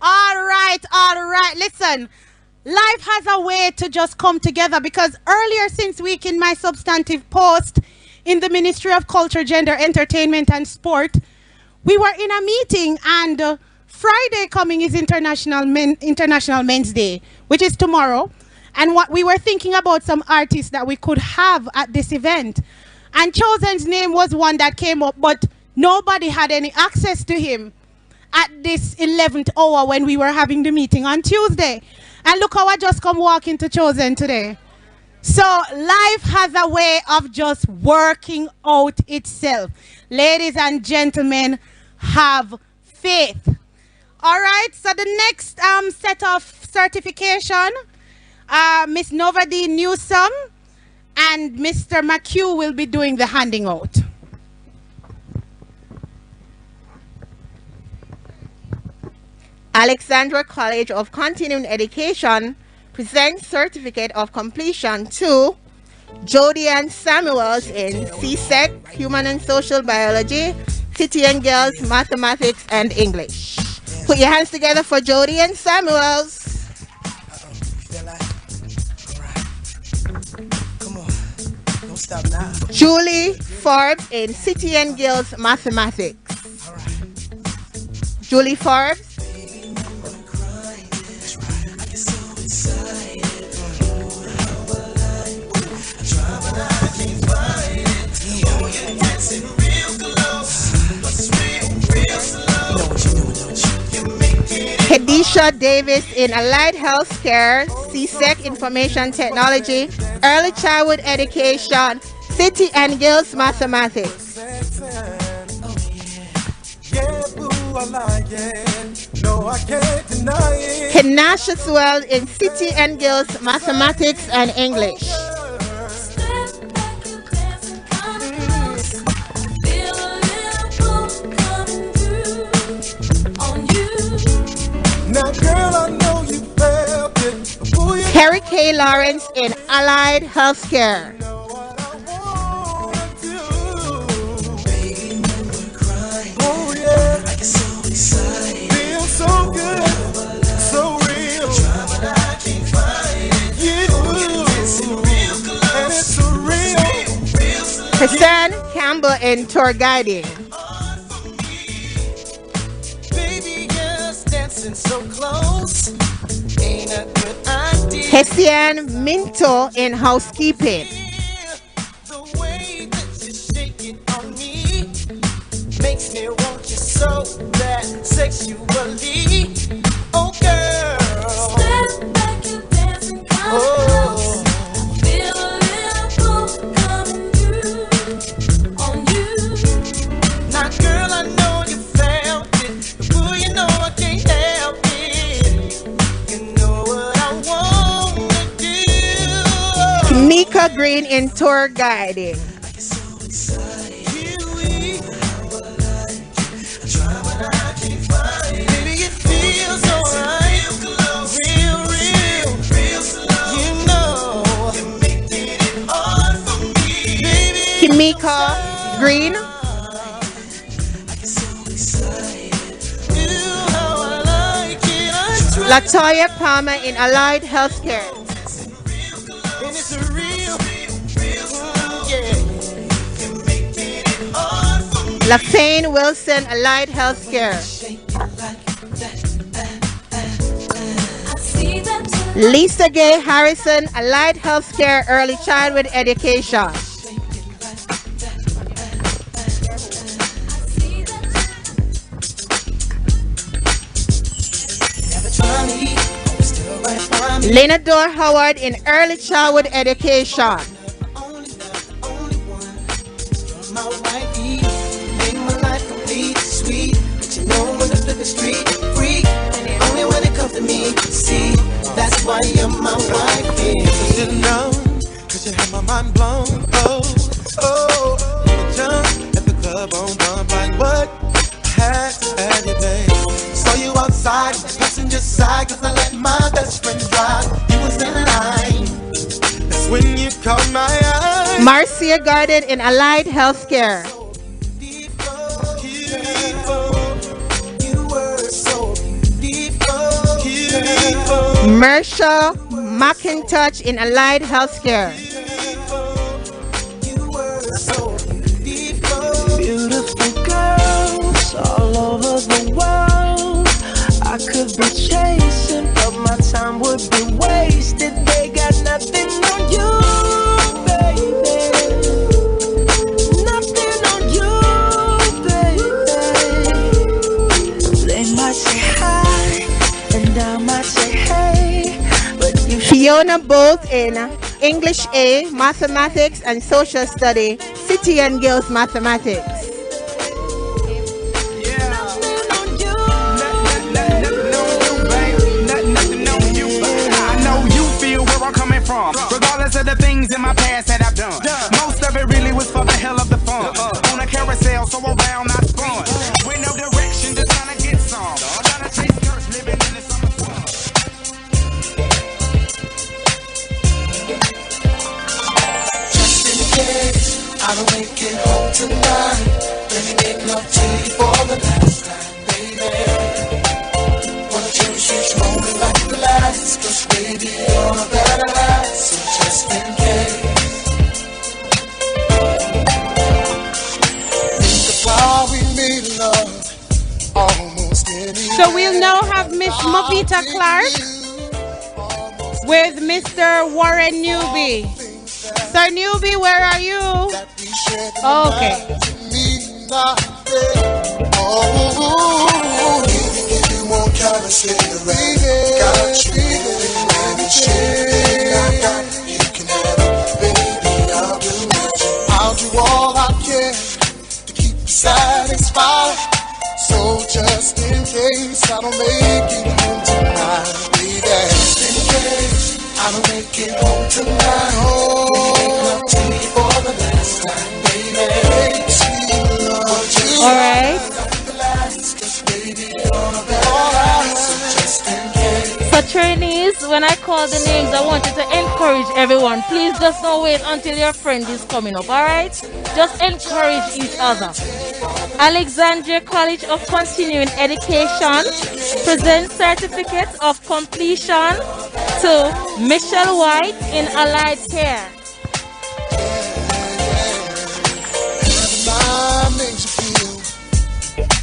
All right. Listen, life has a way to just come together, because earlier since week in my substantive post in the Ministry of Culture, Gender, Entertainment and Sport, we were in a meeting, and Friday coming is International Men's Day, which is tomorrow. And what we were thinking about some artists that we could have at this event. And Chosen's name was one that came up, but nobody had any access to him at this 11th hour when we were having the meeting on Tuesday. And look how I just come walking to Chosen today. So life has a way of just working out itself. Ladies and gentlemen, have faith. All right, so the next set of certification, Miss Novadine Newsom and Mr. McHugh will be doing the handing out. Alexandria College of Continuing Education presents Certificate of Completion to Jody Ann Samuels in CSEC, Human and Social Biology, City and Girls, Mathematics and English. Put your hands together for Jody Ann Samuels. stop now. Julie Forbes in City and Guilds Mathematics. Julie Forbes. Kedisha Davis in Allied Healthcare, CSEC Information Technology, Early Childhood Education, City and Guilds Mathematics. Kenasha Swell in City and Guilds Mathematics and English. Now, girl, I know you felt it. Carrie K. Lawrence in Allied Healthcare. Oh, yeah. I get so excited. Feel so good. So real. But I can't find it. You. And it's real. Hassan Campbell in Tour Guiding. So close, ain't a good idea. Hessian Minto in Housekeeping. The way that you shake it on me makes me want you so bad sexually. Oh girl, step back, you dancing oh. Feel a little coming through on you. Now girl, I know you felt it, but boy, you know I can't help it. Nika Green in Tour Guiding. Kimika Green. Latoya Palmer in Allied Healthcare. LaFane Wilson, Allied Healthcare. Lisa Gay Harrison, Allied Healthcare, Early Childhood Education. Lena Dore Howard in Early Childhood Education. Street free, only when it comes to me. See, that's why you're my wife. You know, cause you have my mind blown. Oh, jump at the club on bump like what? Had you been? Saw you outside, passenger side, cause I let my best friend drive. You was in line. That's when you caught my eye. Marcia Garden in Allied Healthcare. Mersha McIntosh in Allied Healthcare. Beautiful girls all over the world. I could be chasing, but my time would be wasted. They got nothing on you, baby. Nothing on you, baby. They might say hi, and I might say hey. Fiona Bolt in English A, Mathematics and Social Study, City and Guilds Mathematics. I know you feel where I'm coming from, regardless of the things in my past that I've done. Most of it really was for the hell of the fun. On a carousel, so around I spun. With no direction, just trying to get some. Trying to chase skirts, living in the summer sun. I don't make it home tonight. Let me make love to you for the last time, baby. Wanna choose you strongly like the last, cause baby you're a better life. So just in case So we'll now have Miss Movita Clark with Mr. Warren Newby. Sir Newby, where are you? Okay. I'll do all I can to keep you satisfied. So just in case I don't make it home tonight, baby. Just in case I don't make it home tonight, oh, I'll take you for the last time, baby. Sweet love, you all right. For trainees, when I call the names, I want you to encourage everyone. Please just don't wait until your friend is coming up, alright? Just encourage each other. Alexandria College of Continuing Education presents certificate of completion to Michelle White in Allied Care.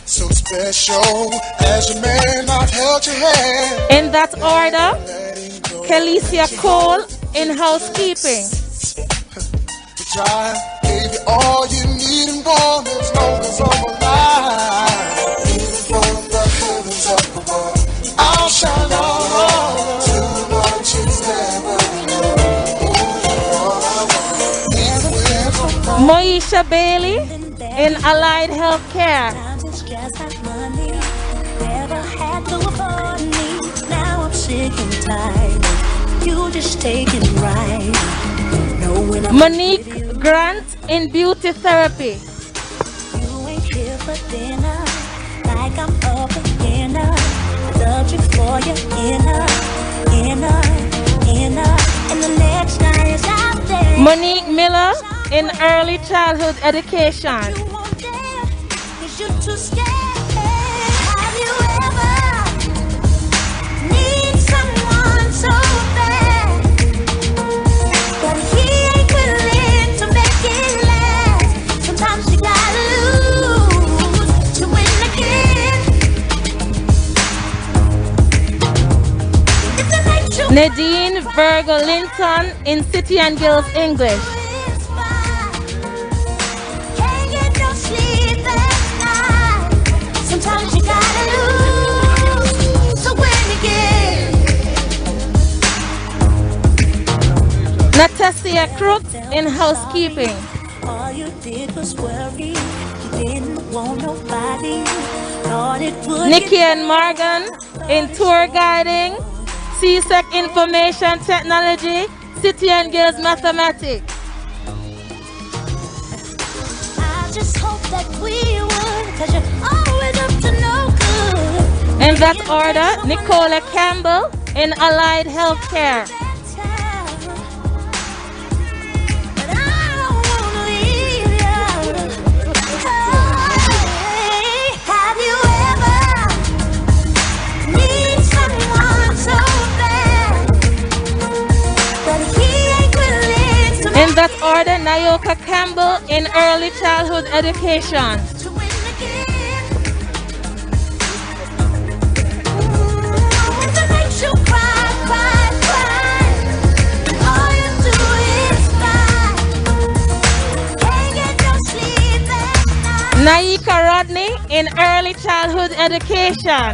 So special as your man, I've held your hand. In that order, Kelicia Cole in housekeeping. I gave you all you need and want as long as I'm alive. Even from the heavens up above, I'll shine on too much is never enough. Moesha Bailey in Allied Healthcare. You just take it right. Monique Grant in beauty therapy. You ain't here for dinner, like I'm up beginner. Love you for your inner, and the next guy is out there. Monique Miller in early childhood education. Is you too scared? Have you ever need someone so bad, but he ain't willing to make it last? Sometimes you gotta lose to win again. If it makes you Nadine Virgo Linton in City and Guilds English. can't get no sleep at night, sometimes you gotta lose to win again. Natasia Crook in housekeeping. All you did was worry, you didn't want nobody. Thought it would Nikki and Morgan in tour guiding. CSEC Information Technology. City and Guilds Mathematics. I just hope that we would, 'cause you're always up to no good. In that order, Nicola Campbell in Allied Healthcare. But I don't wanna leave you. Hey, have you ever need someone so bad, but he ain't willing to In that order, Nayoka Campbell in early childhood education. If it makes you cry, cry, cry, all you do is cry. Can't get no sleep at night. Naika Rodney in early childhood education.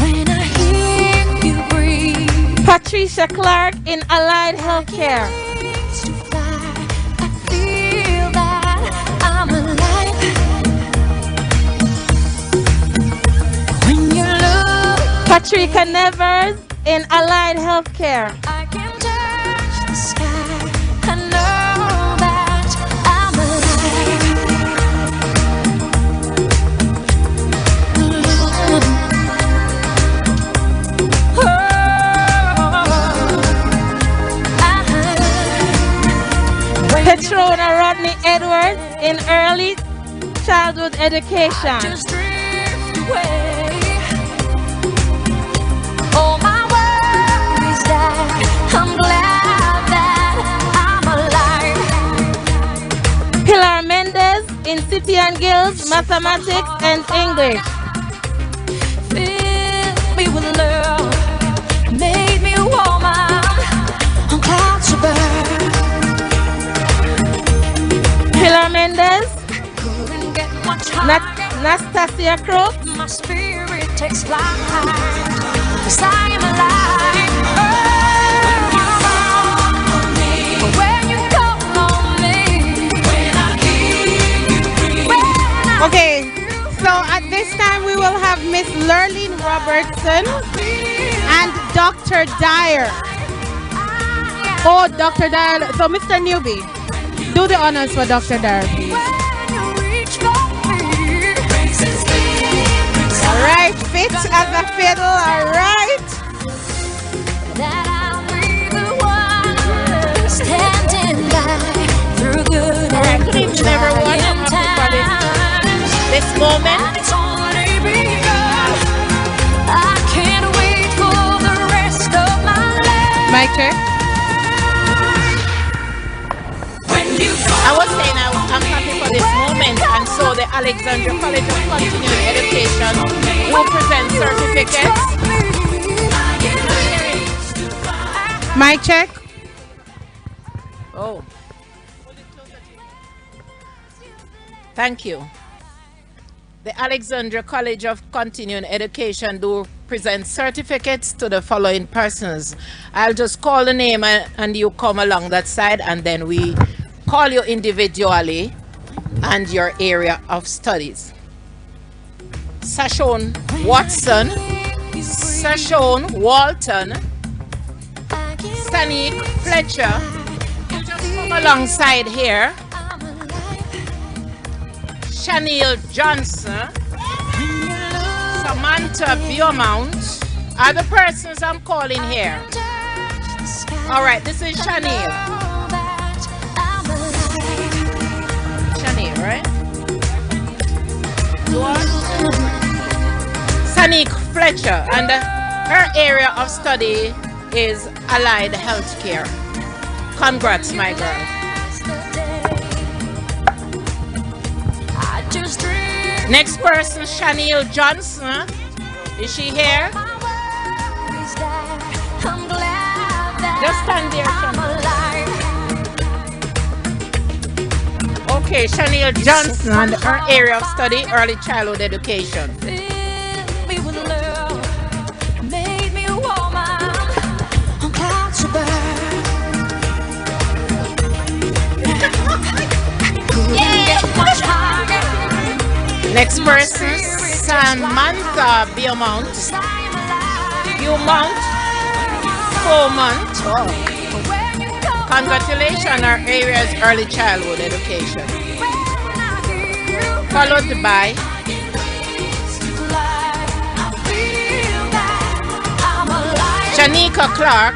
When I hear you breathe, Patricia Clark in Allied Healthcare. I feel that I'm alive. When you look, Patricia Nevers in Allied Healthcare. I can touch the sky. I know that I'm alive. Petrona Rodney Edwards in early childhood education. Just drift away. All my worries die. I'm glad that I'm alive. Pilar Mendez in City and Guilds, Mathematics, and English. Fill me with love, made me a woman, untouchable. Pilar Mendez, Nastasia Crooks. My spirit takes flight, 'cause I am alive. When you call on me, when I hear you breathe. Okay, so at this time we will have Miss Lurleen Robertson and Dr. Dyer. Oh, Dr. Dyer. So Mr. Newbie, do the honors for Dr. Dyer, please. All right, fit as a fiddle, all right. That I'll be the one standing by through good and Good evening, everyone. I'm happy for this moment. It's only begun. I can't wait for the rest of my life. Mic check. I was saying I'm happy for this moment, and so the Alexandria College of Continuing Education will present certificates. Mic check. Oh. Thank you. The Alexandria College of Continuing Education do present certificates to the following persons. I'll just call the name and you come along that side, and then we call you individually and your area of studies. Sashon Watson, Sashon Walton, Stanik Fletcher, you just come alongside here. Chanel Johnson, Samantha Beaumont are the persons I'm calling here. All right, this is Chanel. Chanel, right? Stanik Fletcher, and her area of study is Allied Healthcare. Congrats, my girl. Next person, Chanel Johnson. Is she here? Just stand there, Chanel. Okay, Chanel Johnson and her area of study, early childhood education. Next person, Samantha Beaumont. Beaumont. Oh. Congratulations, our area's early childhood education. Followed by Shanika Clark.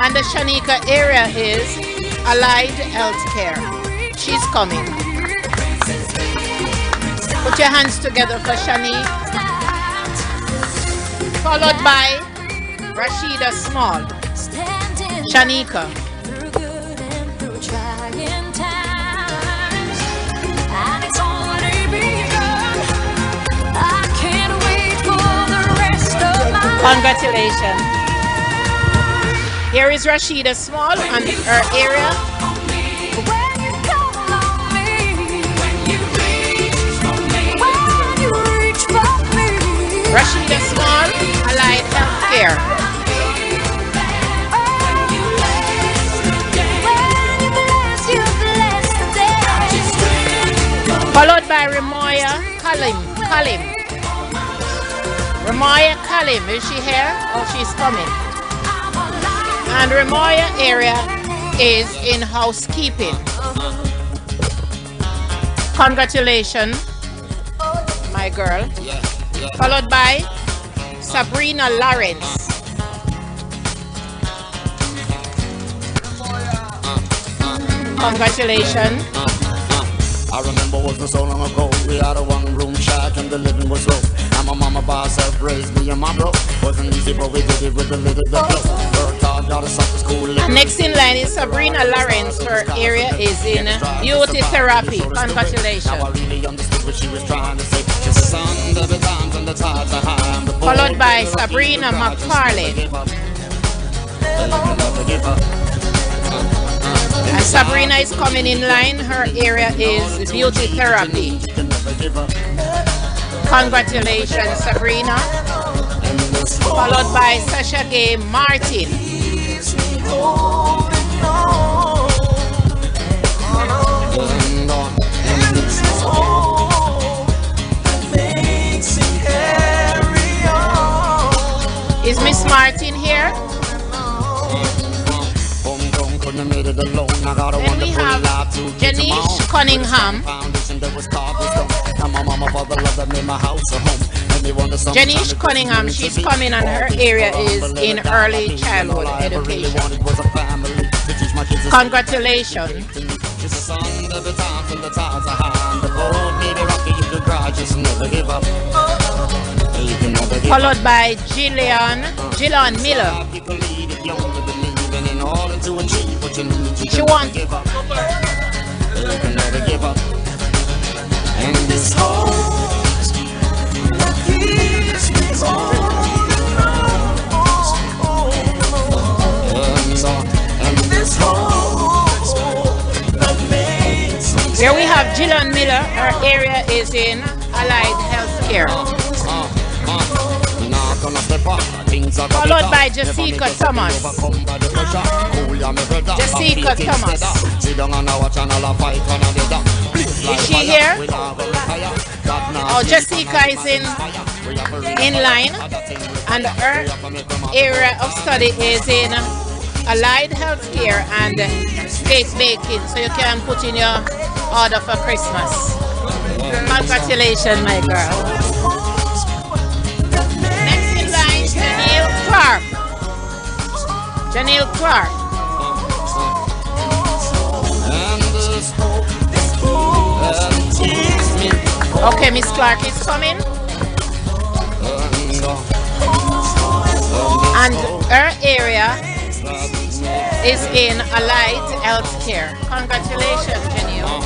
And the Shanika area is Allied Healthcare. She's coming. Put your hands together for Shani. Followed by Rashida Small. Shanika. Congratulations. Here is Rashida Small and her area. Rashida Small, Allied Healthcare. Followed by Ramoya Kalim. Ramoya Kalim, is she here? Oh, she's coming. And Ramoya area is in housekeeping. Congratulations, my girl. Followed by Sabrina Lawrence. Congratulations. I remember was so long ago. We had a one-room shack and the living was low. And my mama boss helped raise me and my bro. Wasn't easy, but we did it with a little bit of flow. Worked hard Next in line is Sabrina Lawrence. Her area is in beauty therapy. Congratulations. Followed by Sabrina McFarlane. And Sabrina is coming in line. Her area is beauty therapy. Congratulations, Sabrina. Followed by Sasha Gay Martin. Is Miss Martin here? Then we have Janice Cunningham. Janice Cunningham, she's coming and her area is in early childhood education. Congratulations. Followed by Gillian Miller. She won. And this here we have Gillian Miller. Her area is in Allied Healthcare. Followed by Jessica Thomas. Jessica Thomas. Is she here? Oh, Jessica is in line, and her area of study is in Allied Healthcare and State Baking, so you can put in your order for Christmas. Congratulations, my girl. Next in line, Janelle Clark. Okay, Miss Clark is coming. And her area is in Allied Healthcare. Congratulations, Janelle.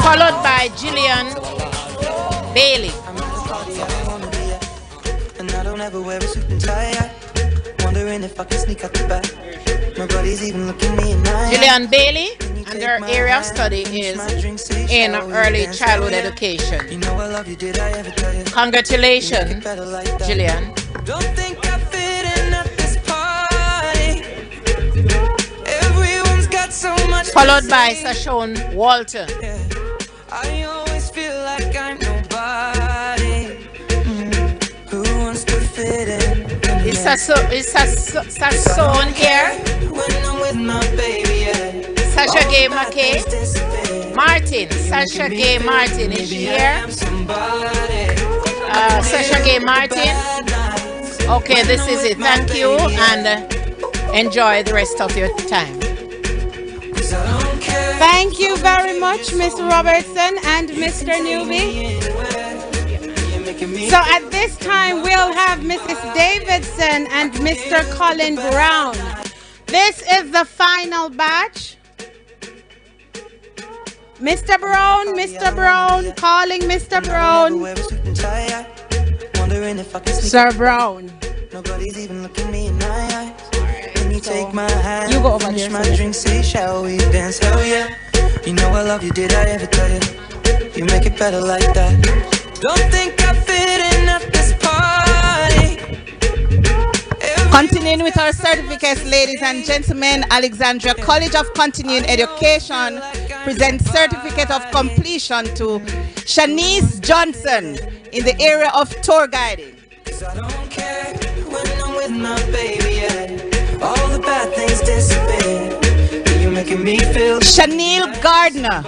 Followed by Gillian Bailey. And I don't ever wear a suit and tie. Wondering if I can sneak out the back. Nobody's even looking me in the eye. Gillian Bailey, and her area of study is in early childhood education. Congratulations, Gillian. Don't think I fit in at this party. Everyone's got so much. Followed by Sashon Walton. I always feel like I'm nobody. Who wants to fit in? Is Sashon here? When I'm with my baby, yeah. Sasha Gay McKay. Martin. Sasha Gay Martin. Is she here? Sasha Gay Martin. Okay, this is it. Thank you and enjoy the rest of your time. Thank you very much, Miss Robertson and Mr. Newby. So at this time, we'll have Mrs. Davidson and Mr. Colin Brown. This is the final batch. Mr. Brown, calling Mr. Brown. Sir Brown. Nobody's even looking me in my eyes. When you take my hand, you go over finish there, my drink, say, shall we dance? Hell yeah. You know I love you, did I ever tell you? You make it better like that. Don't think I fit in at this party. Continuing with our certificates, ladies and gentlemen, Alexandria College of Continuing Education presents certificate of completion to Shanice Johnson in the area of tour guiding. I don't care when I'm with my baby, yeah. All the bad things disappear. You're making me feel. Chanel Gardner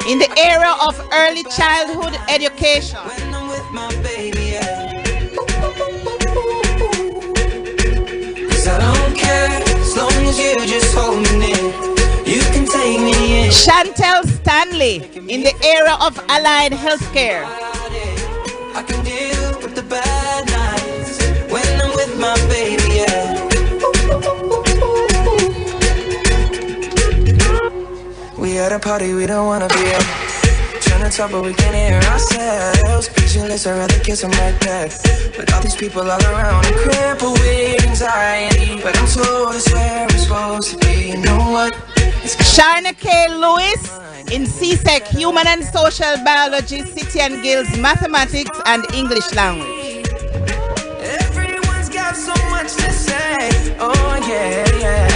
in the area of early childhood education. When I'm with my baby, yeah. I don't care as long as you just hold me near. You can take me in. Chantel Stanley in the area of allied healthcare. I can deal with the bad nights when I'm with my baby, yeah. We at a party we don't wanna be at. Trying to talk but we can't hear ourselves. Pictureless, I'd rather kiss them right back. But all these people all around, I'm crippled with anxiety. But I'm told it's where I'm supposed to be. You know what? Sharna K. Lewis in CSEC, Human and Social Biology, City and Guilds, Mathematics and English Language. Everyone's got so much to say. Oh yeah, yeah.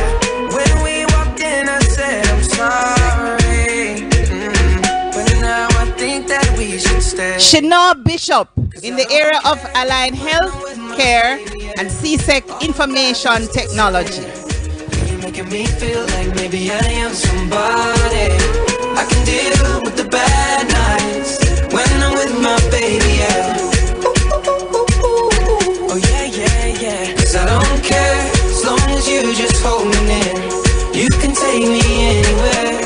When we walked in, I said I'm sorry. But now I think that we should stay. Shinoa Bishop in the area of Allied Health Care and CSEC Information Technology. Making me feel like maybe I am somebody. I can deal with the bad nights when I'm with my baby, yeah. Oh yeah, yeah, yeah. 'Cause I don't care as long as you just hold me near. You can take me anywhere.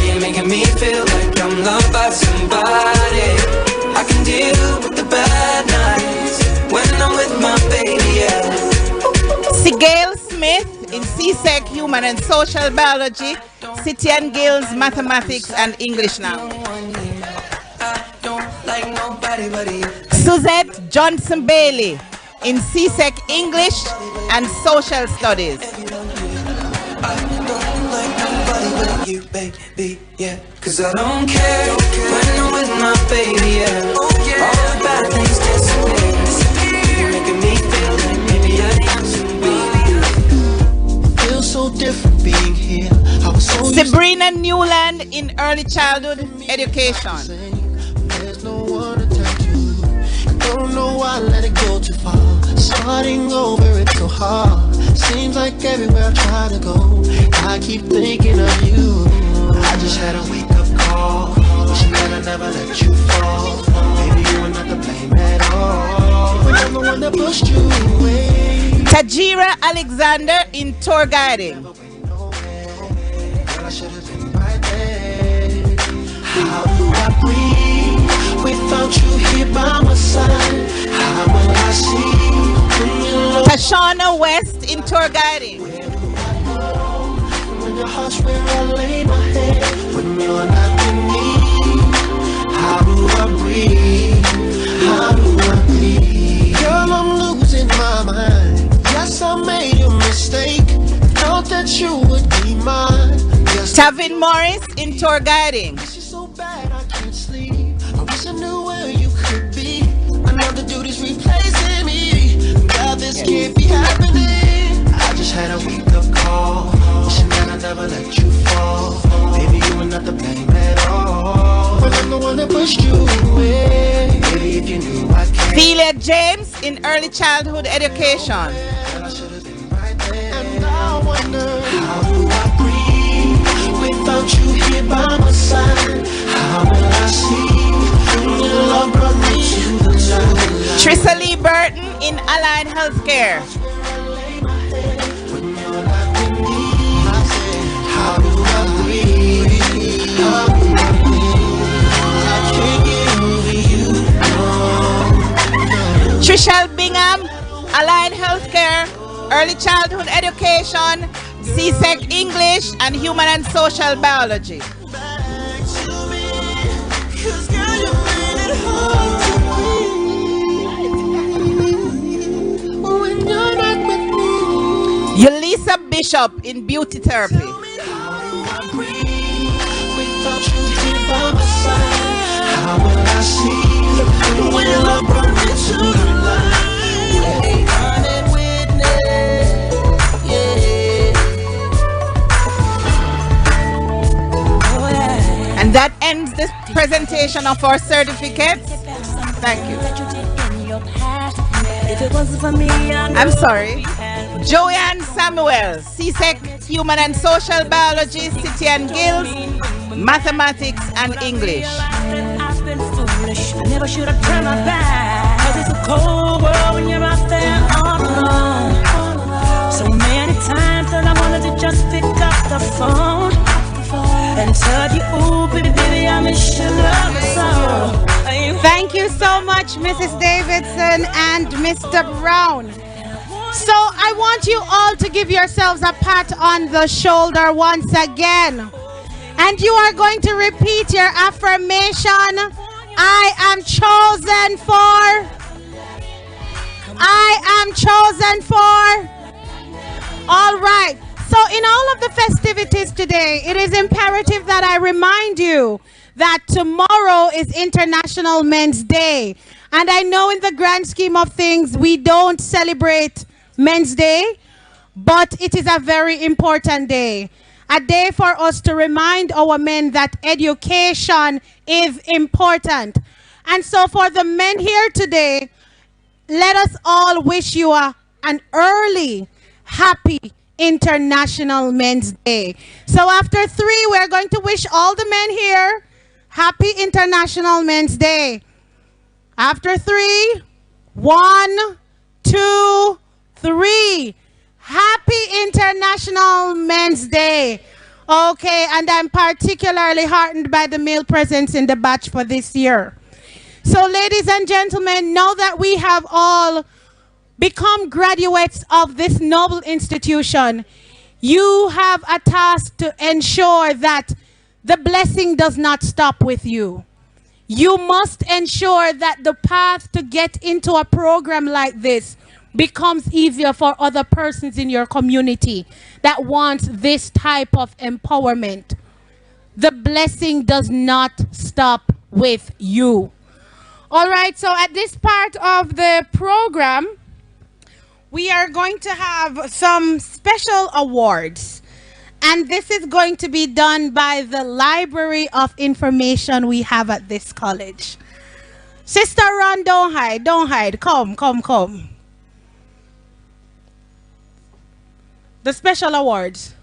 You're making me feel like I'm loved by somebody. I can deal with the bad nights when I'm with my baby, yeah. Sigale Smith in CSEC Human and Social Biology, City and Guilds, Mathematics and English Language. Suzette Johnson Bailey in CSEC English and Social Studies. You, baby, yeah. 'Cause I don't care when I'm with my baby, yeah. All the bad things disappear. You're making me feel like maybe I am somebody. Feels so different being here. I was so Sabrina Newland in Early Childhood Education. There's no one to turn to. Don't know why I let it go too far. Starting over, it's so hard. Seems like everywhere I try to go, I keep thinking of you. I just had a wake-up call, wishing that I never let you fall. Maybe you were not to blame at all, but I'm the one that pushed you away. Tajira Alexander in Tour Guiding. I should have been right there. How do I breathe without you here by my side? How will I see when you look? Tashana West in Tour Guiding. When your heart's where I lay my head, when you're not with me, how do I breathe? How do I breathe? Girl, I'm losing my mind. Yes, I made a mistake. Thought that you would be mine. Tavin Morris in Tour Guiding. This is so bad I can't sleep. I wish I knew where you could be. Another dude is replacing me. God, this can't be happening. I just had a wake-up call, wishing that I never let you fall. Baby, you were not to blame at all, but I'm the one that pushed you away. Baby, if you knew I can't. Celia James in Early Childhood Education. I should have been right there. And I wonder, how do I breathe without you here by my side? How will I see when your love brought me to the light? Trissa Lee Burton in Allied Healthcare. How do I breathe? How do I breathe? I can't get over you. No. Trishelle Bingham, Allied Healthcare, Early Childhood Education, CSEC English and Human and Social Biology. Yulisa Bishop in Beauty Therapy. How will I see when your love brought me to the light? Honest witness, yeah. Oh, yeah. And that ends this presentation of our certificates. Thank you. I'm sorry. Joanne Samuel, CSEC Human and Social Biology, City and Guilds, Mathematics and English. I've been foolish. I never should have turned my back. 'Cause it's a cold world when you're out there all alone. So many times that I wanted to just pick up the phone. and tell you, ooh, baby, I miss your love so. Thank you so much, Mrs. Davidson and Mr. Brown. So I want you all to give yourselves a pat on the shoulder once again. And you are going to repeat your affirmation. I am chosen for. I am chosen for. All right. So in all of the festivities today, it is imperative that I remind you that tomorrow is International Men's Day. And I know in the grand scheme of things, we don't celebrate Men's Day, but it is a very important day. A day for us to remind our men that education is important. And so for the men here today, let us all wish you an early, happy International Men's Day. So after 3, we're going to wish all the men here Happy International Men's Day. After 3, 1, 2, 3. Happy International Men's Day. Okay, and I'm particularly heartened by the male presence in the batch for this year. So ladies and gentlemen, now that we have all become graduates of this noble institution, you have a task to ensure that the blessing does not stop with you. You must ensure that the path to get into a program like this becomes easier for other persons in your community that want this type of empowerment. The blessing does not stop with you. All right, so at this part of the program, we are going to have some special awards. And this is going to be done by the Library of Information we have at this college. Sister Ron, don't hide, don't hide. Come, come, come. The special awards.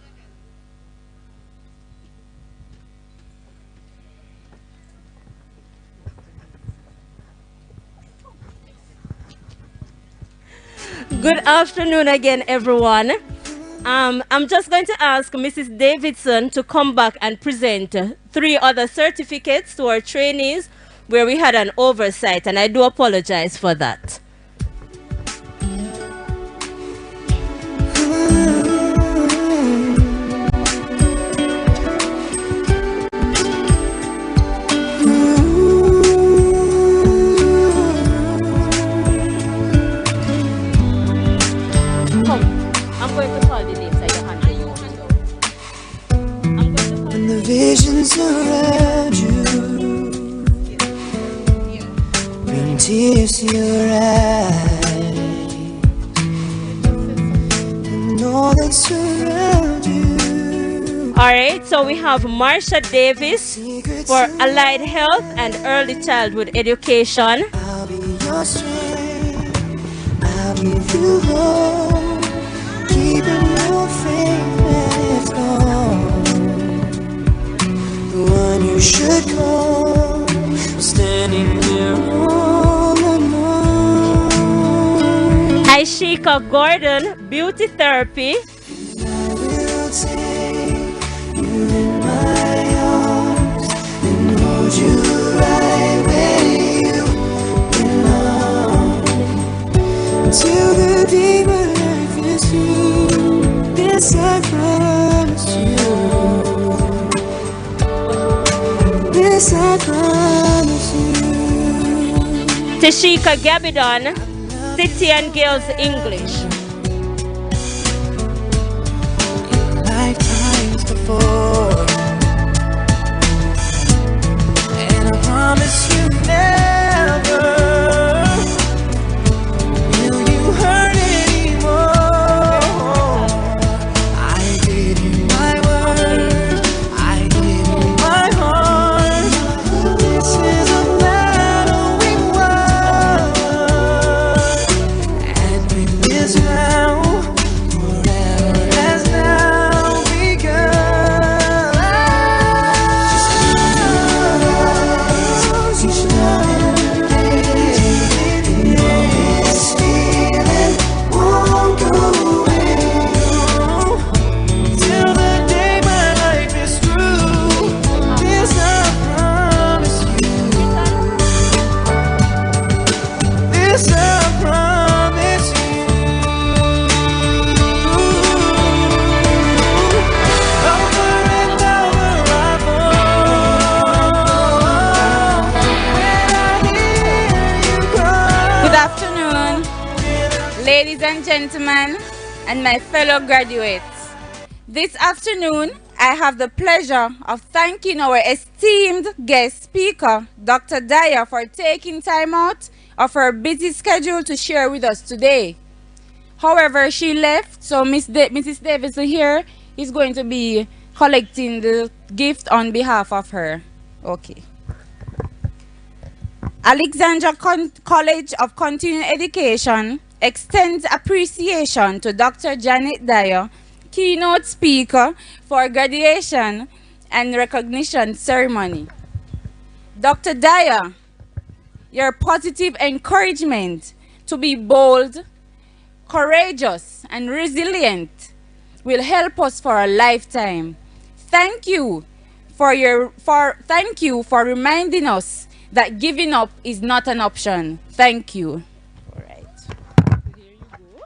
Good afternoon again, everyone. I'm just going to ask Mrs. Davidson to come back and present 3 other certificates to our trainees where we had an oversight, and I do apologize for that. Visions around you bring tears to your eyes, and all that surround you. All right, so we have Marsha Davis for Allied Health and Early Childhood Education. I'll be your strength, I'll give you hope, keeping your faith when it's gone. One you should call, standing there all alone. Aishika Gordon, Beauty Therapy. I will take you in my arms and hold you right where you belong. Till the day my life is through, this I promise you. This I promise you. Tashika Gabidon, City and Girls English. Lifetimes before, and I promise you never will you hurt anymore. I gave you my word, I gave you my heart. This is a battle we won, and we deserve Ladies and gentlemen, and my fellow graduates, this afternoon I have the pleasure of thanking our esteemed guest speaker, Dr. Dyer, for taking time out of her busy schedule to share with us today. However, she left, so Mrs. Davidson here is going to be collecting the gift on behalf of her. Okay. Alexandria College of Continuing Education extends appreciation to Dr. Janet Dyer, keynote speaker for graduation and recognition ceremony. Dr. Dyer, your positive encouragement to be bold, courageous, and resilient will help us for a lifetime. Thank you for reminding us that giving up is not an option. Thank you. All right. Here you go.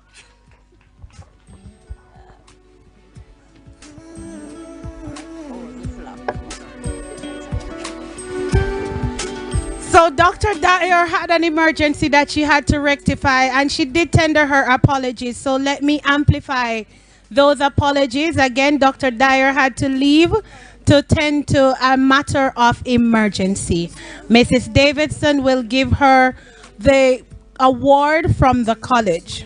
So Dr. Dyer had an emergency that she had to rectify, and she did tender her apologies. So let me amplify those apologies. Again, Dr. Dyer had to leave to tend to a matter of emergency. Mrs. Davidson will give her the award from the college.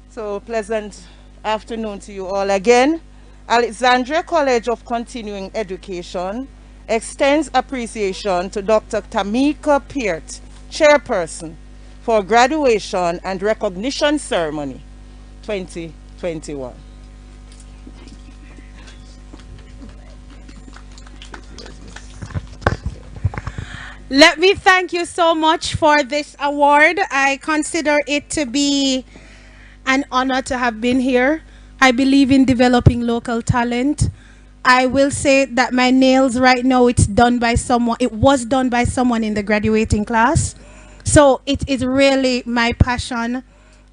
So pleasant afternoon to you all again. Alexandria College of Continuing Education extends appreciation to Dr. Tamika Peart, Chairperson, for graduation and recognition ceremony 2021. Let me thank you so much for this award. I consider it to be an honor to have been here. I believe in developing local talent. I will say that my nails right now, it's done by someone. It was done by someone in the graduating class. So it is really my passion.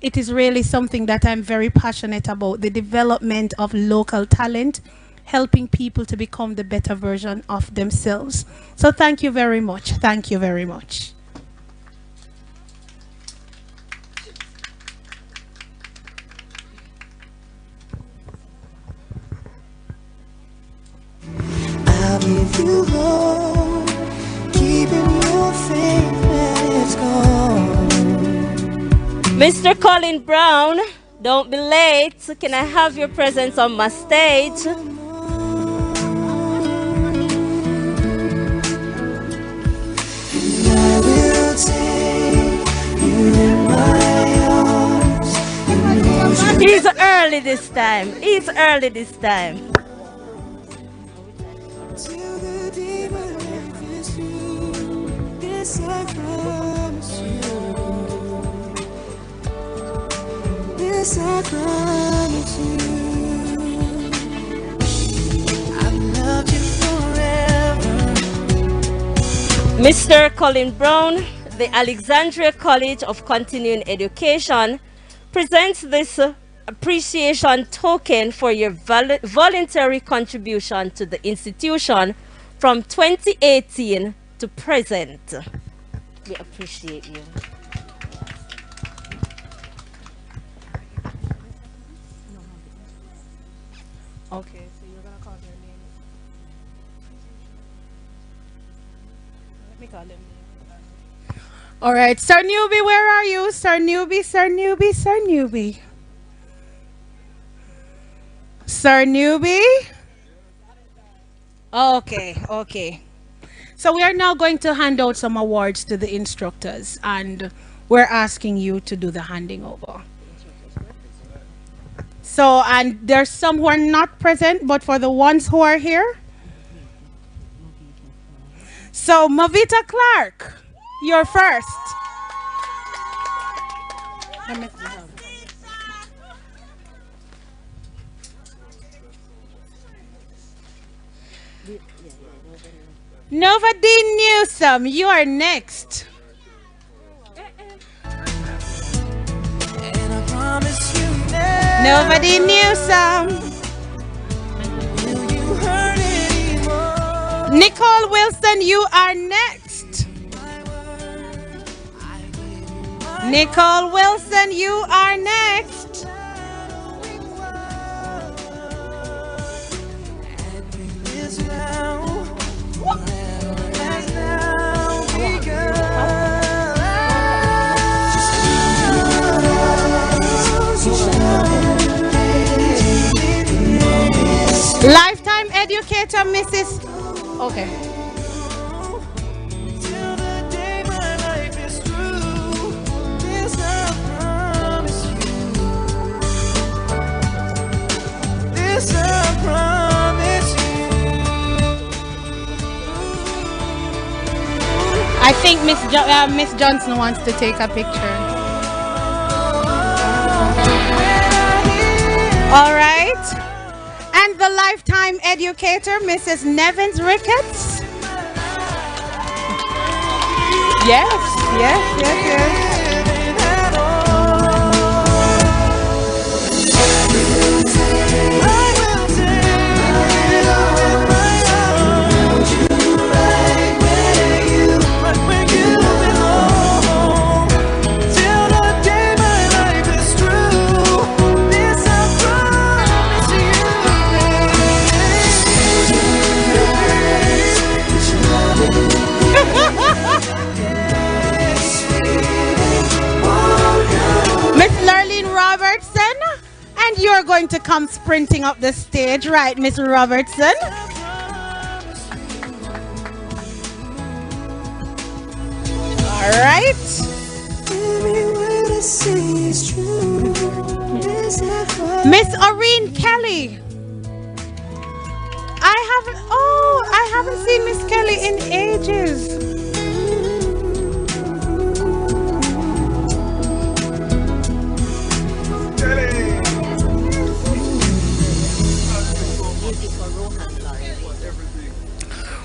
It is really something that I'm very passionate about, the development of local talent, helping people to become the better version of themselves. So thank you very much. Thank you very much. I'll give you love, keeping your faith, let's go. Mr. Colin Brown, don't be late. Can I have your presence on my stage? I will take you in my arms. He's early this time. He's early this time. Till the day my life is through, this I promise you. This I promise you. I've loved you forever. Mr. Colin Brown, the Alexandria College of Continuing Education, presents this appreciation token for your voluntary contribution to the institution from 2018 to present. We appreciate you. Okay, so you're gonna call their name. Let me call them. All right, Sir Newbie, where are you? Sir Newbie, Sir Newbie, Sir Newbie. Sir Newbie? Okay, okay. So we are now going to hand out some awards to the instructors, and we're asking you to do the handing over. So, and there's some who are not present, but for the ones who are here. So, Mavita Clark, you're first. Nova Dean Newsom, you are next. Nobody knew some. Nicole Wilson, you are next. Nicole Wilson, you are next. Lifetime educator, Mrs. Okay. I think Miss Johnson wants to take a picture. All right. And the lifetime educator, Mrs. Nevins Ricketts. Yes. Miss Lurleen Robertson, and you're going to come sprinting up the stage, right, Miss Robertson? All right. Miss Oreen Kelly. I haven't seen Miss Kelly in ages.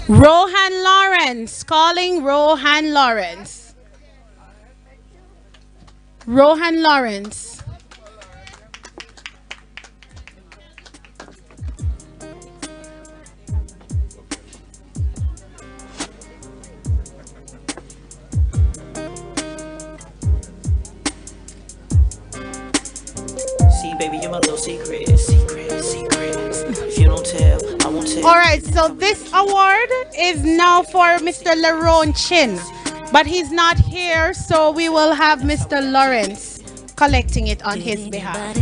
Rohan Lawrence, calling Rohan Lawrence. Rohan Lawrence. See, baby, you're my little secret. If you don't tell, I won't tell. All right, so this award is now for Mr. Lerone Chin, but he's not here, so we will have Mr. Lawrence collecting it on his behalf.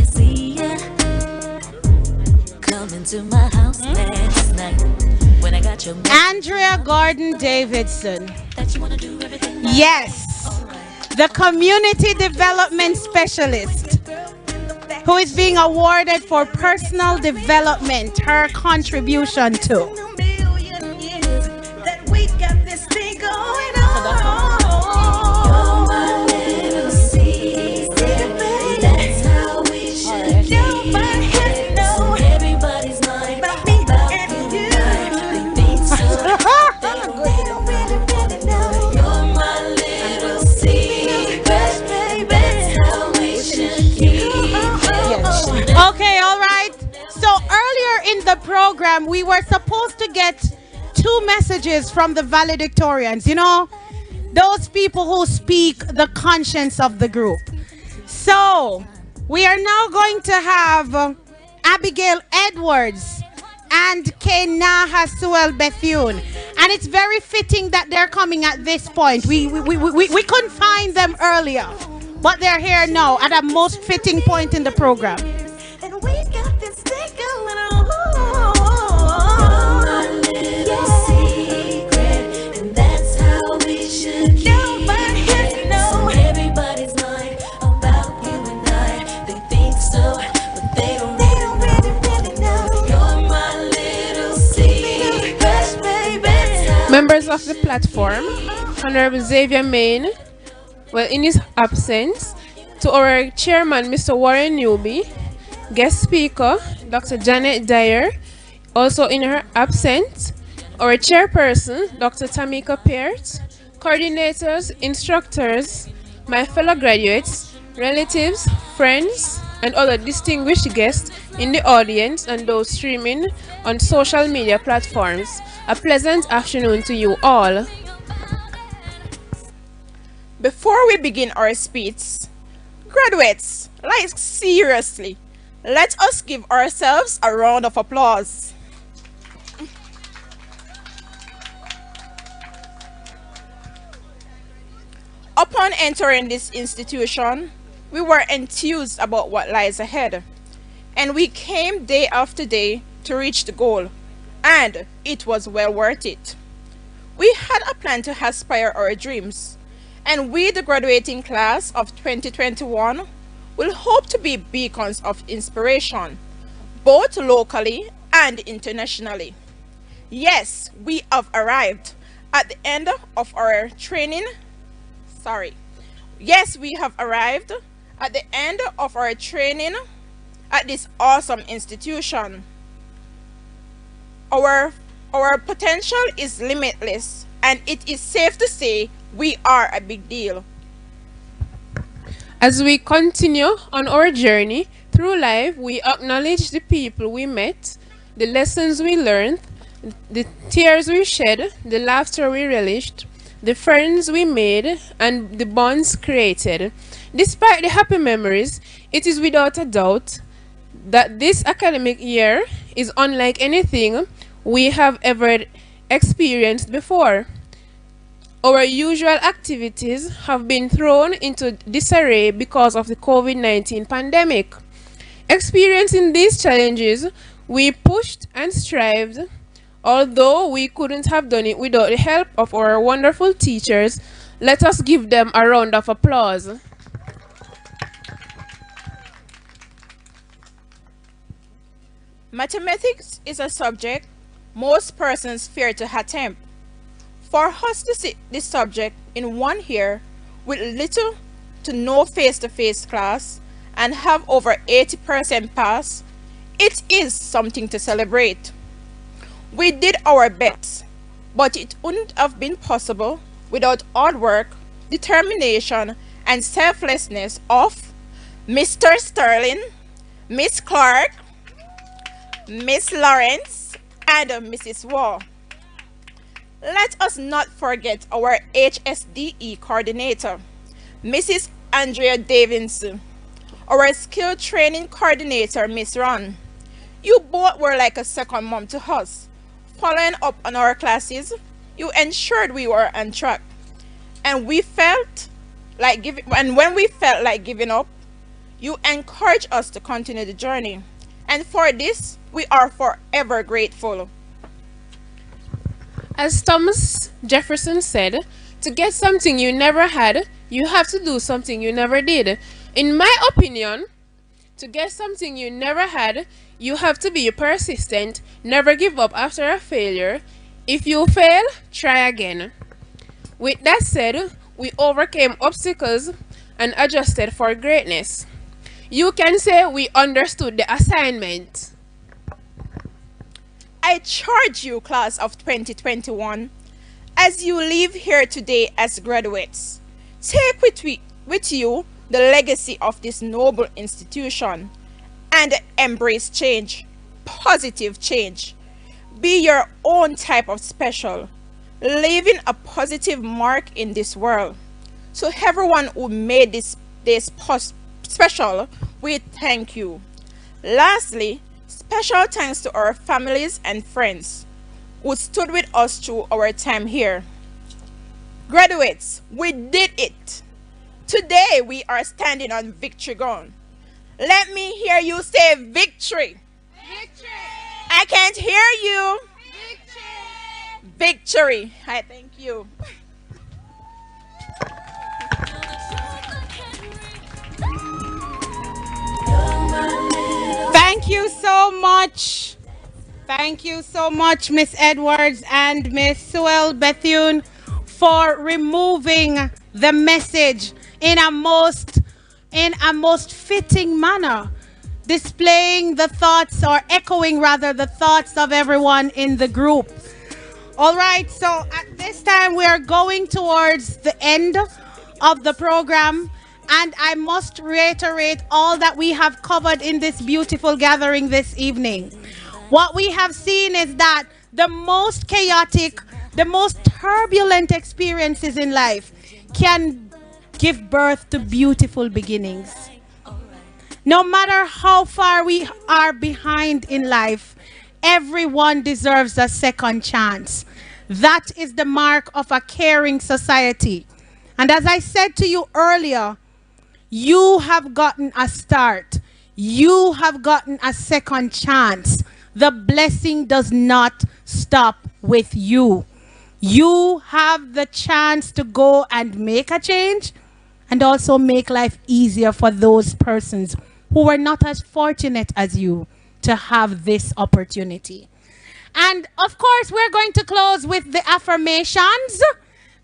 Come into my house last night when I got your Andrea Gordon Davidson. Yes, the community development specialist who is being awarded for personal development, her contribution to. Okay, all right. So earlier in the program, we were supposed to get 2 messages from the valedictorians. You know, those people who speak the conscience of the group. So we are now going to have Abigail Edwards and Kenaha Suel Bethune. And it's very fitting that they're coming at this point. We couldn't find them earlier, but they're here now at a most fitting point in the program. and we got this thing going on. Secret, and that's how we should keep it. So everybody's lying about you and I. They think so, but they don't really know. You're my little secret, baby. Members of the platform, Honorable Xavier Main, well, in his absence, to our chairman, Mr. Warren Newby, guest speaker, Dr. Janet Dyer, also in her absence, our chairperson, Dr. Tamika Peart, coordinators, instructors, my fellow graduates, relatives, friends, and other distinguished guests in the audience and those streaming on social media platforms. A pleasant afternoon to you all. Before we begin our speech, graduates, like seriously, let us give ourselves a round of applause. Upon entering this institution, we were enthused about what lies ahead, and we came day after day to reach the goal, and it was well worth it. We had a plan to aspire our dreams, and we, the graduating class of 2021, will hope to be beacons of inspiration, both locally and internationally. Yes, we have arrived at the end of our training. Yes, we have arrived at the end of our training at this awesome institution. Our potential is limitless, and it is safe to say we are a big deal. As we continue on our journey through life, we acknowledge the people we met, the lessons we learned, the tears we shed, the laughter we relished, the friends we made, and the bonds created. Despite the happy memories, it is without a doubt that this academic year is unlike anything we have ever experienced before. Our usual activities have been thrown into disarray because of the COVID-19 pandemic. Experiencing these challenges, we pushed and strived. Although we couldn't have done it without the help of our wonderful teachers, let us give them a round of applause. Mathematics is a subject most persons fear to attempt. For us to sit this subject in 1 year with little to no face-to-face class and have over 80% pass, it is something to celebrate. We did our best, but it wouldn't have been possible without hard work, determination, and selflessness of Mr. Sterling, Miss Clark, Miss Lawrence, and Mrs. Wall. Let us not forget our HSDE coordinator, Mrs. Andrea Davidson, our skill training coordinator, Miss Ron. You both were like a second mom to us. Following up on our classes, you ensured we were on track. And when we felt like giving up, you encouraged us to continue the journey. And for this, we are forever grateful. As Thomas Jefferson said, to get something you never had, you have to do something you never did. In my opinion, to get something you never had, you have to be persistent, never give up after a failure. If you fail, try again. With that said, we overcame obstacles and adjusted for greatness. You can say we understood the assignment. I charge you, class of 2021, as you leave here today as graduates, take with you the legacy of this noble institution and embrace change, positive change. Be your own type of special, leaving a positive mark in this world. So everyone who made this special, we thank you. Lastly, special thanks to our families and friends who stood with us through our time here. Graduates, we did it. Today we are standing on victory ground. Let me hear you say victory. Victory. I can't hear you. Victory. Victory. I thank you. Thank you so much. Thank you so much, Miss Edwards and Miss Sewell Bethune, for removing the message in a most fitting manner, displaying the thoughts, or echoing rather the thoughts of everyone in the group. All right, so at this time we are going towards the end of the program, And I must reiterate all that we have covered in this beautiful gathering this evening. What we have seen is that the most chaotic, the most turbulent experiences in life can give birth to beautiful beginnings. No matter how far we are behind in life, everyone deserves a second chance. That is the mark of a caring society. And as I said to you earlier, you have gotten a start. You have gotten a second chance. The blessing does not stop with you. You have the chance to go and make a change and also make life easier for those persons who were not as fortunate as you to have this opportunity. And of course, we're going to close with the affirmations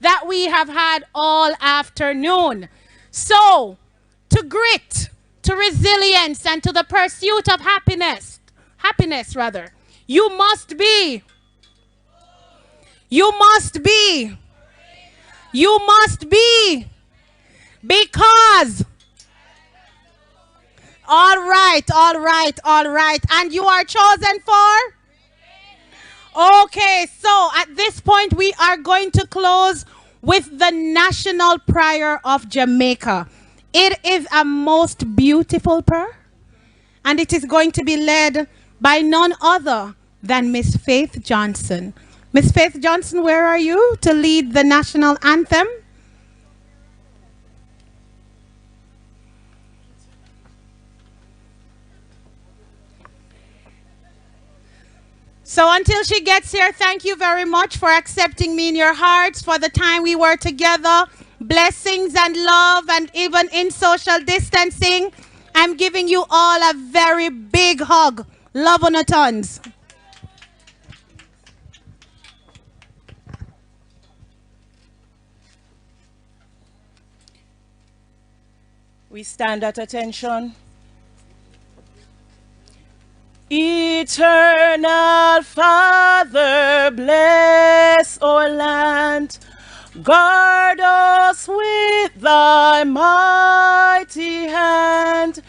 that we have had all afternoon. So, to grit, to resilience, and to the pursuit of happiness, you must be, because, all right, and you are chosen for? Okay, so at this point we are going to close with the national prayer of Jamaica. It is a most beautiful prayer, and it is going to be led by none other than Miss Faith Johnson. Miss Faith Johnson, where are you to lead the national anthem? So until she gets here, thank you very much for accepting me in your hearts for the time we were together. Blessings and love, and even in social distancing, I'm giving you all a very big hug. Love on a tons. We stand at attention. Eternal Father, bless our land. Guard us with thy mighty hand.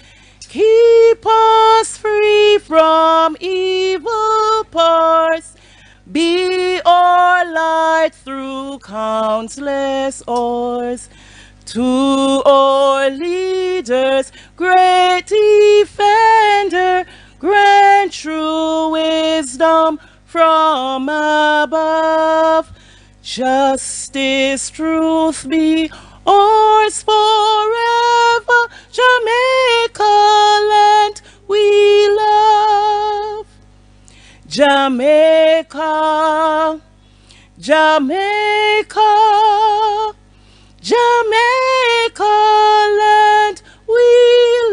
Keep us free from evil powers. Be our light through countless hours. To our leaders, great defender, grant true wisdom from above. Justice, truth be ours forever. Jamaica land we love. Jamaica, Jamaica, Jamaica land we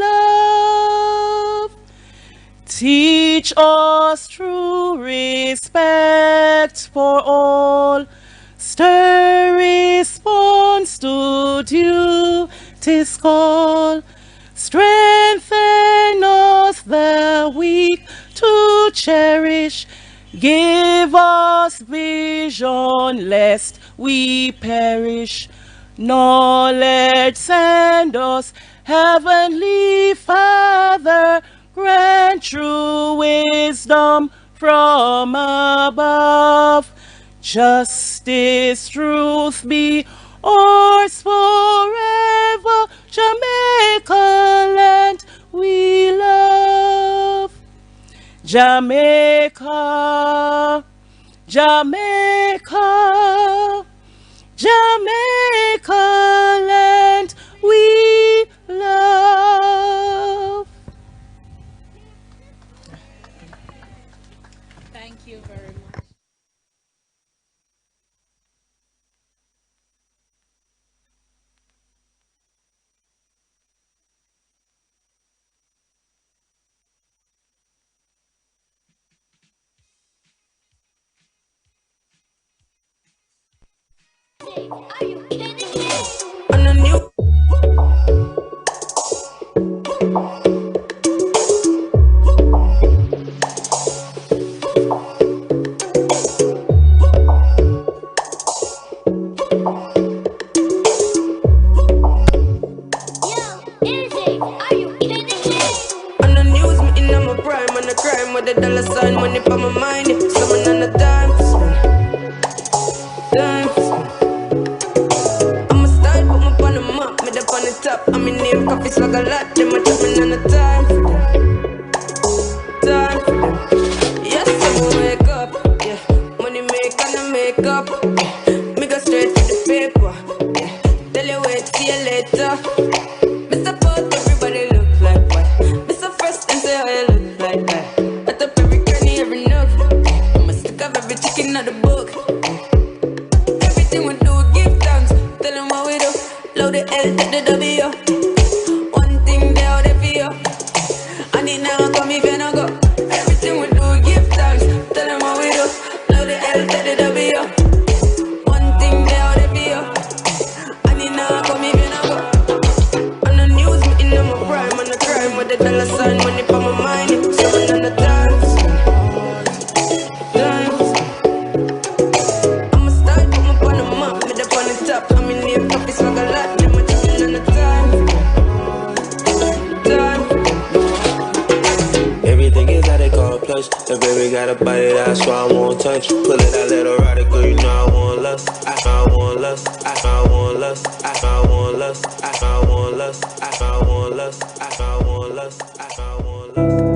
love. Teach us true respect for all. Stir response to duty's call. Strengthen us the weak to cherish. Give us vision lest we perish. Knowledge send us, Heavenly Father. Grant true wisdom from above. Justice, truth be ours forever. Jamaica land we love. Jamaica, Jamaica, Jamaica land we love. Thank you very much. Are you kidding me? On a new the dollar sign, money for my mind. Yeah. Summon on the dime. I'ma start, put my on the map, made up on the top. I'm in name, coffee swag a lot. Them a chopping on the time. Time. Yes, I'ma wake up. Yeah, money make and I make up. Me go straight to the paper. Yeah, tell you wait, see you later. Mr. Post, everybody look like what? Mr. First and say how you look like that. I top every cranny, every nook. I'ma stick up every chicken out the book. Everything we do, give thanks. Tell them what we do. Load the L, take the W. One thing they out there for you. I need now come if you no go. Everything we do, give thanks. Tell them what we do. Load the L, take the W. One thing they out there for you. I need now come if you no go. On the news, me in my prime. On the crime with the dollar sign, money for my mind. Seven on the dance. I'ma start, put my on the map, made up on the top. I'm in name, coffee swag a lot. Them a chopping on the time. Everything is how they call plush. The baby got a body that's why I won't touch. Pull it out, let her ride it, girl, you know I want lust. I want lust. I want lust. I want lust. I want lust. I want lust. I want lust. I want lust.